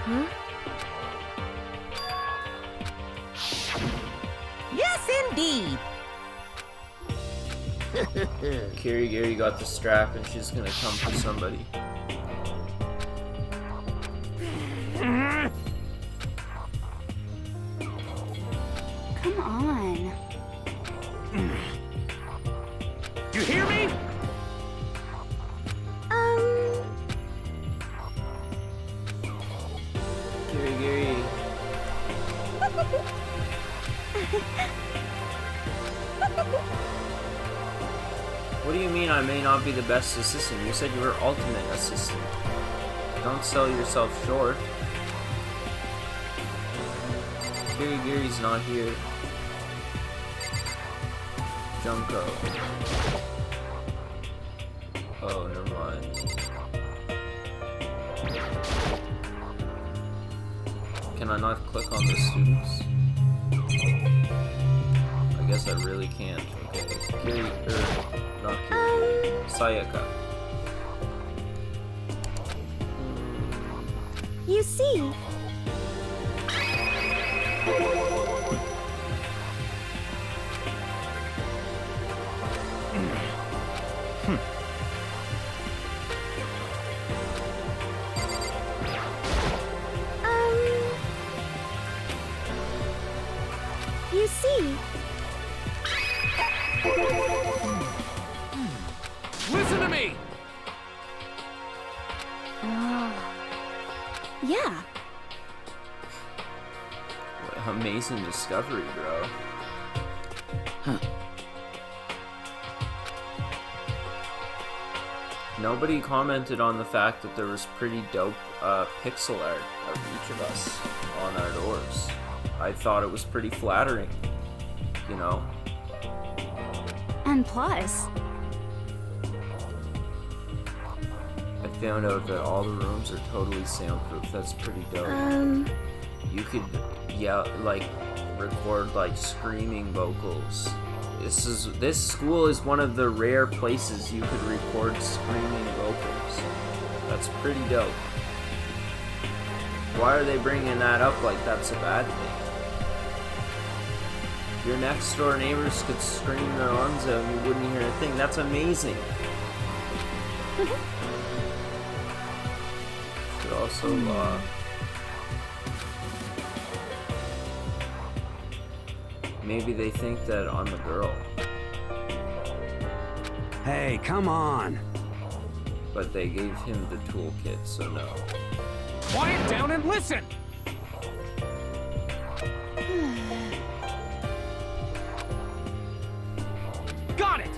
Huh? Yes, indeed. Kirigiri got the strap and she's gonna come for somebody. Come on. You hear me? Kirigiri. What do you mean I may not be the best assistant? You said you were ultimate assistant. Don't sell yourself short. Kirigiri's not here. Junko. Oh, never mind. Can I not click on the students? I guess I really can't. Okay. Not Kiri. Sayaka. You see, you see. Listen to me! Yeah. What amazing discovery, bro. Nobody commented on the fact that there was pretty dope pixel art of each of us on our doors. I thought it was pretty flattering, you know? And plus, I found out that all the rooms are totally soundproof. That's pretty dope. You could yell, like, record like screaming vocals. This school is one of the rare places you could record screaming vocals. That's pretty dope. Why are they bringing that up like that's a bad thing? Your next door neighbors could scream their lungs out and you wouldn't hear a thing. That's amazing. Should also maybe they think that I'm a girl. Hey, come on. But they gave him the toolkit, so no. Quiet down and listen! Got it!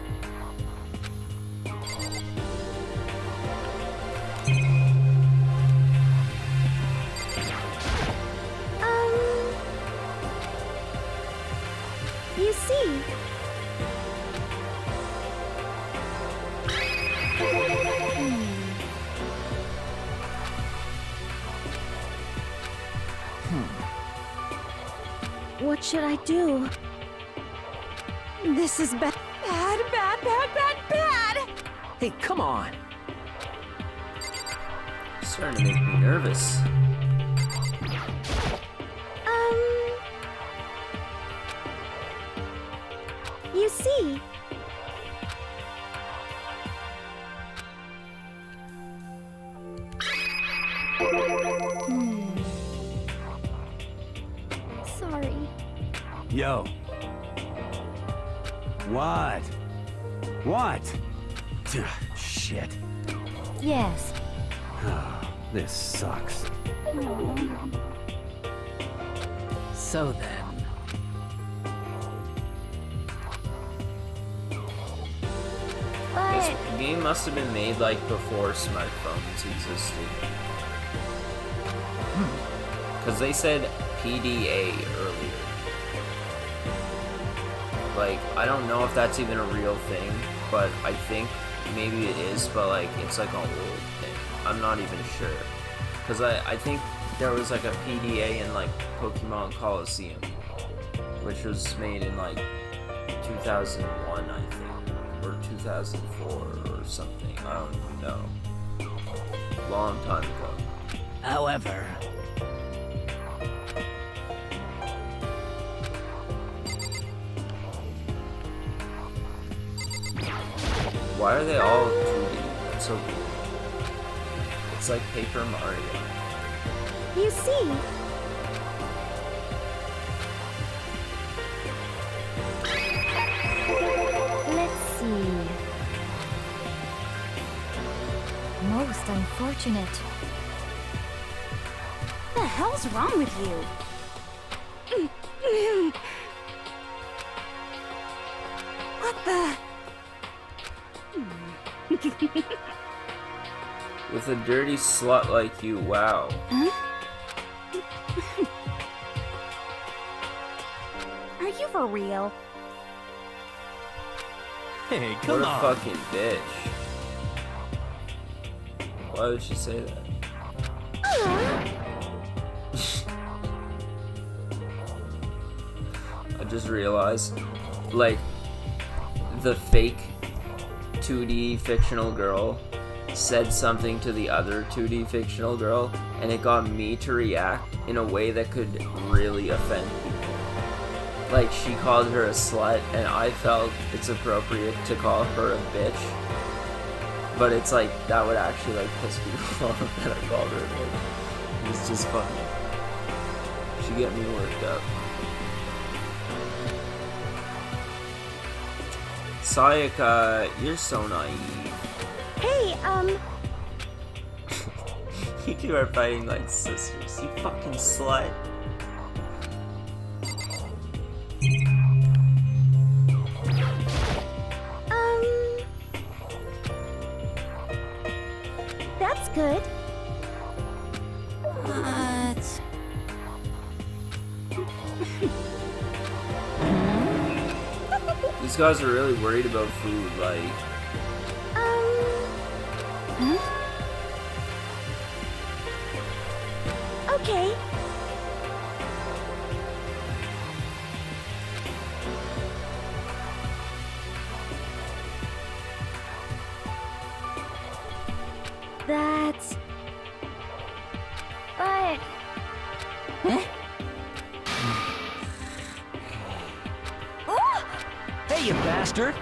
You see. What should I do? This is bad. Bad. Hey, come on! It's starting to make me nervous. see. Sorry. Yo. What? What? Shit. Yes. Oh, this sucks. So then. This game must have been made like before smartphones existed. Because they said PDA earlier. Like, I don't know if that's even a real thing, but I think maybe it is, but like, it's like an old thing. I'm not even sure. Because I think there was like a PDA in like Pokemon Coliseum, which was made in like 2001, I think, or 2004 or something. I don't even know. Long time ago. However, why are they all 2D? That's so weird. It's like Paper Mario. You see. Let's see. Most unfortunate. What the hell's wrong with you? What the? With a dirty slut like you, wow. Huh? Are you for real? Hey, come on. What a fucking bitch. Why would she say that? I just realized, like, the fake 2D fictional girl said something to the other 2D fictional girl, and it got me to react in a way that could really offend people. Like, she called her a slut, and I felt it's appropriate to call her a bitch. But it's like, that would actually like piss people off that I called her a bitch. It's just funny. She get me worked up. Sayaka, you're so naive. Hey, You two are fighting like sisters, you fucking slut. That's good. What? These guys are really worried about food, like... Okay. That's... But... Oh! Hey, you bastard!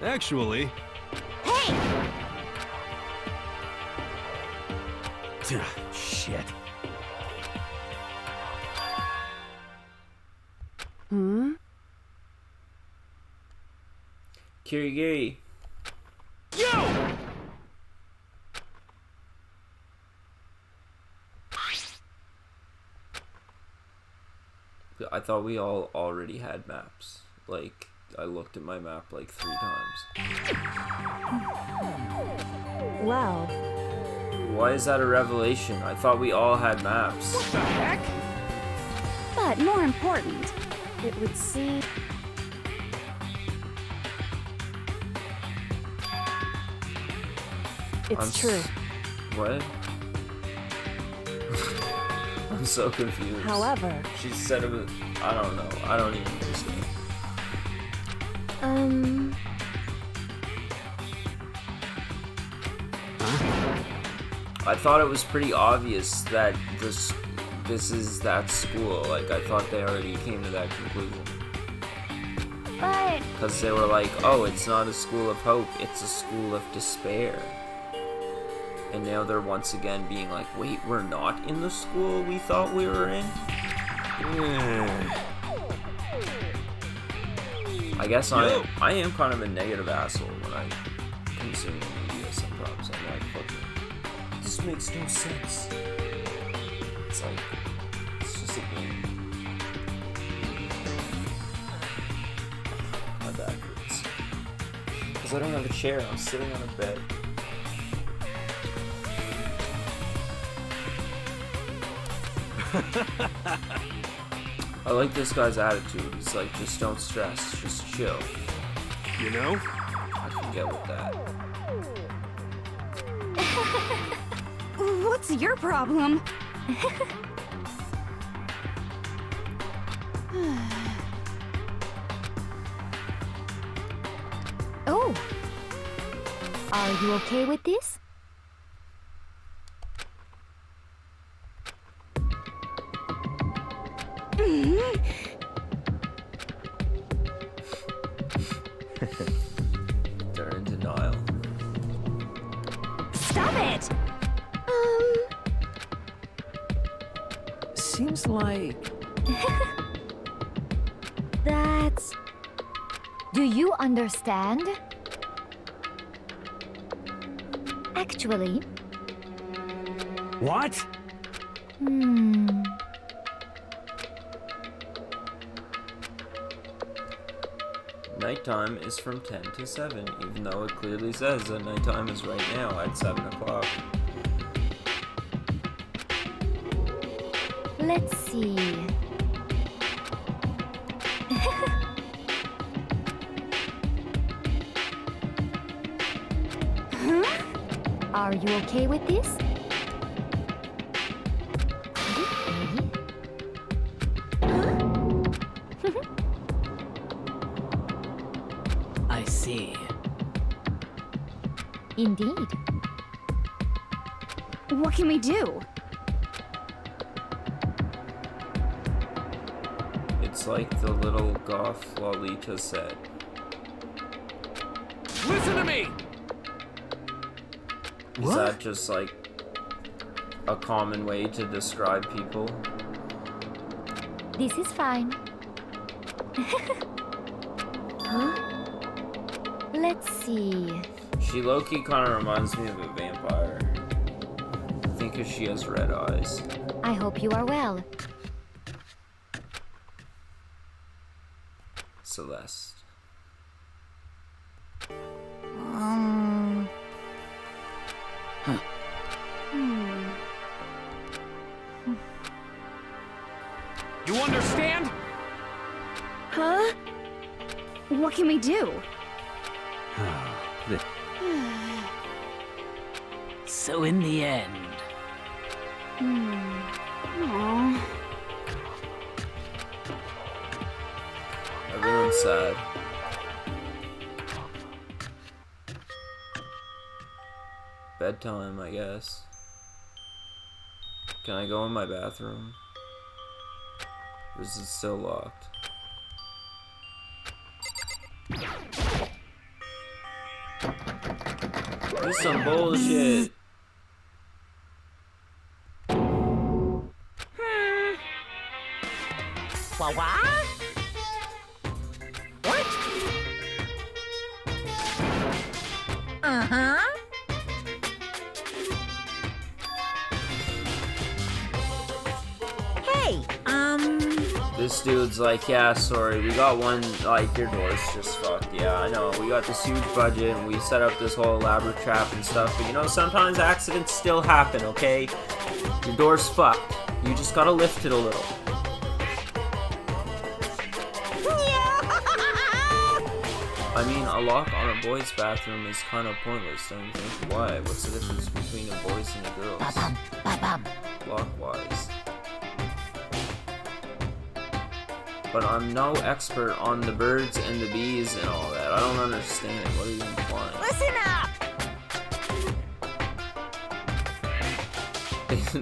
Actually... Hey! Shit. Kirigiri. Yo! I thought we all already had maps. Like, I looked at my map like 3 times. Well... Why is that a revelation? I thought we all had maps. What the heck? But more important, It would seem... It's true. What? I'm so confused. However... She said it was... I don't know. I don't even understand. I thought it was pretty obvious that this is that school. Like, I thought they already came to that conclusion. But... Because they were like, oh, it's not a school of hope, it's a school of despair. And now they're once again being like, wait, we're not in the school we thought we were in? I guess I am kind of a negative asshole when I consume media sometimes. I'm like, fuck, this makes no sense. It's like, it's just a game. My back hurts. Because I don't have a chair, I'm sitting on a bed. I like this guy's attitude. He's like, just don't stress, just chill. You know? I can get with that. What's your problem? Oh. Are you okay with this? They're in denial. Stop it! Seems like... That's... Do you understand? Actually... What? Nighttime is from 10 to 7, even though it clearly says that nighttime is right now at 7 o'clock. Let's see... Are you okay with this? I see. Indeed. What can we do? It's like the little goth Lolita said. Listen to me! Is that just like a common way to describe people? This is fine. Huh? Let's see. She low-key kind of reminds me of a vampire. I think because she has red eyes. I hope you are well. Celeste. You understand? Huh? What can we do? So in the end... Aww. Everyone's sad. Bedtime, I guess. Can I go in my bathroom? Or is it still locked? This is some bullshit. What? What? Uh-huh. Hey, This dude's like, yeah, sorry, we got one, like, your door's just fucked. Yeah, I know, we got this huge budget and we set up this whole elaborate trap and stuff, but you know, sometimes accidents still happen, okay? Your door's fucked. You just gotta lift it a little. I mean, a lock on a boy's bathroom is kind of pointless, don't you think? Why? What's the difference between a boy's and a girl's? Lock-wise. But I'm no expert on the birds and the bees and all that. I don't understand. What are you implying? Listen up!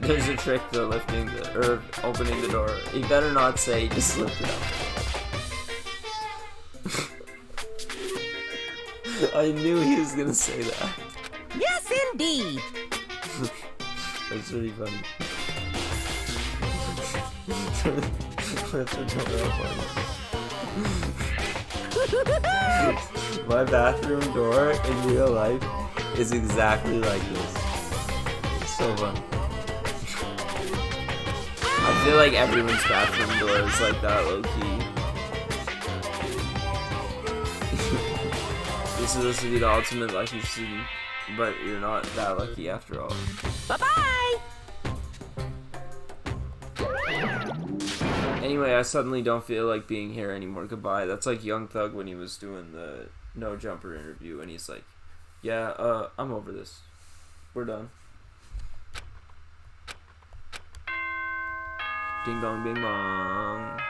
There's a trick to lifting or opening the door. You better not say just lift it up. I knew he was gonna say that. Yes, indeed. That's really funny. That's my bathroom door in real life is exactly like this. It's so fun. I feel like everyone's bathroom door is like that, low-key. You're supposed to be the ultimate lucky student, but you're not that lucky after all. Bye-bye! Anyway, I suddenly don't feel like being here anymore. Goodbye. That's like Young Thug when he was doing the No Jumper interview, and he's like, yeah, I'm over this. We're done. Ding dong, bing bong.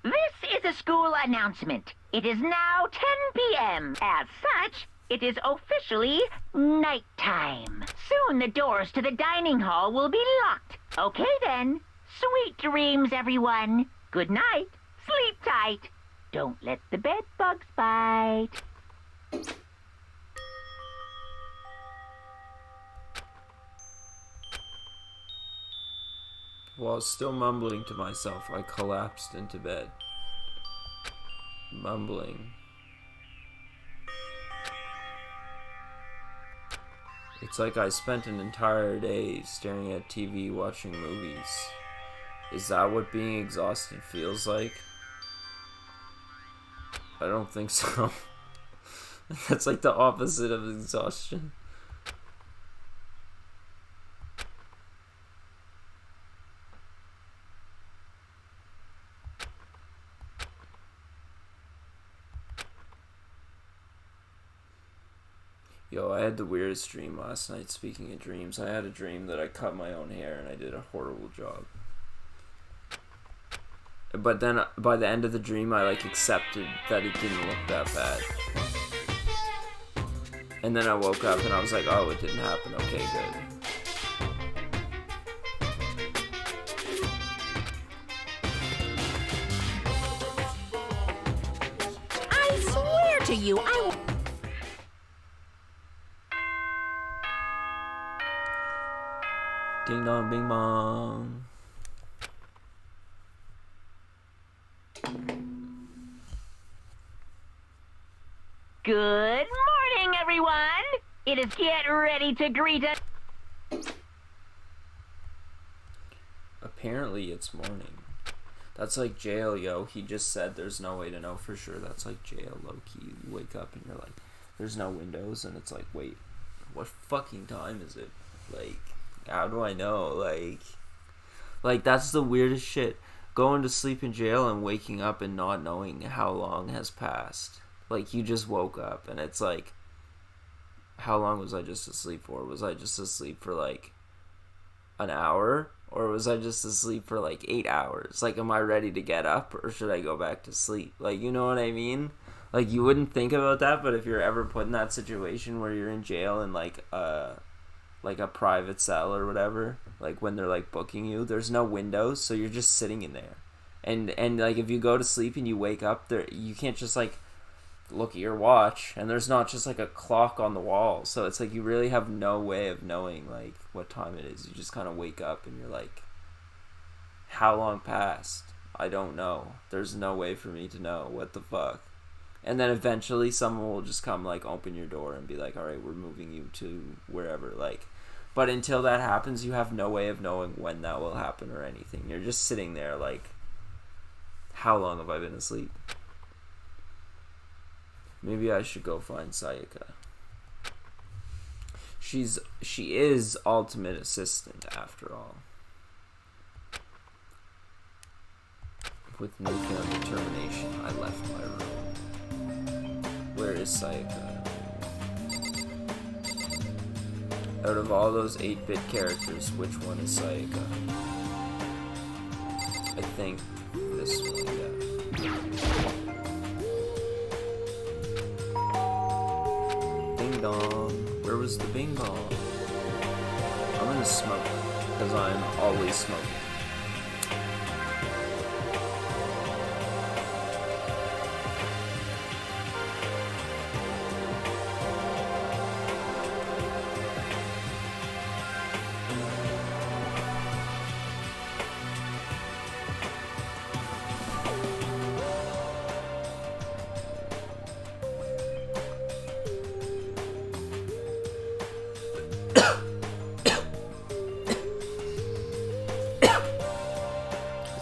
This is a school announcement. It is now 10 p.m. As such, it is officially nighttime. Soon the doors to the dining hall will be locked. Okay then. Sweet dreams, everyone. Good night. Sleep tight. Don't let the bed bugs bite. While still mumbling to myself, I collapsed into bed. Mumbling. It's like I spent an entire day staring at TV watching movies. Is that what being exhausted feels like? I don't think so. That's like the opposite of exhaustion. Yo, I had the weirdest dream last night. Speaking of dreams, I had a dream that I cut my own hair and I did a horrible job. But then by the end of the dream, I like accepted that it didn't look that bad. And then I woke up and I was like, oh, it didn't happen. Okay, good. I swear to you, Ding dong, bing bong. Good morning, everyone. It is get ready to greet us. Apparently it's morning. That's like jail, yo. He just said there's no way to know for sure. That's like jail, low-key. You wake up and you're like, there's no windows, and it's like, wait, what fucking time is it? Like, how do I know? Like that's the weirdest shit. Going to sleep in jail and waking up and not knowing how long has passed. Like, you just woke up and it's like, how long was I just asleep for? Was I just asleep for like an hour? Or was I just asleep for like 8 hours? Like, am I ready to get up or should I go back to sleep? Like, you know what I mean? Like, you wouldn't think about that, but if you're ever put in that situation where you're in jail and like a private cell or whatever, like when they're like booking you, there's no windows, so you're just sitting in there. And like if you go to sleep and you wake up there, you can't just like look at your watch, and there's not just like a clock on the wall, so it's like you really have no way of knowing like what time it is. You just kind of wake up and you're like, how long passed? I don't know. There's no way for me to know. What the fuck? And then eventually someone will just come like open your door and be like, all right, we're moving you to wherever. Like, but until that happens, you have no way of knowing when that will happen or anything. You're just sitting there like, how long have I been asleep? Maybe I should go find Sayaka. She is ultimate assistant after all. With newfound determination, I left my room. Where is Sayaka? Out of all those 8-bit characters, which one is Sayaka? I think this one, yeah. Ding dong. Where was the bing bong? I'm gonna smoke, because I'm always smoking.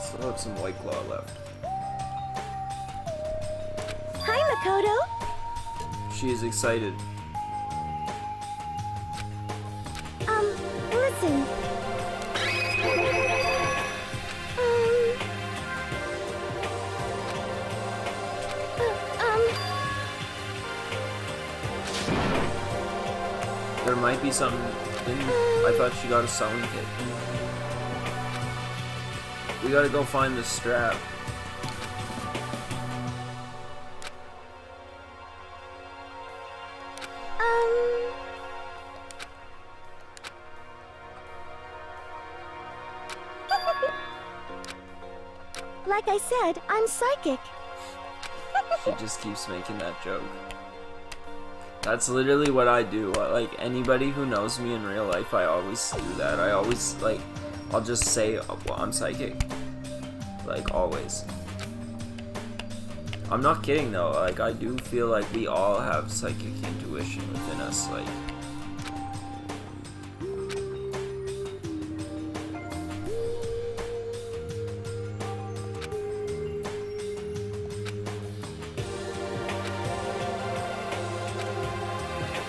Still have some White Claw left. Hi, Makoto. She is excited. Listen. There might be something. I thought she got a sewing kit. We gotta go find the strap. Like I said, I'm psychic. She just keeps making that joke. That's literally what I do. Like, anybody who knows me in real life, I always do that. I always, like, I'll just say, well, I'm psychic. Like, always. I'm not kidding, though. Like, I do feel like we all have psychic intuition within us. Like,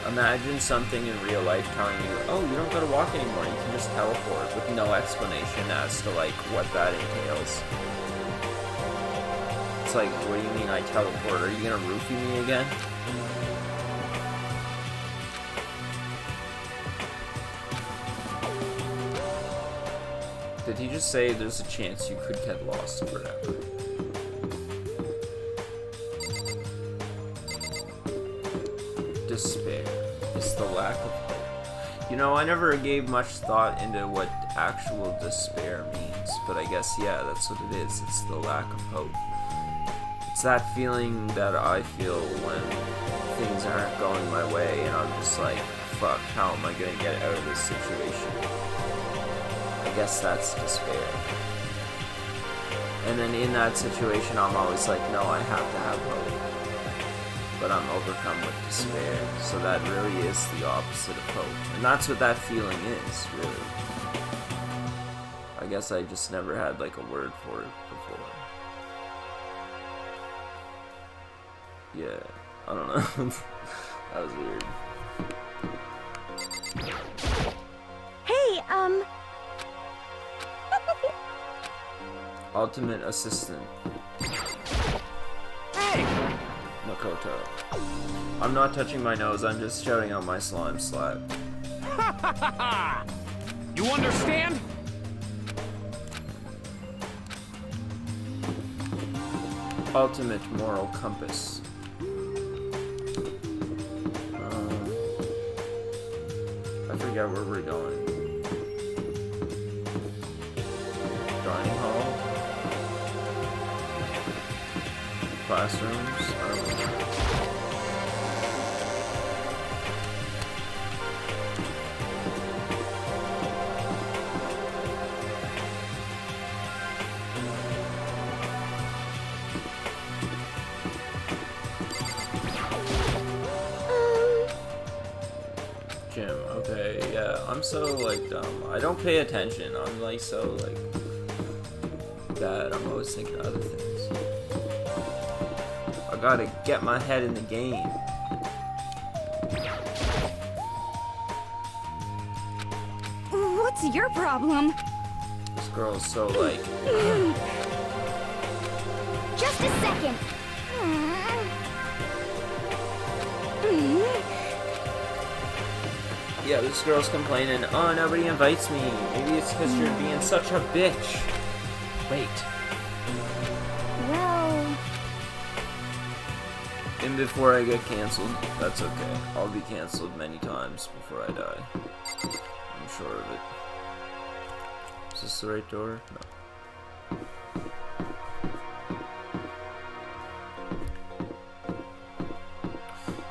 imagine something in real life telling you, oh, you don't gotta walk anymore, you can just teleport, with no explanation as to, like, what that entails. It's like, what do you mean I teleport? Are you gonna roofie me again? Did he just say there's a chance you could get lost forever? Despair. It's the lack of hope. You know, I never gave much thought into what actual despair means, but I guess, yeah, that's what it is. It's the lack of hope. It's that feeling that I feel when things aren't going my way and I'm just like, fuck, how am I gonna get out of this situation? I guess that's despair. And then in that situation, I'm always like, no, I have to have hope. But I'm overcome with despair, so that really is the opposite of hope. And that's what that feeling is, really. I guess I just never had, like, a word for it before. Yeah, I don't know. That was weird. Hey, Ultimate Assistant. Hey! Makoto. I'm not touching my nose, I'm just shouting out my slime slap. You understand? Ultimate moral compass. I forget where we're going. Dining hall? Classrooms? I don't know. Gym, okay, yeah, I'm so, like, dumb. I don't pay attention. I'm, like, so, like, bad. I'm always thinking of other things. I gotta get my head in the game. What's your problem? This girl's so, like... Just a second. Yeah, this girl's complaining, oh, nobody invites me. Maybe it's because you're being such a bitch. Wait. Well... And before I get cancelled, that's okay. I'll be cancelled many times before I die. I'm sure of it. Is this the right door? No.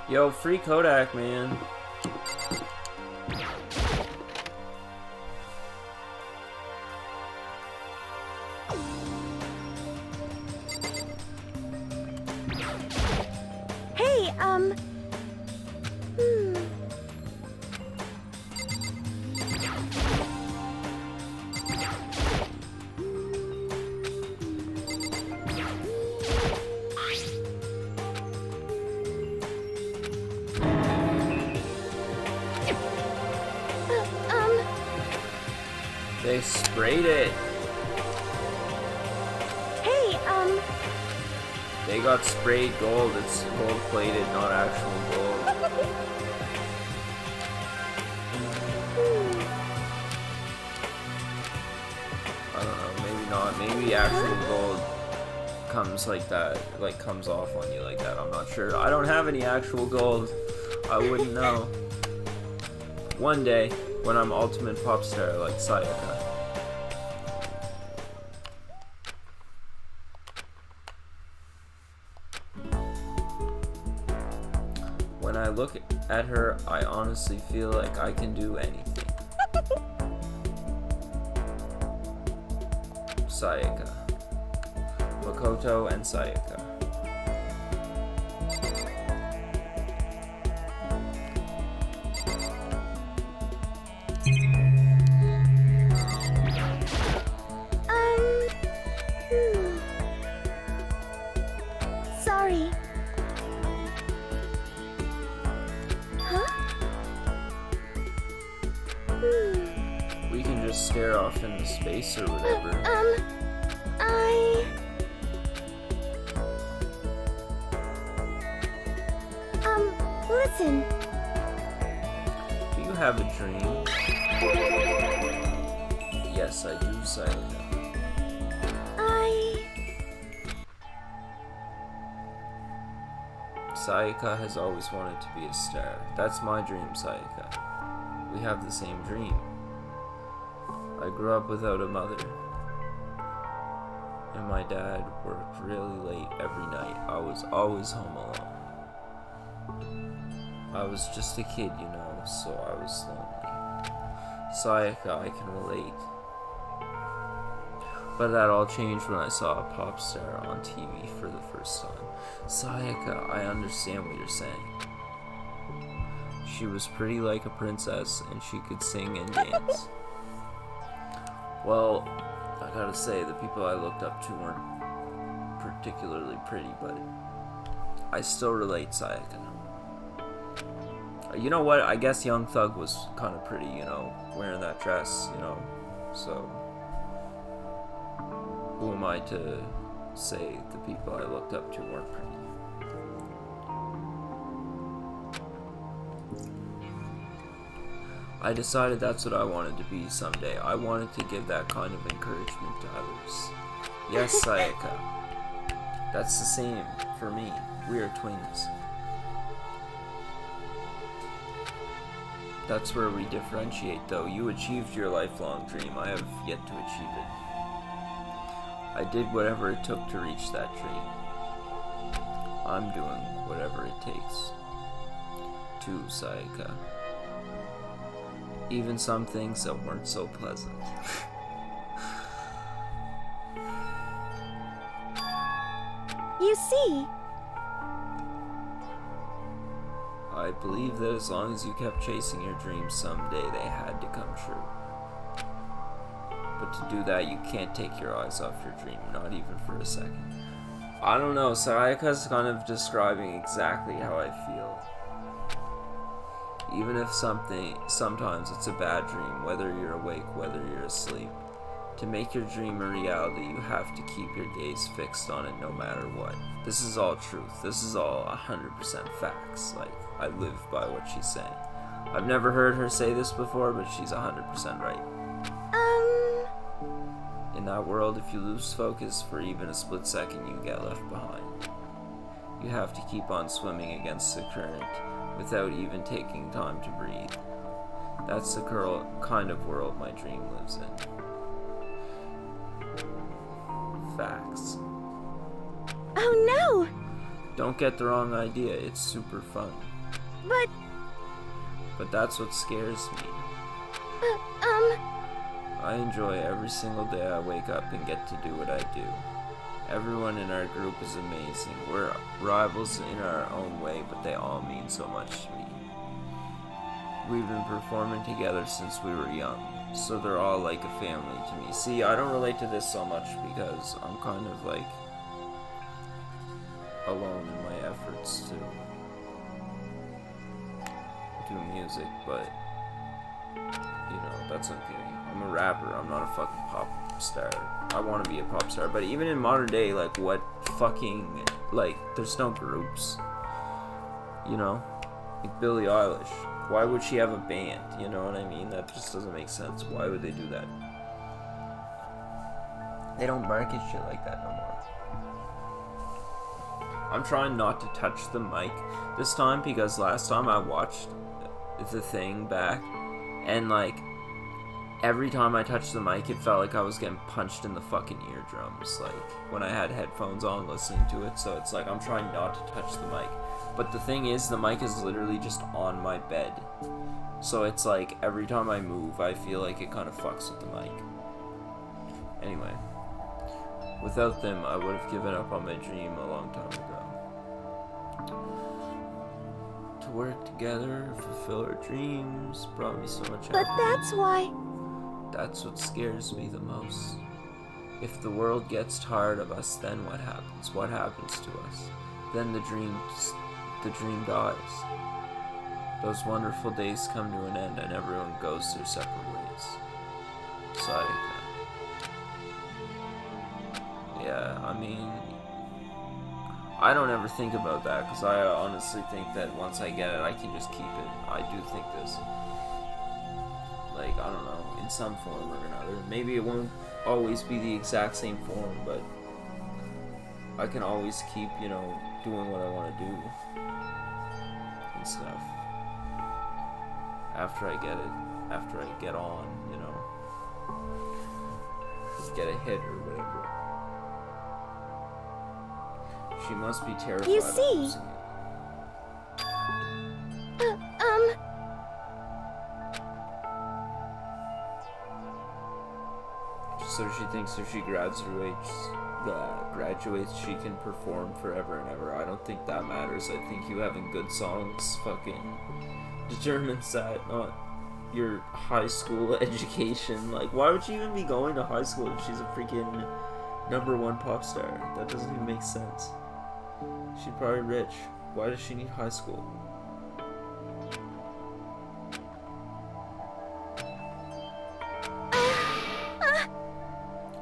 Yo, free Kodak, man. Hey, They sprayed it. Hey, They got sprayed gold. It's gold plated, not actual gold. I don't know, maybe not. Maybe actual gold comes like that, like comes off on you like that. I'm not sure. I don't have any actual gold. I wouldn't know. One day, when I'm ultimate pop star like Sayaka. When I look at her, I honestly feel like I can do anything. Sayaka. Makoto and Sayaka. Sorry. Huh? We can just stare off into space or whatever. Listen. Do you have a dream? Yes, I do, Sayaka. Sayaka has always wanted to be a star. That's my dream, Sayaka. We have the same dream. I grew up without a mother. And my dad worked really late every night. I was always home alone. I was just a kid, you know, so I was lonely. Sayaka, I can relate. But that all changed when I saw a pop star on TV for the first time. Sayaka, I understand what you're saying. She was pretty like a princess, and she could sing and dance. Well, I gotta say, the people I looked up to weren't particularly pretty, but I still relate, Sayaka. You know what? I guess Young Thug was kind of pretty, you know, wearing that dress, you know, so who am I to say the people I looked up to weren't pretty? I decided that's what I wanted to be someday. I wanted to give that kind of encouragement to others. Yes, Sayaka. That's the same for me. We are twins. That's where we differentiate, though. You achieved your lifelong dream. I have yet to achieve it. I did whatever it took to reach that dream. I'm doing whatever it takes. Too, Sayaka. Even some things that weren't so pleasant. You see? I believe that as long as you kept chasing your dreams, someday they had to come true. But to do that, you can't take your eyes off your dream, not even for a second. I don't know, Sayaka's kind of describing exactly how I feel. Even if sometimes it's a bad dream, whether you're awake, whether you're asleep. To make your dream a reality, you have to keep your gaze fixed on it no matter what. This is all truth. This is all 100% facts. Like, I live by what she's saying. I've never heard her say this before, but she's 100% right. In that world, if you lose focus for even a split second, you get left behind. You have to keep on swimming against the current without even taking time to breathe. That's the kind of world my dream lives in. Facts. Oh no! Don't get the wrong idea, it's super fun. But that's what scares me. I enjoy every single day I wake up and get to do what I do. Everyone in our group is amazing. We're rivals in our own way, but they all mean so much to me. We've been performing together since we were young, so they're all like a family to me. See, I don't relate to this so much because I'm kind of like alone in my efforts to do music, but you know, that's okay. I'm a rapper. I'm not a fucking pop star. I want to be a pop star, but even in modern day, like, what fucking, like, there's no groups, you know? Like Billie Eilish. Why would she have a band? You know what I mean? That just doesn't make sense. Why would they do that? They don't market shit like that no more. I'm trying not to touch the mic this time because last time I watched the thing back and like every time I touched the mic it felt like I was getting punched in the fucking eardrums, like when I had headphones on listening to it. So it's like I'm trying not to touch the mic, but the thing is the mic is literally just on my bed, so it's like every time I move I feel like it kind of fucks with the mic. Anyway, without them I would have given up on my dream a long time ago. To work together, fulfill our dreams, brought me so much happiness. But that's why... That's what scares me the most. If the world gets tired of us, then what happens? What happens to us? Then the dream dies. Those wonderful days come to an end and everyone goes their separate ways. Sayaka. Yeah, I mean, I don't ever think about that because I honestly think that once I get it, I can just keep it. I do think this. Like, I don't know, in some form or another. Maybe it won't always be the exact same form, but I can always keep, you know, doing what I want to do and stuff. After I get it, after I get on, you know, get a hit or whatever. She must be terrified. You see? So she thinks if she graduates, she can perform forever and ever. I don't think that matters. I think you having good songs fucking determines that, not your high school education. Like, why would she even be going to high school if she's a freaking #1 pop star? That doesn't even make sense. She's probably rich. Why does she need high school?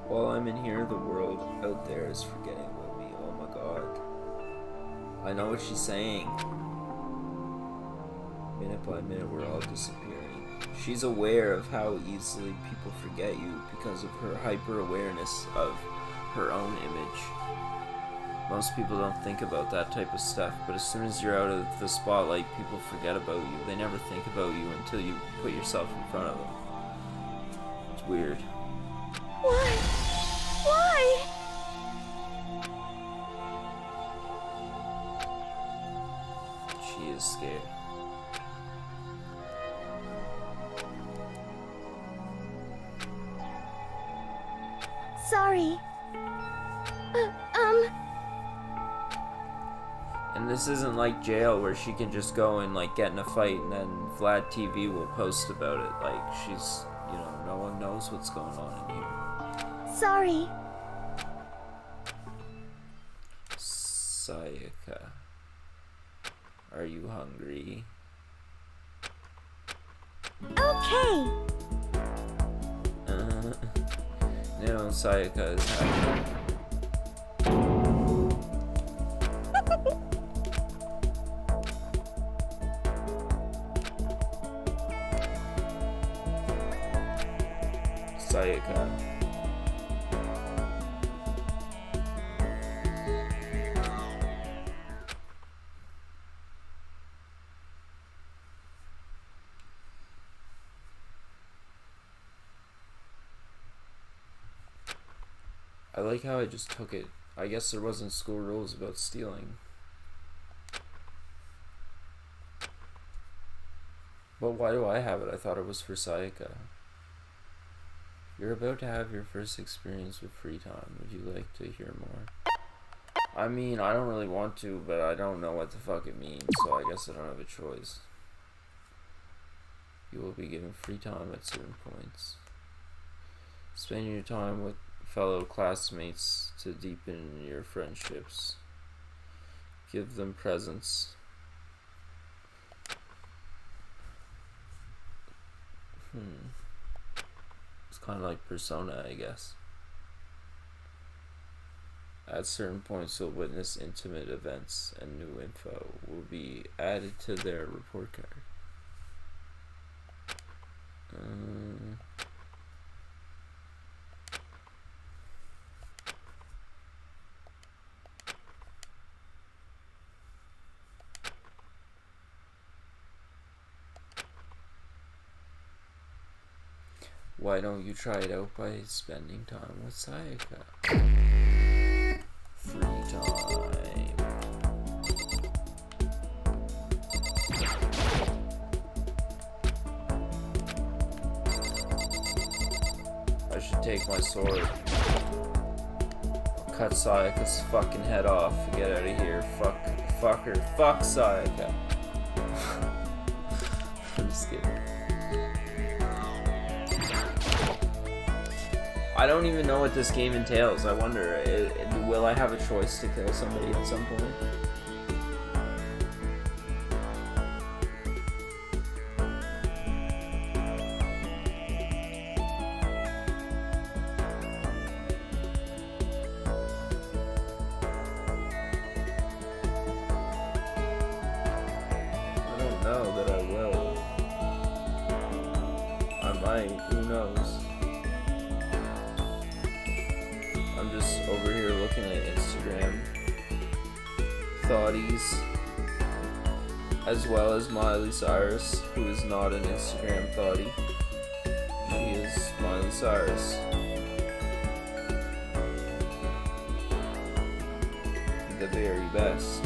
While I'm in here, the world out there is forgetting about me. Oh my god. I know what she's saying. Minute by minute, we're all disappearing. She's aware of how easily people forget you because of her hyper-awareness of her own image. Most people don't think about that type of stuff, but as soon as you're out of the spotlight, people forget about you. They never think about you until you put yourself in front of them. It's weird. Why? Why? She is scared. Sorry. And this isn't like jail where she can just go and like get in a fight and then Vlad TV will post about it. Like she's, you know, no one knows what's going on in here. Sorry. Sayaka, are you hungry? Okay. No, Sayaka is happy. Sayaka. I like how I just took it. I guess there wasn't school rules about stealing. But why do I have it? I thought it was for Sayaka. You're about to have your first experience with free time. Would you like to hear more? I mean, I don't really want to, but I don't know what the fuck it means, so I guess I don't have a choice. You will be given free time at certain points. Spend your time with fellow classmates to deepen your friendships. Give them presents. Kind of like Persona, I guess. At certain points, you'll witness intimate events, and new info will be added to their report card. Why don't you try it out by spending time with Sayaka? Free time. I should take my sword. Cut Sayaka's fucking head off. Get out of here. Fuck her. Fuck Sayaka. I'm just kidding. I don't even know what this game entails. I wonder, will I have a choice to kill somebody at some point? I don't know that I will. I might, who knows? I'm just over here looking at Instagram thoughties, as well as Miley Cyrus, who is not an Instagram thoughtie. She is Miley Cyrus. The very best.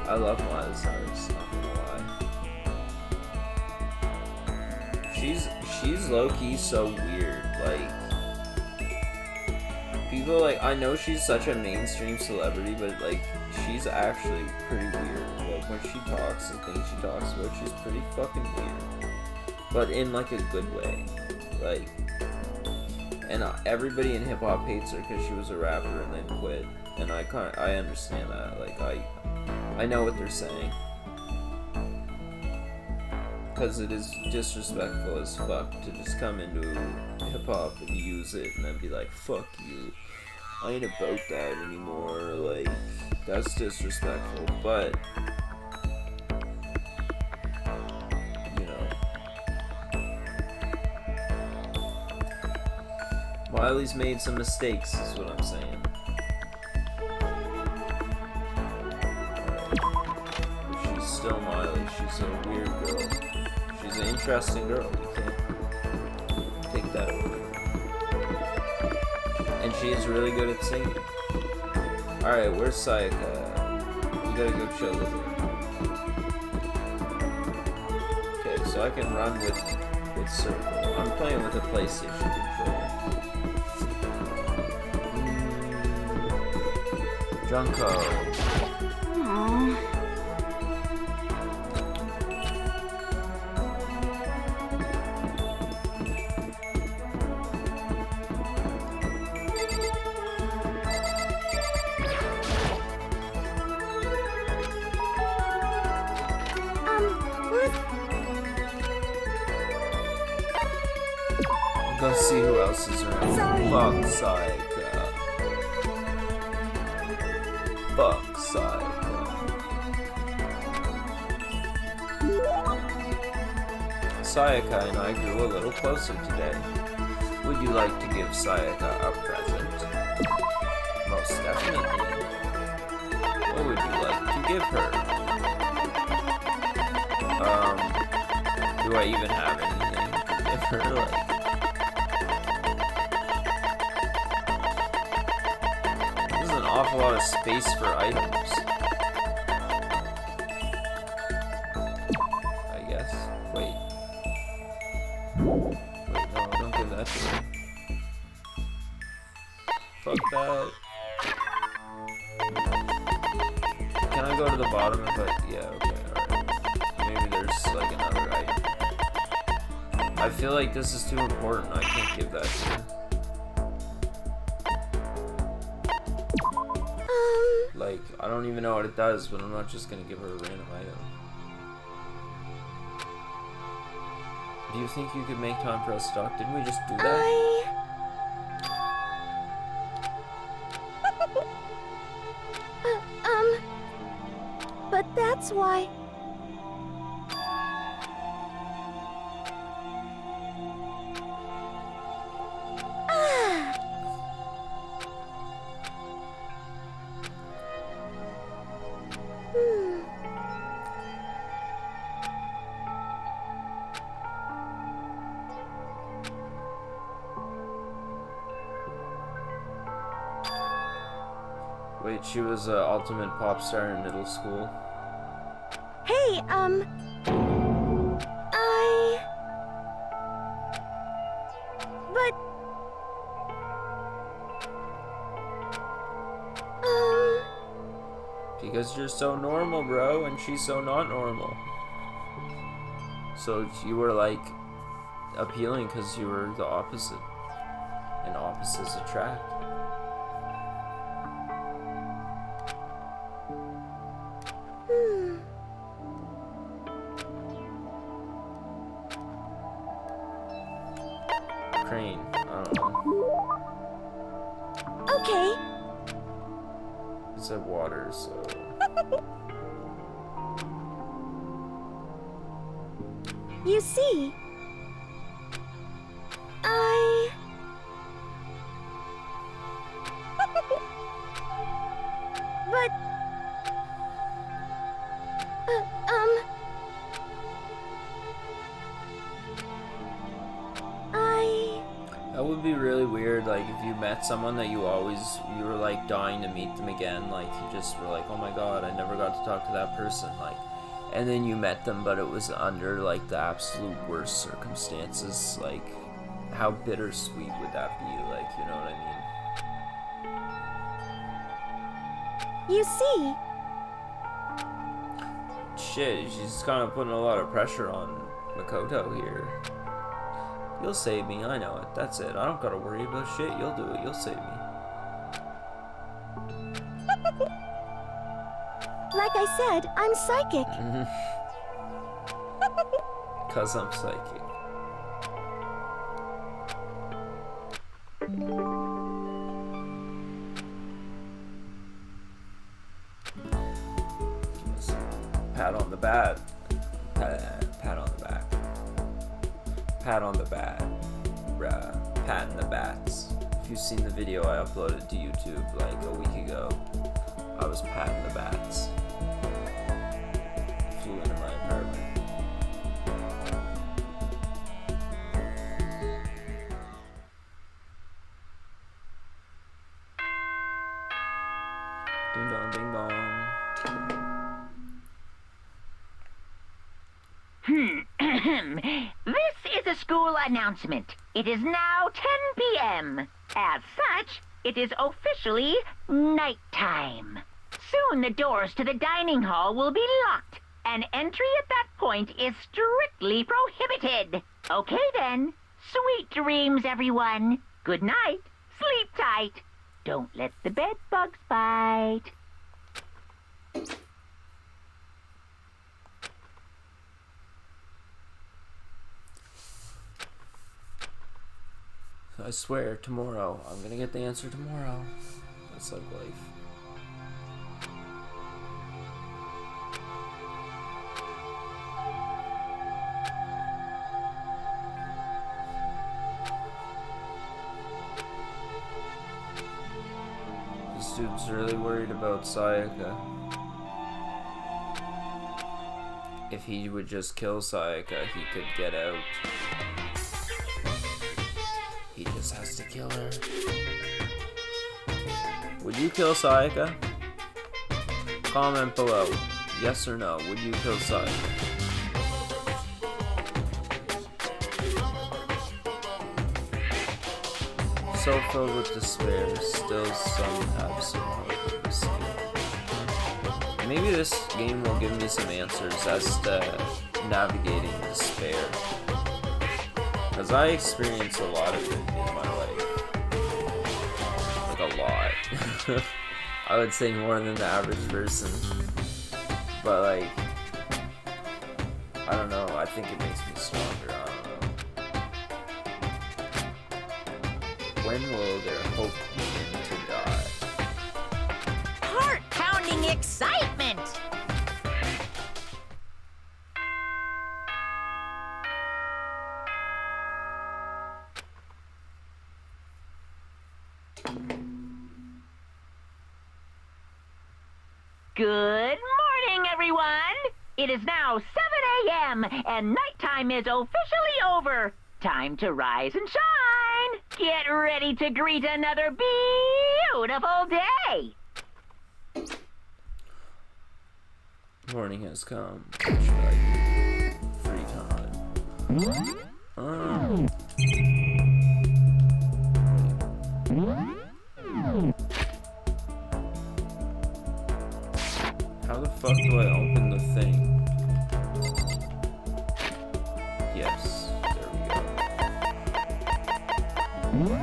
I love Miley Cyrus, not gonna lie. She's low-key so weird, like, people, like, I know she's such a mainstream celebrity, but, like, she's actually pretty weird. Like, when she talks, the things she talks about, she's pretty fucking weird. But in, like, a good way. Like, and everybody in hip-hop hates her because she was a rapper and then quit. And I understand that. Like, I know what they're saying. Because it is disrespectful as fuck to just come into hip-hop and use it and then be like, fuck you, I ain't about that anymore. Like, that's disrespectful, but you know, Miley's made some mistakes is what I'm saying. But she's still Miley. She's a weird girl. She's an interesting girl. You can't take that away. And she is really good at singing. Alright, where's Sayaka? We gotta go chill with her. Okay, so I can run with circle. I'm playing with a PlayStation controller. Junko. Aww. Go see who else is around. Fuck Sayaka. Fuck Sayaka. Sayaka and I grew a little closer today. Would you like to give Sayaka a present? Most definitely. What would you like to give her? Do I even have anything to give her? Like, there's an awful lot of space for items. I guess. Wait. Wait, no, don't give that to me. Fuck that. Can I go to the bottom of it? Yeah, okay, alright. Maybe there's like another item. I feel like this is too important. I can't give that to you. Like, I don't even know what it does, but I'm not just gonna give her a random item. Do you think you could make time for us to talk? Didn't we just do that? That's why... Wait, she was an ultimate pop star in middle school? Hey, But... Because you're so normal, bro, and she's so not normal. So you were, like, appealing because you were the opposite. And opposites attract. Crane, I don't know. Okay. It said water, so... You see... But... That would be really weird, like, if you met someone that you were, like, dying to meet them again, like, you just were like, oh my god, I never got to talk to that person, like, and then you met them, but it was under, like, the absolute worst circumstances, like, how bittersweet would that be, like, you know what I mean? You see... Shit, she's kind of putting a lot of pressure on Makoto here. You'll save me, I know it. That's it. I don't gotta worry about shit. You'll do it. You'll save me. Like I said, I'm psychic. 'Cause I'm psychic. Pat on the back. Pat on the back. Pat on the bat, bruh. Patting the bats. If you've seen the video I uploaded to YouTube like a week ago, I was patting the bats. Flew into my apartment. Ding dong, ding dong. This is a school announcement. It is now 10 p.m. As such, it is officially nighttime. Soon the doors to the dining hall will be locked, and entry at that point is strictly prohibited. Okay then. Sweet dreams, everyone. Good night. Sleep tight. Don't let the bed bugs bite. I swear, tomorrow. I'm gonna get the answer tomorrow. That's like life. This dude's really worried about Sayaka. If he would just kill Sayaka, he could get out. He just has to kill her. Would you kill Sayaka? Comment below. Yes or no. Would you kill Sayaka? So filled with despair, still some absent hope of escape. Maybe this game will give me some answers as to navigating despair. Because I experienced a lot of it in my life. Like a lot. I would say more than the average person. But like, I don't know, I think it makes me stronger, I don't know. When will their hope begin to die? Heart-pounding excitement! Good morning, everyone! It is now 7 a.m. and nighttime is officially over. Time to rise and shine! Get ready to greet another beautiful day! Morning has come. What should I do? Free time. How the fuck do I open the thing? Yes, there we go.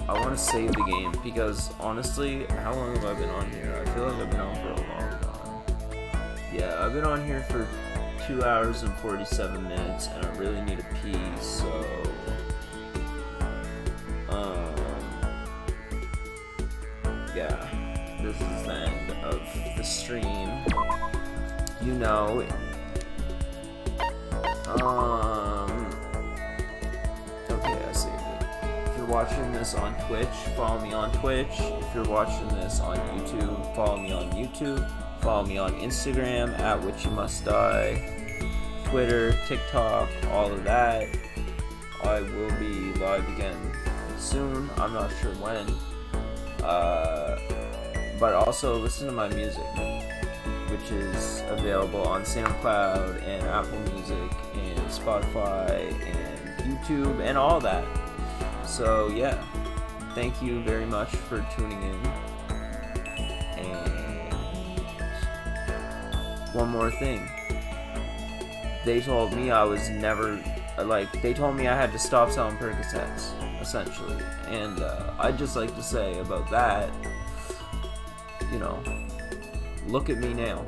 I want to save the game because honestly, how long have I been on here? I feel like I've been on for a long time. Yeah, I've been on here for 2 hours and 47 minutes and I really need a pee, so yeah, this is the end of the stream. You know, okay, I saved it. If you're watching this on Twitch, follow me on Twitch. If you're watching this on YouTube, follow me on YouTube. Follow me on Instagram at WitchyMustDie, Twitter, TikTok, all of that. I will be live again soon. I'm not sure when. But also listen to my music, which is available on SoundCloud and Apple Music and Spotify and YouTube and all that. So yeah, thank you very much for tuning in. And one more thing. They told me I was never, they told me I had to stop selling Percocets, essentially. And I'd just like to say about that, you know, look at me now.